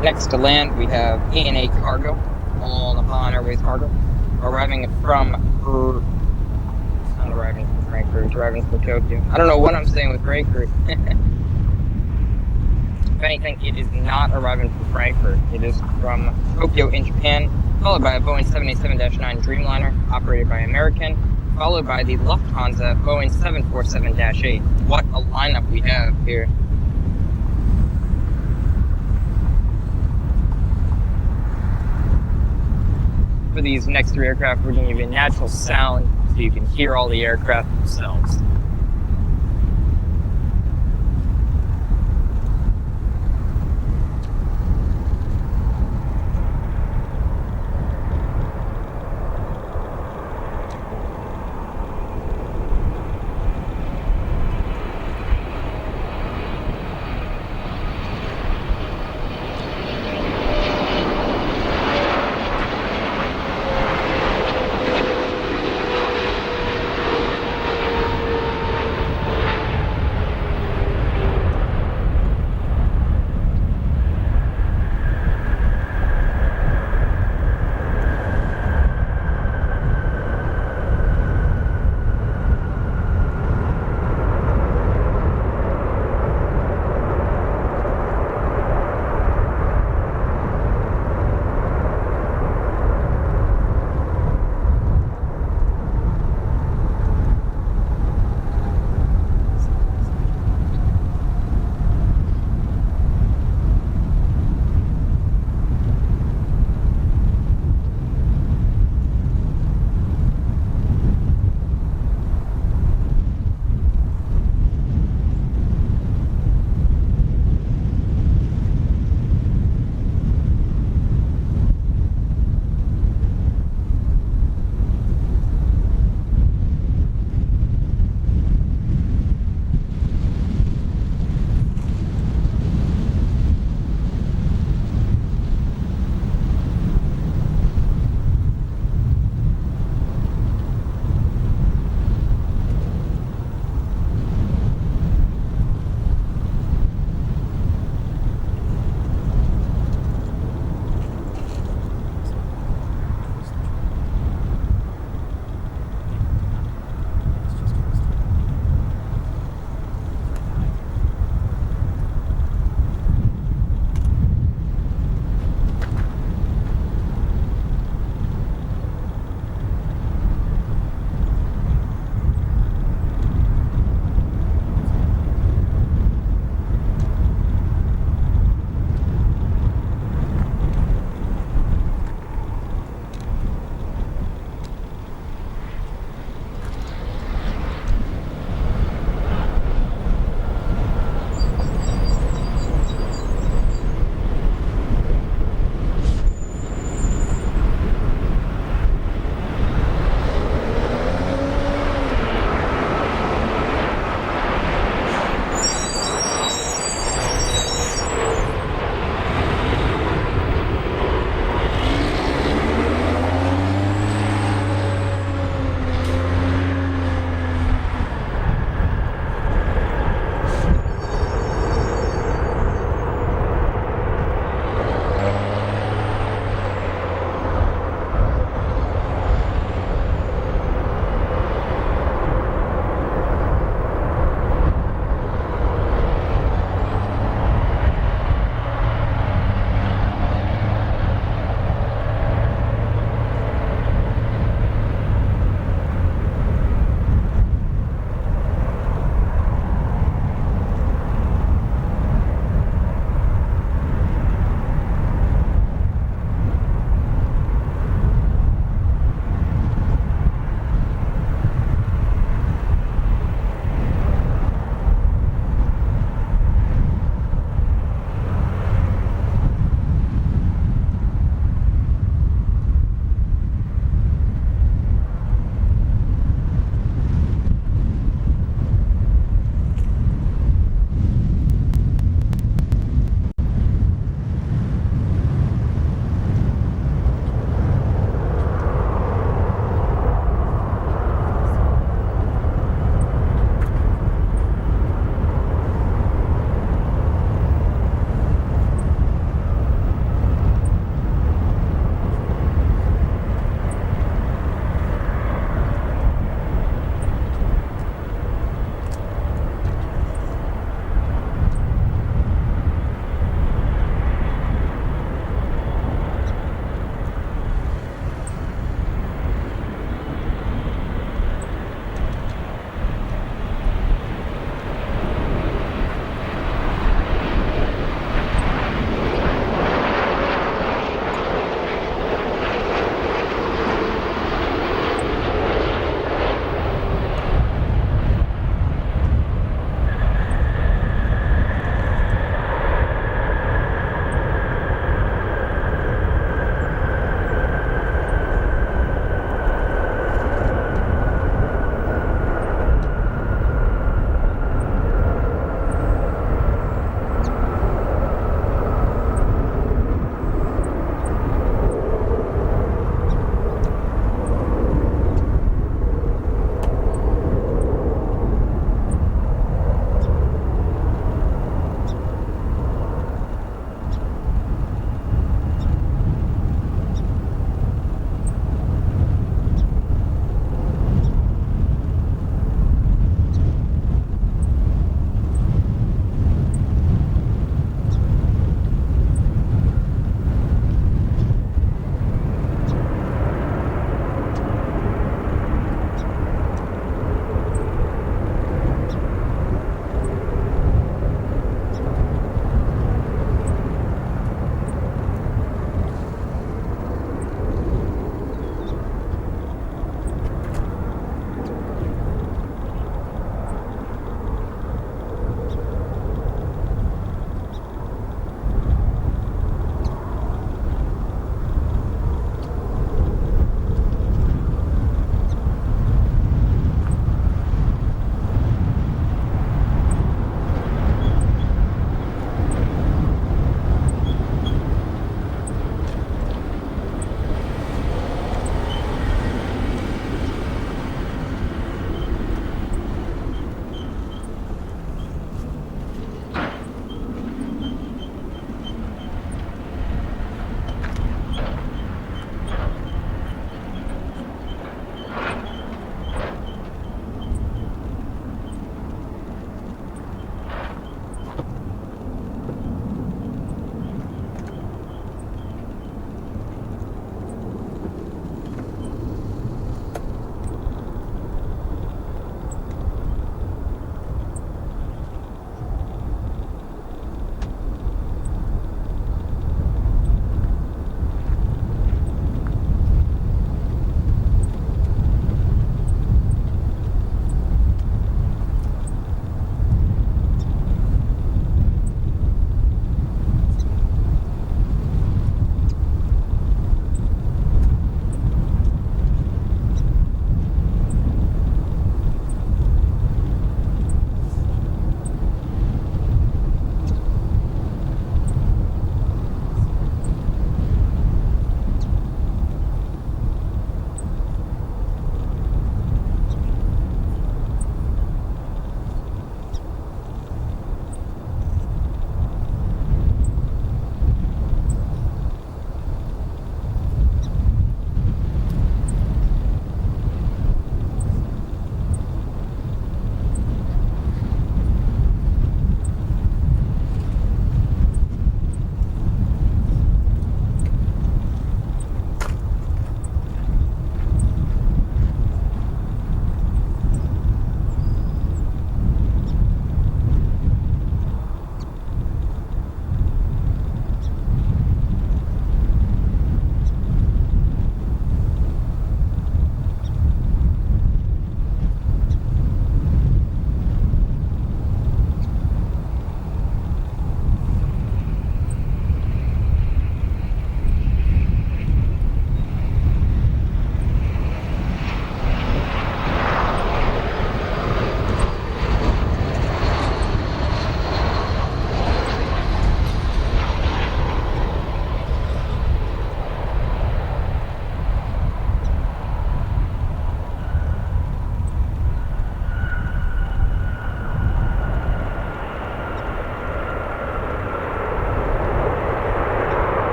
Next to land, we have ANA Cargo, all upon Airways Cargo, arriving from Frankfurt, arriving from Tokyo. I don't know what I'm saying with Frankfurt. If anything, it is not arriving from Frankfurt. It is from Tokyo in Japan, followed by a Boeing 787-9 Dreamliner operated by American, followed by the Lufthansa Boeing 747-8. What a lineup we have here. For these next 3 aircraft, we're going to give you natural sound so you can hear all the aircraft themselves.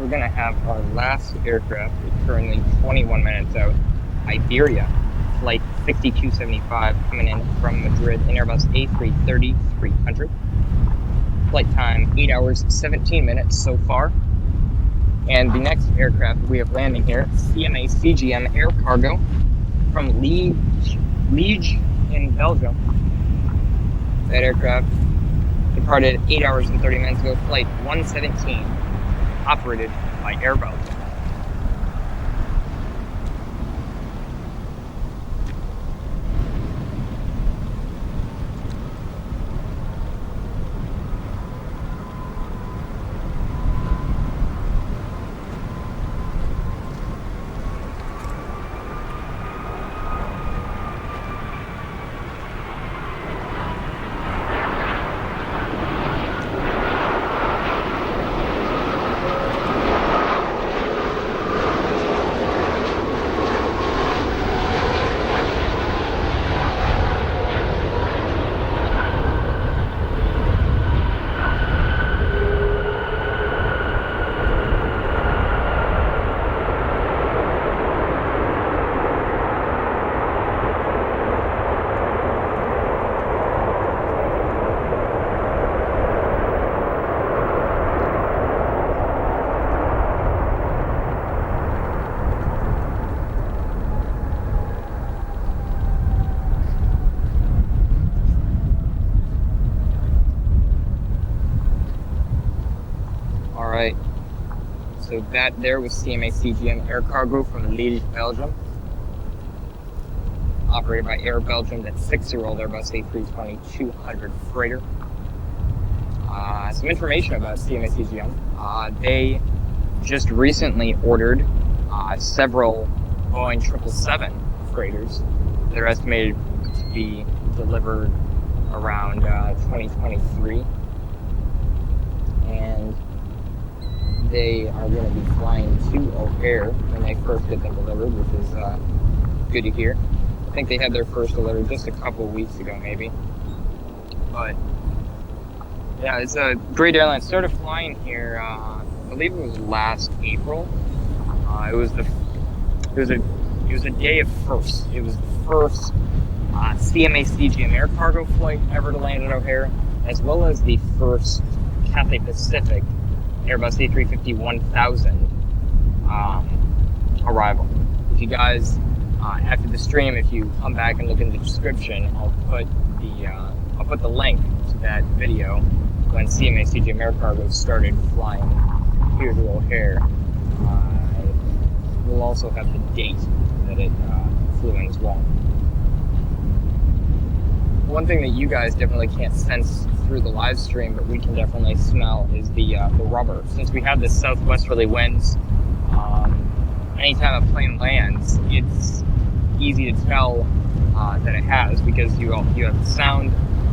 we're going to have our last aircraft, currently 21 minutes out, Iberia, flight 6275, coming in from Madrid, an Airbus A330-300. Flight time, 8 hours, 17 minutes so far. And the next aircraft we have landing here, CMA CGM Air Cargo from Liege in Belgium. That aircraft departed 8 hours and 30 minutes ago, flight 117, operated by Air Boeing. Alright, so that there was CMA CGM Air Cargo from Liege, Belgium, operated by Air Belgium, that 6-year-old Airbus A320-200 freighter. Some information about CMA CGM. They just recently ordered several Boeing 777 freighters that are estimated to be delivered around 2023. And they are going to be flying to O'Hare when they first get them delivered, which is good to hear. I think they had their first delivery just a couple weeks ago, maybe. But yeah, it's a great airline. Started flying here, I believe it was last April. It was a day of firsts. It was the first CMA CGM Air Cargo flight ever to land at O'Hare, as well as the first Cathay Pacific Airbus A350-1000 arrival. If you guys, after the stream, if you come back and look in the description, I'll put the link to that video when CMA CGM Air Cargo started flying here to O'Hare. We'll also have the date that it flew in as well. One thing that you guys definitely can't sense through the live stream, but we can definitely smell, is the rubber. Since we have the southwesterly winds, anytime a plane lands, it's easy to tell that it has, because you have the sound,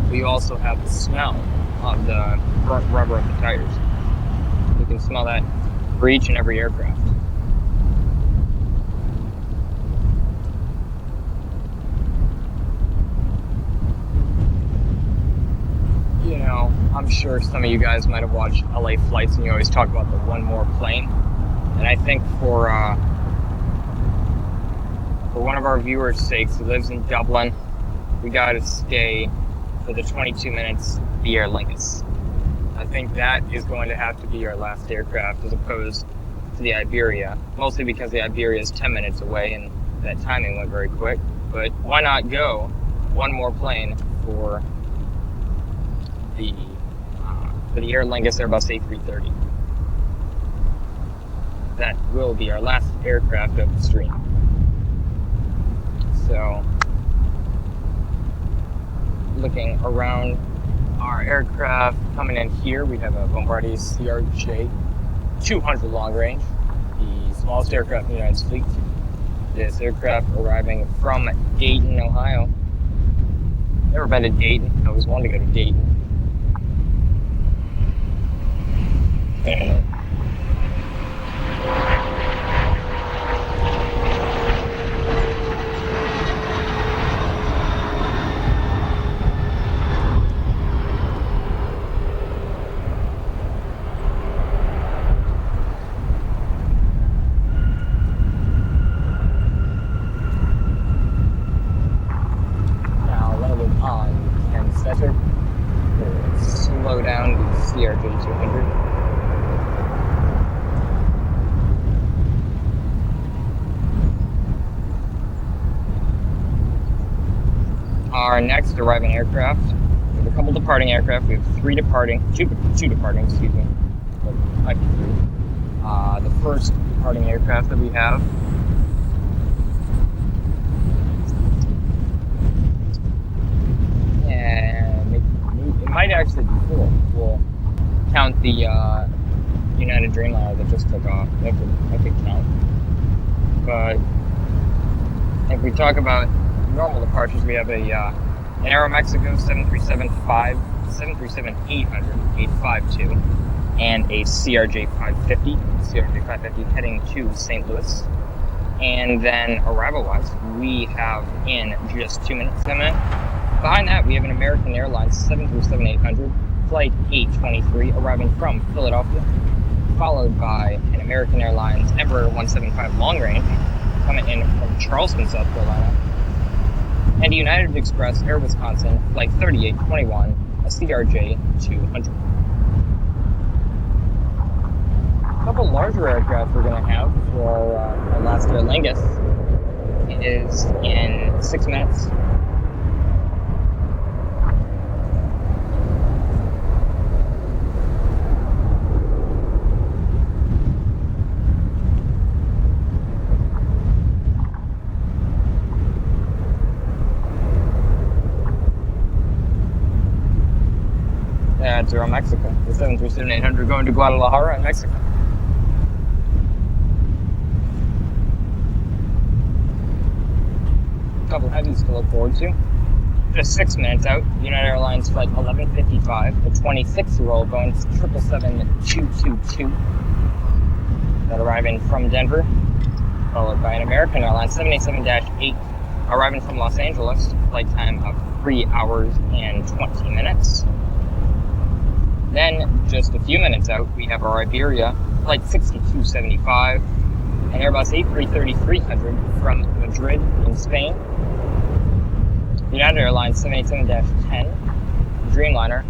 but you also have the smell of the burnt rubber of the tires. You can smell that for each and every aircraft. You know, I'm sure some of you guys might have watched LA Flights, and you always talk about the one more plane. And I think for one of our viewers' sakes who lives in Dublin, we got to stay for the 22 minutes the Aer Lingus. I think that is going to have to be our last aircraft, as opposed to the Iberia, mostly because the Iberia is 10 minutes away and that timing went very quick. But why not go one more plane for the Aer Lingus Airbus A330. That will be our last aircraft of the stream. So, looking around our aircraft coming in here, we have a Bombardier CRJ 200 long range, the smallest aircraft in the United States. This aircraft arriving from Dayton, Ohio. Never been to Dayton. I always wanted to go to Dayton. slow down the CRJ200. Our next arriving aircraft, we have a couple departing aircraft. We have two departing, excuse me. But might be three. The first departing aircraft that we have and it might actually be four. We'll count the United Dreamliner that just took off. That could count. But if we talk about normal departures, we have an Aeromexico 737-800, 852, and a CRJ550 heading to St. Louis. And then arrival-wise, we have in just 2 minutes. Behind that, we have an American Airlines 737-800, flight 823, arriving from Philadelphia, followed by an American Airlines Embraer 175 long range, coming in from Charleston, South Carolina, and a United Express Air Wisconsin flight 3821, a CRJ200. A couple larger aircraft we're going to have for our last Aer Lingus is in 6 minutes. That's Aeromexico, the 737-800 going to Guadalajara in Mexico. A couple heavies to look forward to. Just 6 minutes out, United Airlines flight 1155, a 26-year-old Boeing 777-222 that arriving from Denver, followed by an American Airlines 787-8 arriving from Los Angeles, flight time of 3 hours and 20 minutes. Then, just a few minutes out, we have our Iberia, flight 6275, an Airbus A330-300 from Madrid in Spain, United Airlines 787-10, Dreamliner,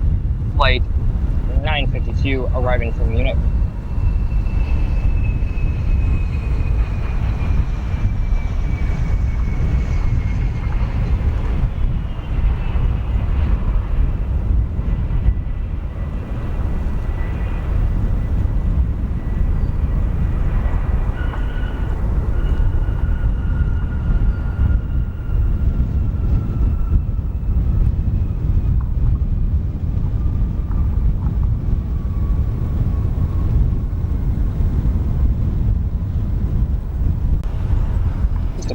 flight 952, arriving from Munich.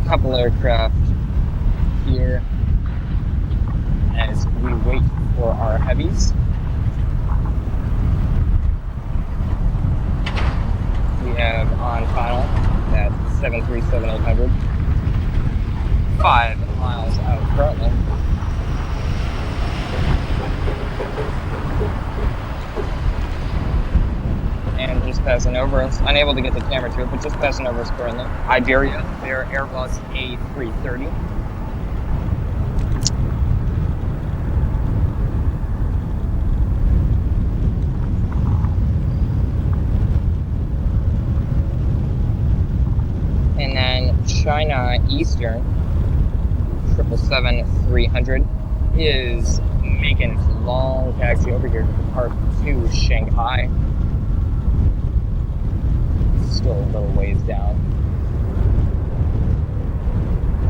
Couple aircraft here as we wait for our heavies. We have on final that 737-800, 5 miles out currently. And just passing over us, unable to get the camera to it, but just passing over us currently. Iberia, their Airbus A330. And then China Eastern 777-300 is making its long taxi over here to depart to Shanghai. Still a little ways down.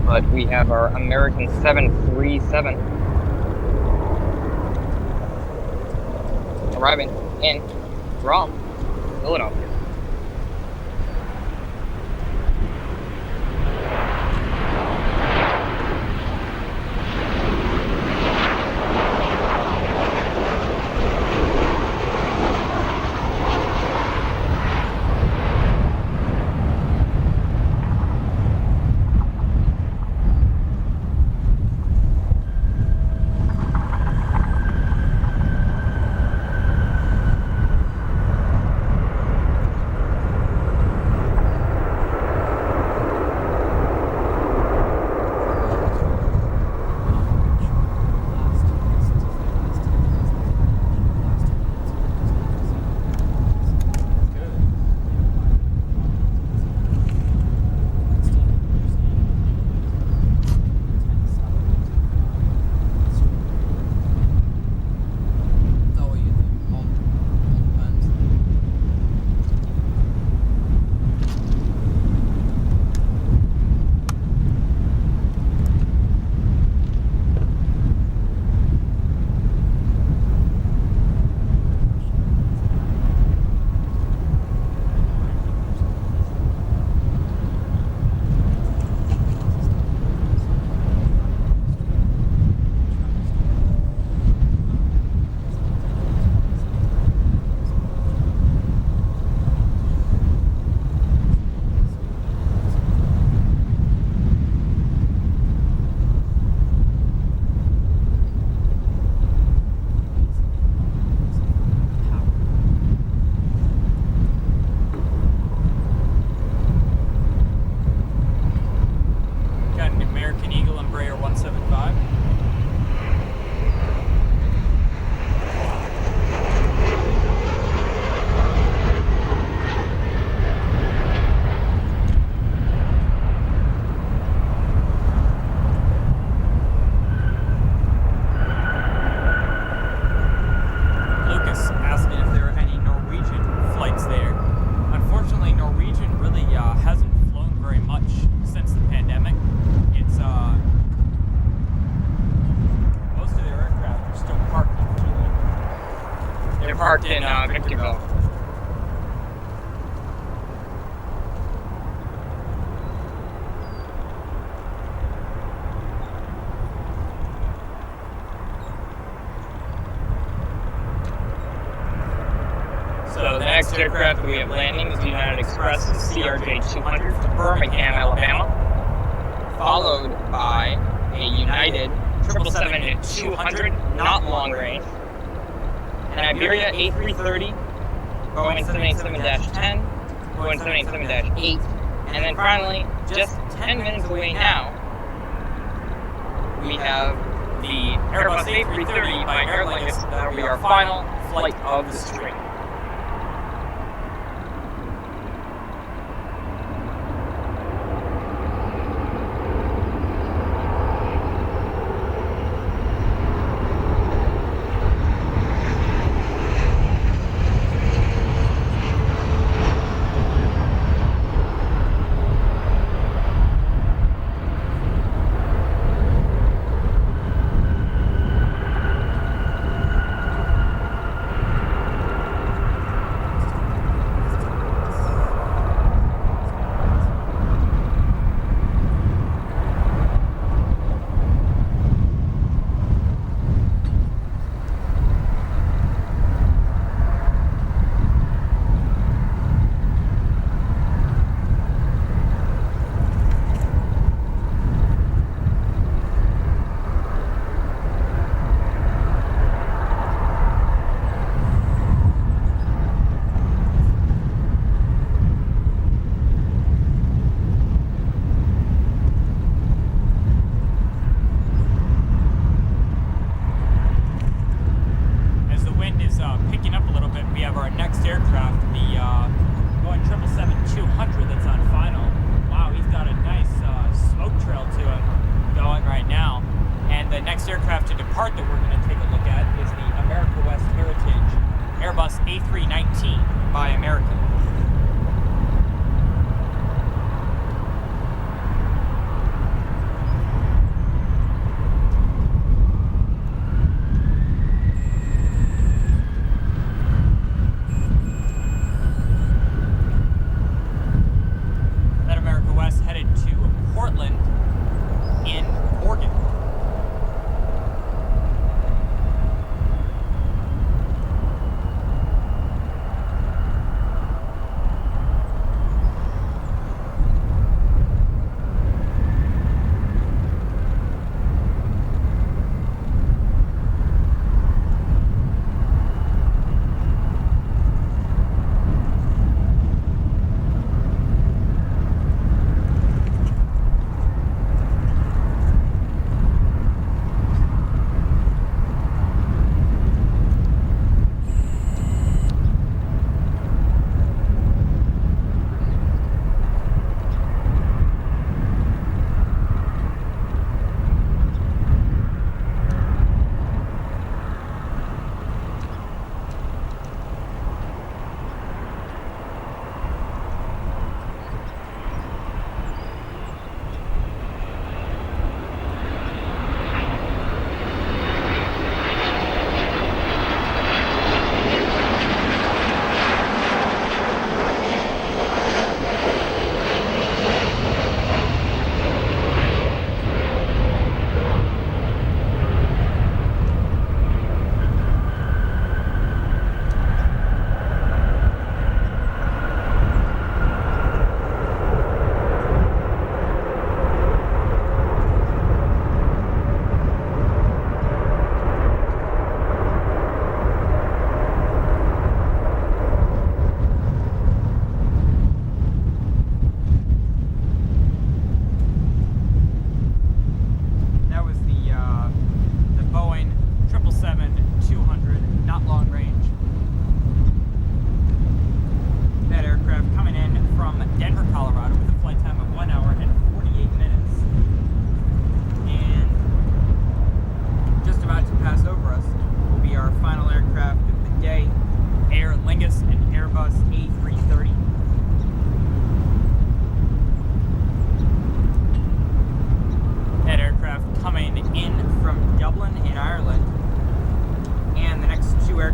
But we have our American 737 arriving in from Philadelphia. They're parked in Victorville. So the next aircraft we have landing is United Express CRJ-200 from Birmingham, Alabama, followed by a United 777-200, not long range, an Iberia A330, Boeing 787-10, Boeing 787-8, and then finally, just 10 minutes away now, we have the Airbus A330 by Airlines. That will be our final flight of the string. A319 by American. That America West headed to Portland in Oregon.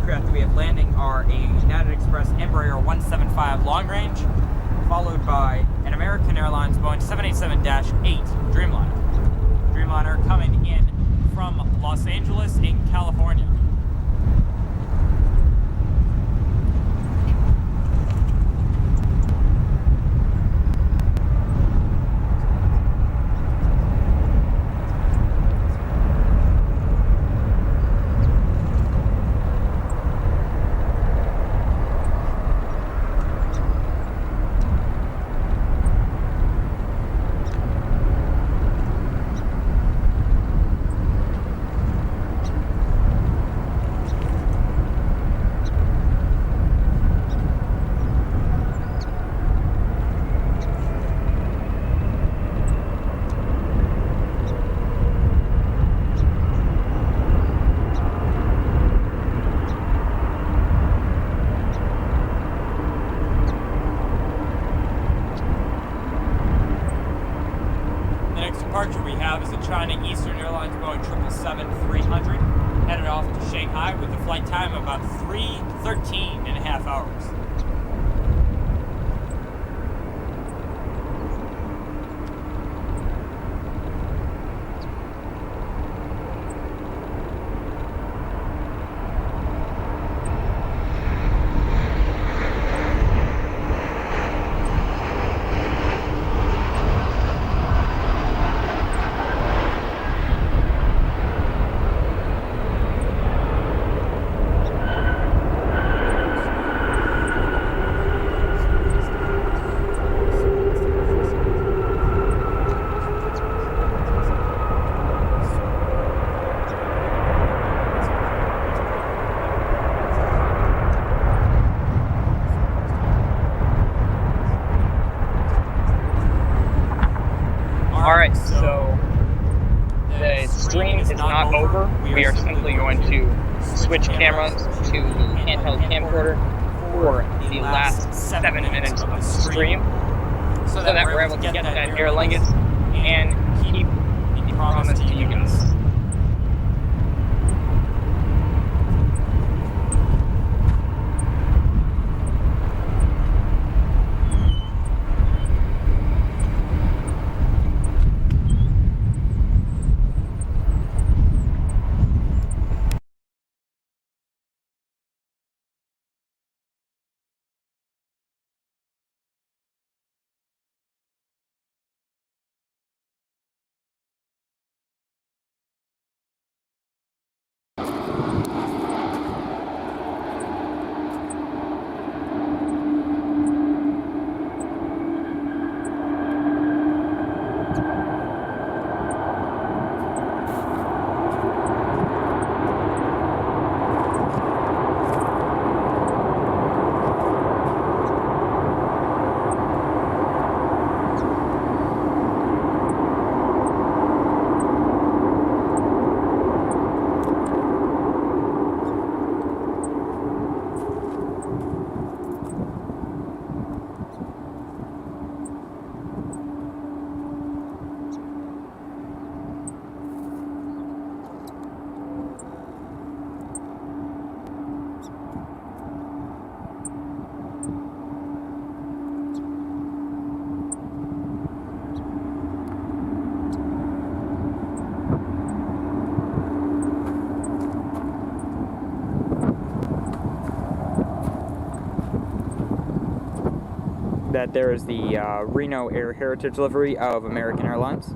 aircraft that we have landing are a United Express Embraer 175 long range, followed by an American Airlines Boeing 787-8 Dreamliner. Dreamliner coming in from Los Angeles in California. Departure we have is a China Eastern Airlines Boeing 777-300 headed off to Shanghai with a flight time of about 13 and a half hours. Alright, so the stream is not over. We are simply going to switch cameras to the handheld camcorder for the last 7 minutes of the stream so that we're able to get that Aer Lingus and keep the promise to you guys. That there is the Reno Air Heritage livery of American Airlines.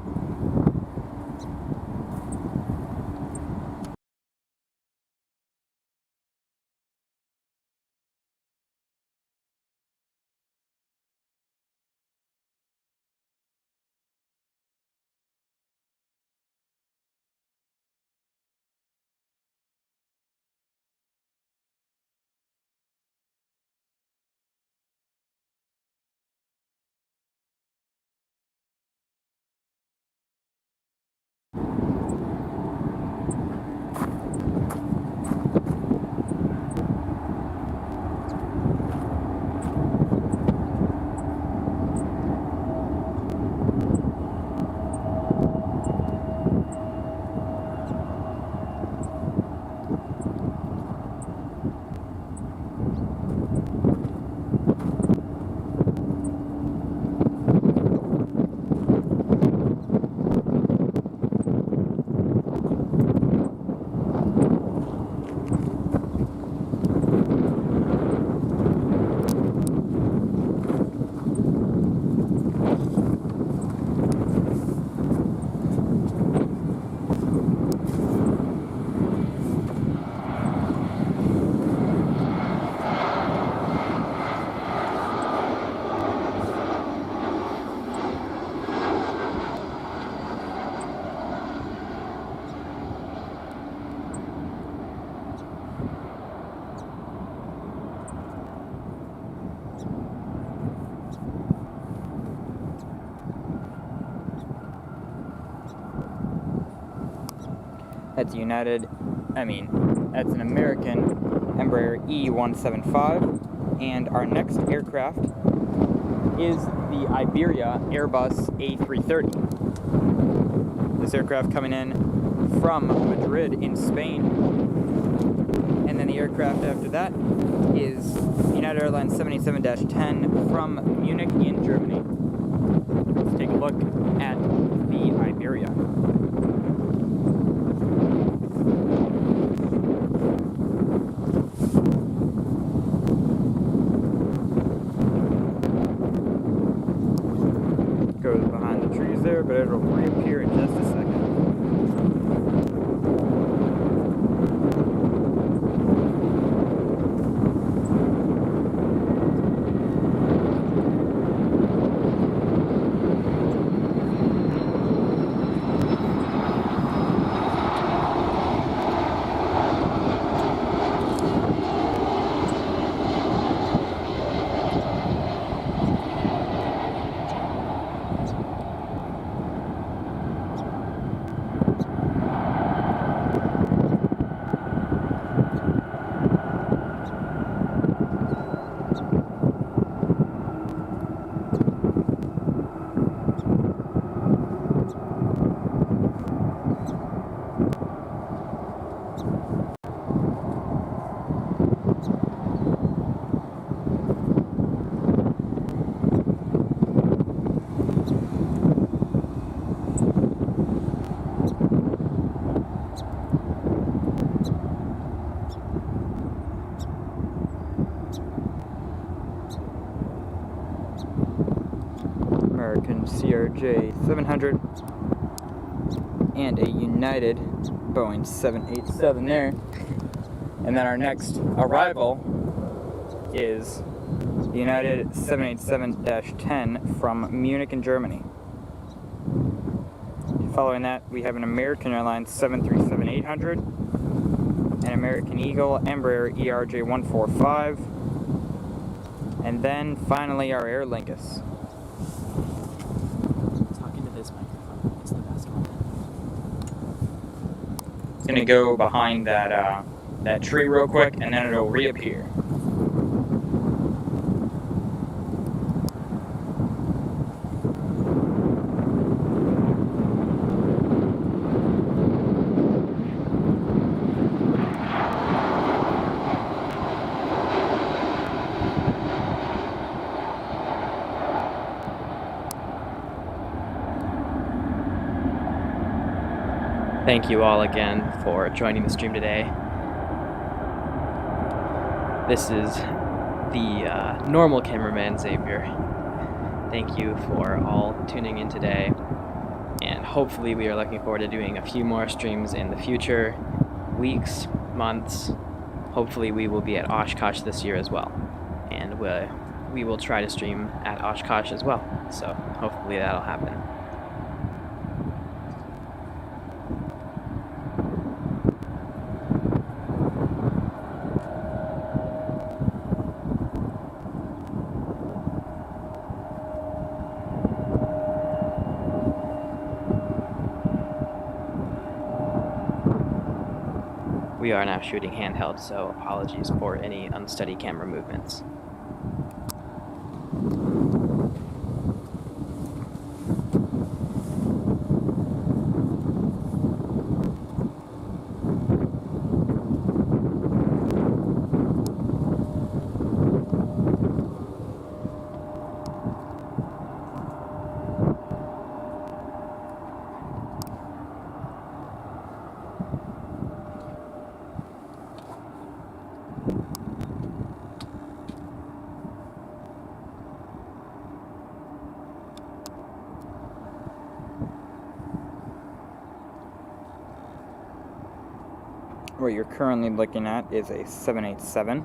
That's an American Embraer E175. And our next aircraft is the Iberia Airbus A330. This aircraft coming in from Madrid in Spain. And then the aircraft after that is United Airlines 787-10 from Munich in Germany. Let's take a look at the Iberia. Goes behind the trees there, but it'll reappear in just a second. American CRJ 700 and a United Boeing 787 there. And then our next arrival is the United 787-10 from Munich in Germany. Following that, we have an American Airlines 737-800, an American Eagle Embraer ERJ-145, and then finally our Aer Lingus. Talking to this microphone, it's the best one. It's gonna go behind that that tree real quick, and then it'll reappear. Thank you all again for joining the stream today. This is the normal cameraman, Xavier. Thank you for all tuning in today, and hopefully we are looking forward to doing a few more streams in the future, weeks, months. Hopefully we will be at Oshkosh this year as well, and we will try to stream at Oshkosh as well, so hopefully that'll happen. We are now shooting handheld, so apologies for any unsteady camera movements. What you're currently looking at is a 787.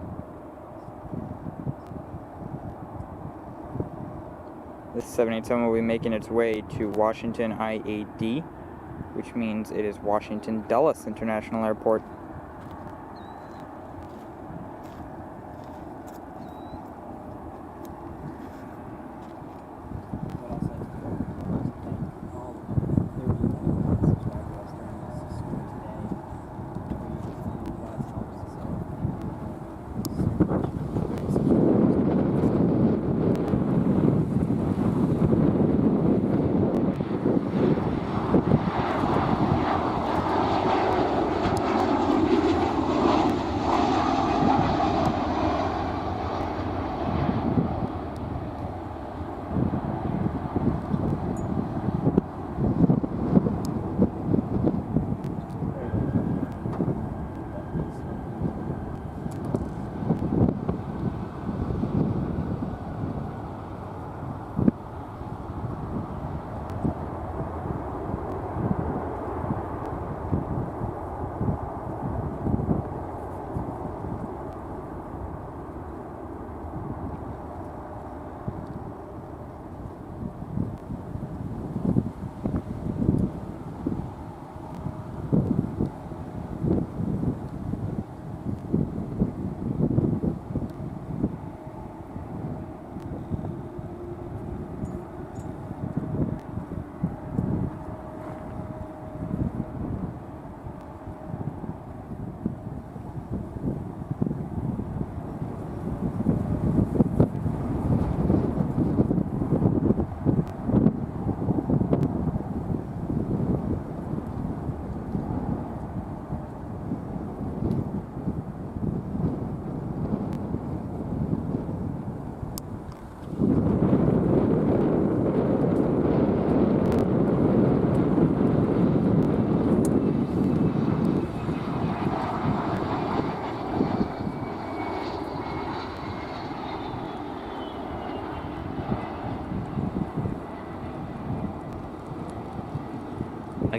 This 787 will be making its way to Washington IAD, which means it is Washington Dulles International Airport.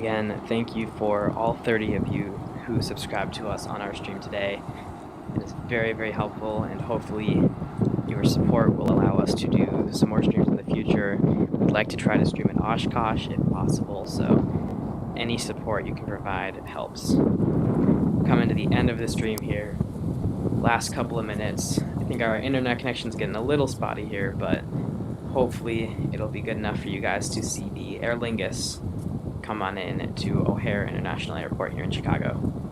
again, thank you for all 30 of you who subscribed to us on our stream today. It is very, very helpful, and hopefully your support will allow us to do some more streams in the future. We'd like to try to stream in Oshkosh if possible, so any support you can provide helps. Coming to the end of the stream here. Last couple of minutes. I think our internet connection's getting a little spotty here, but hopefully it'll be good enough for you guys to see the Aer Lingus come on in to O'Hare International Airport here in Chicago.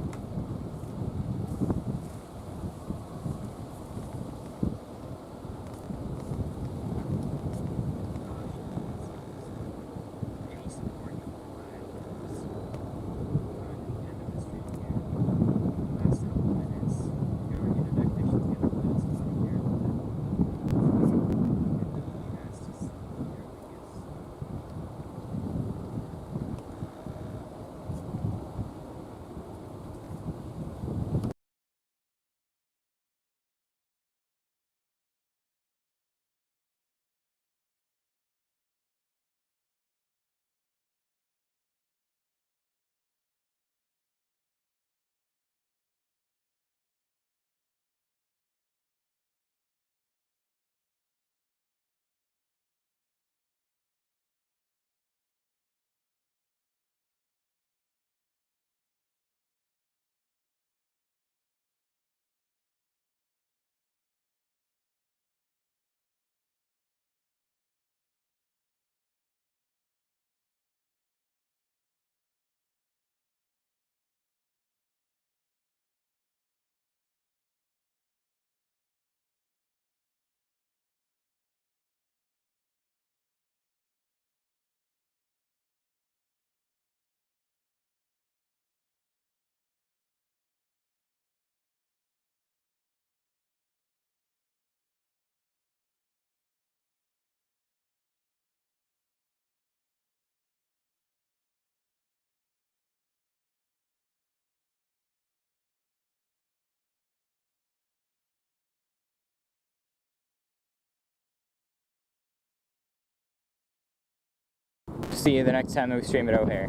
See you the next time we stream at O'Hare.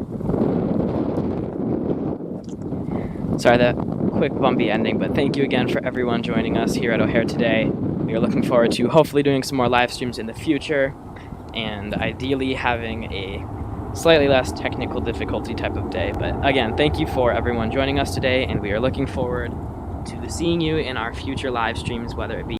Sorry that quick bumpy ending, but thank you again for everyone joining us here at O'Hare today. We are looking forward to hopefully doing some more live streams in the future, and ideally having a slightly less technical difficulty type of day. But again, thank you for everyone joining us today, and we are looking forward to seeing you in our future live streams, whether it be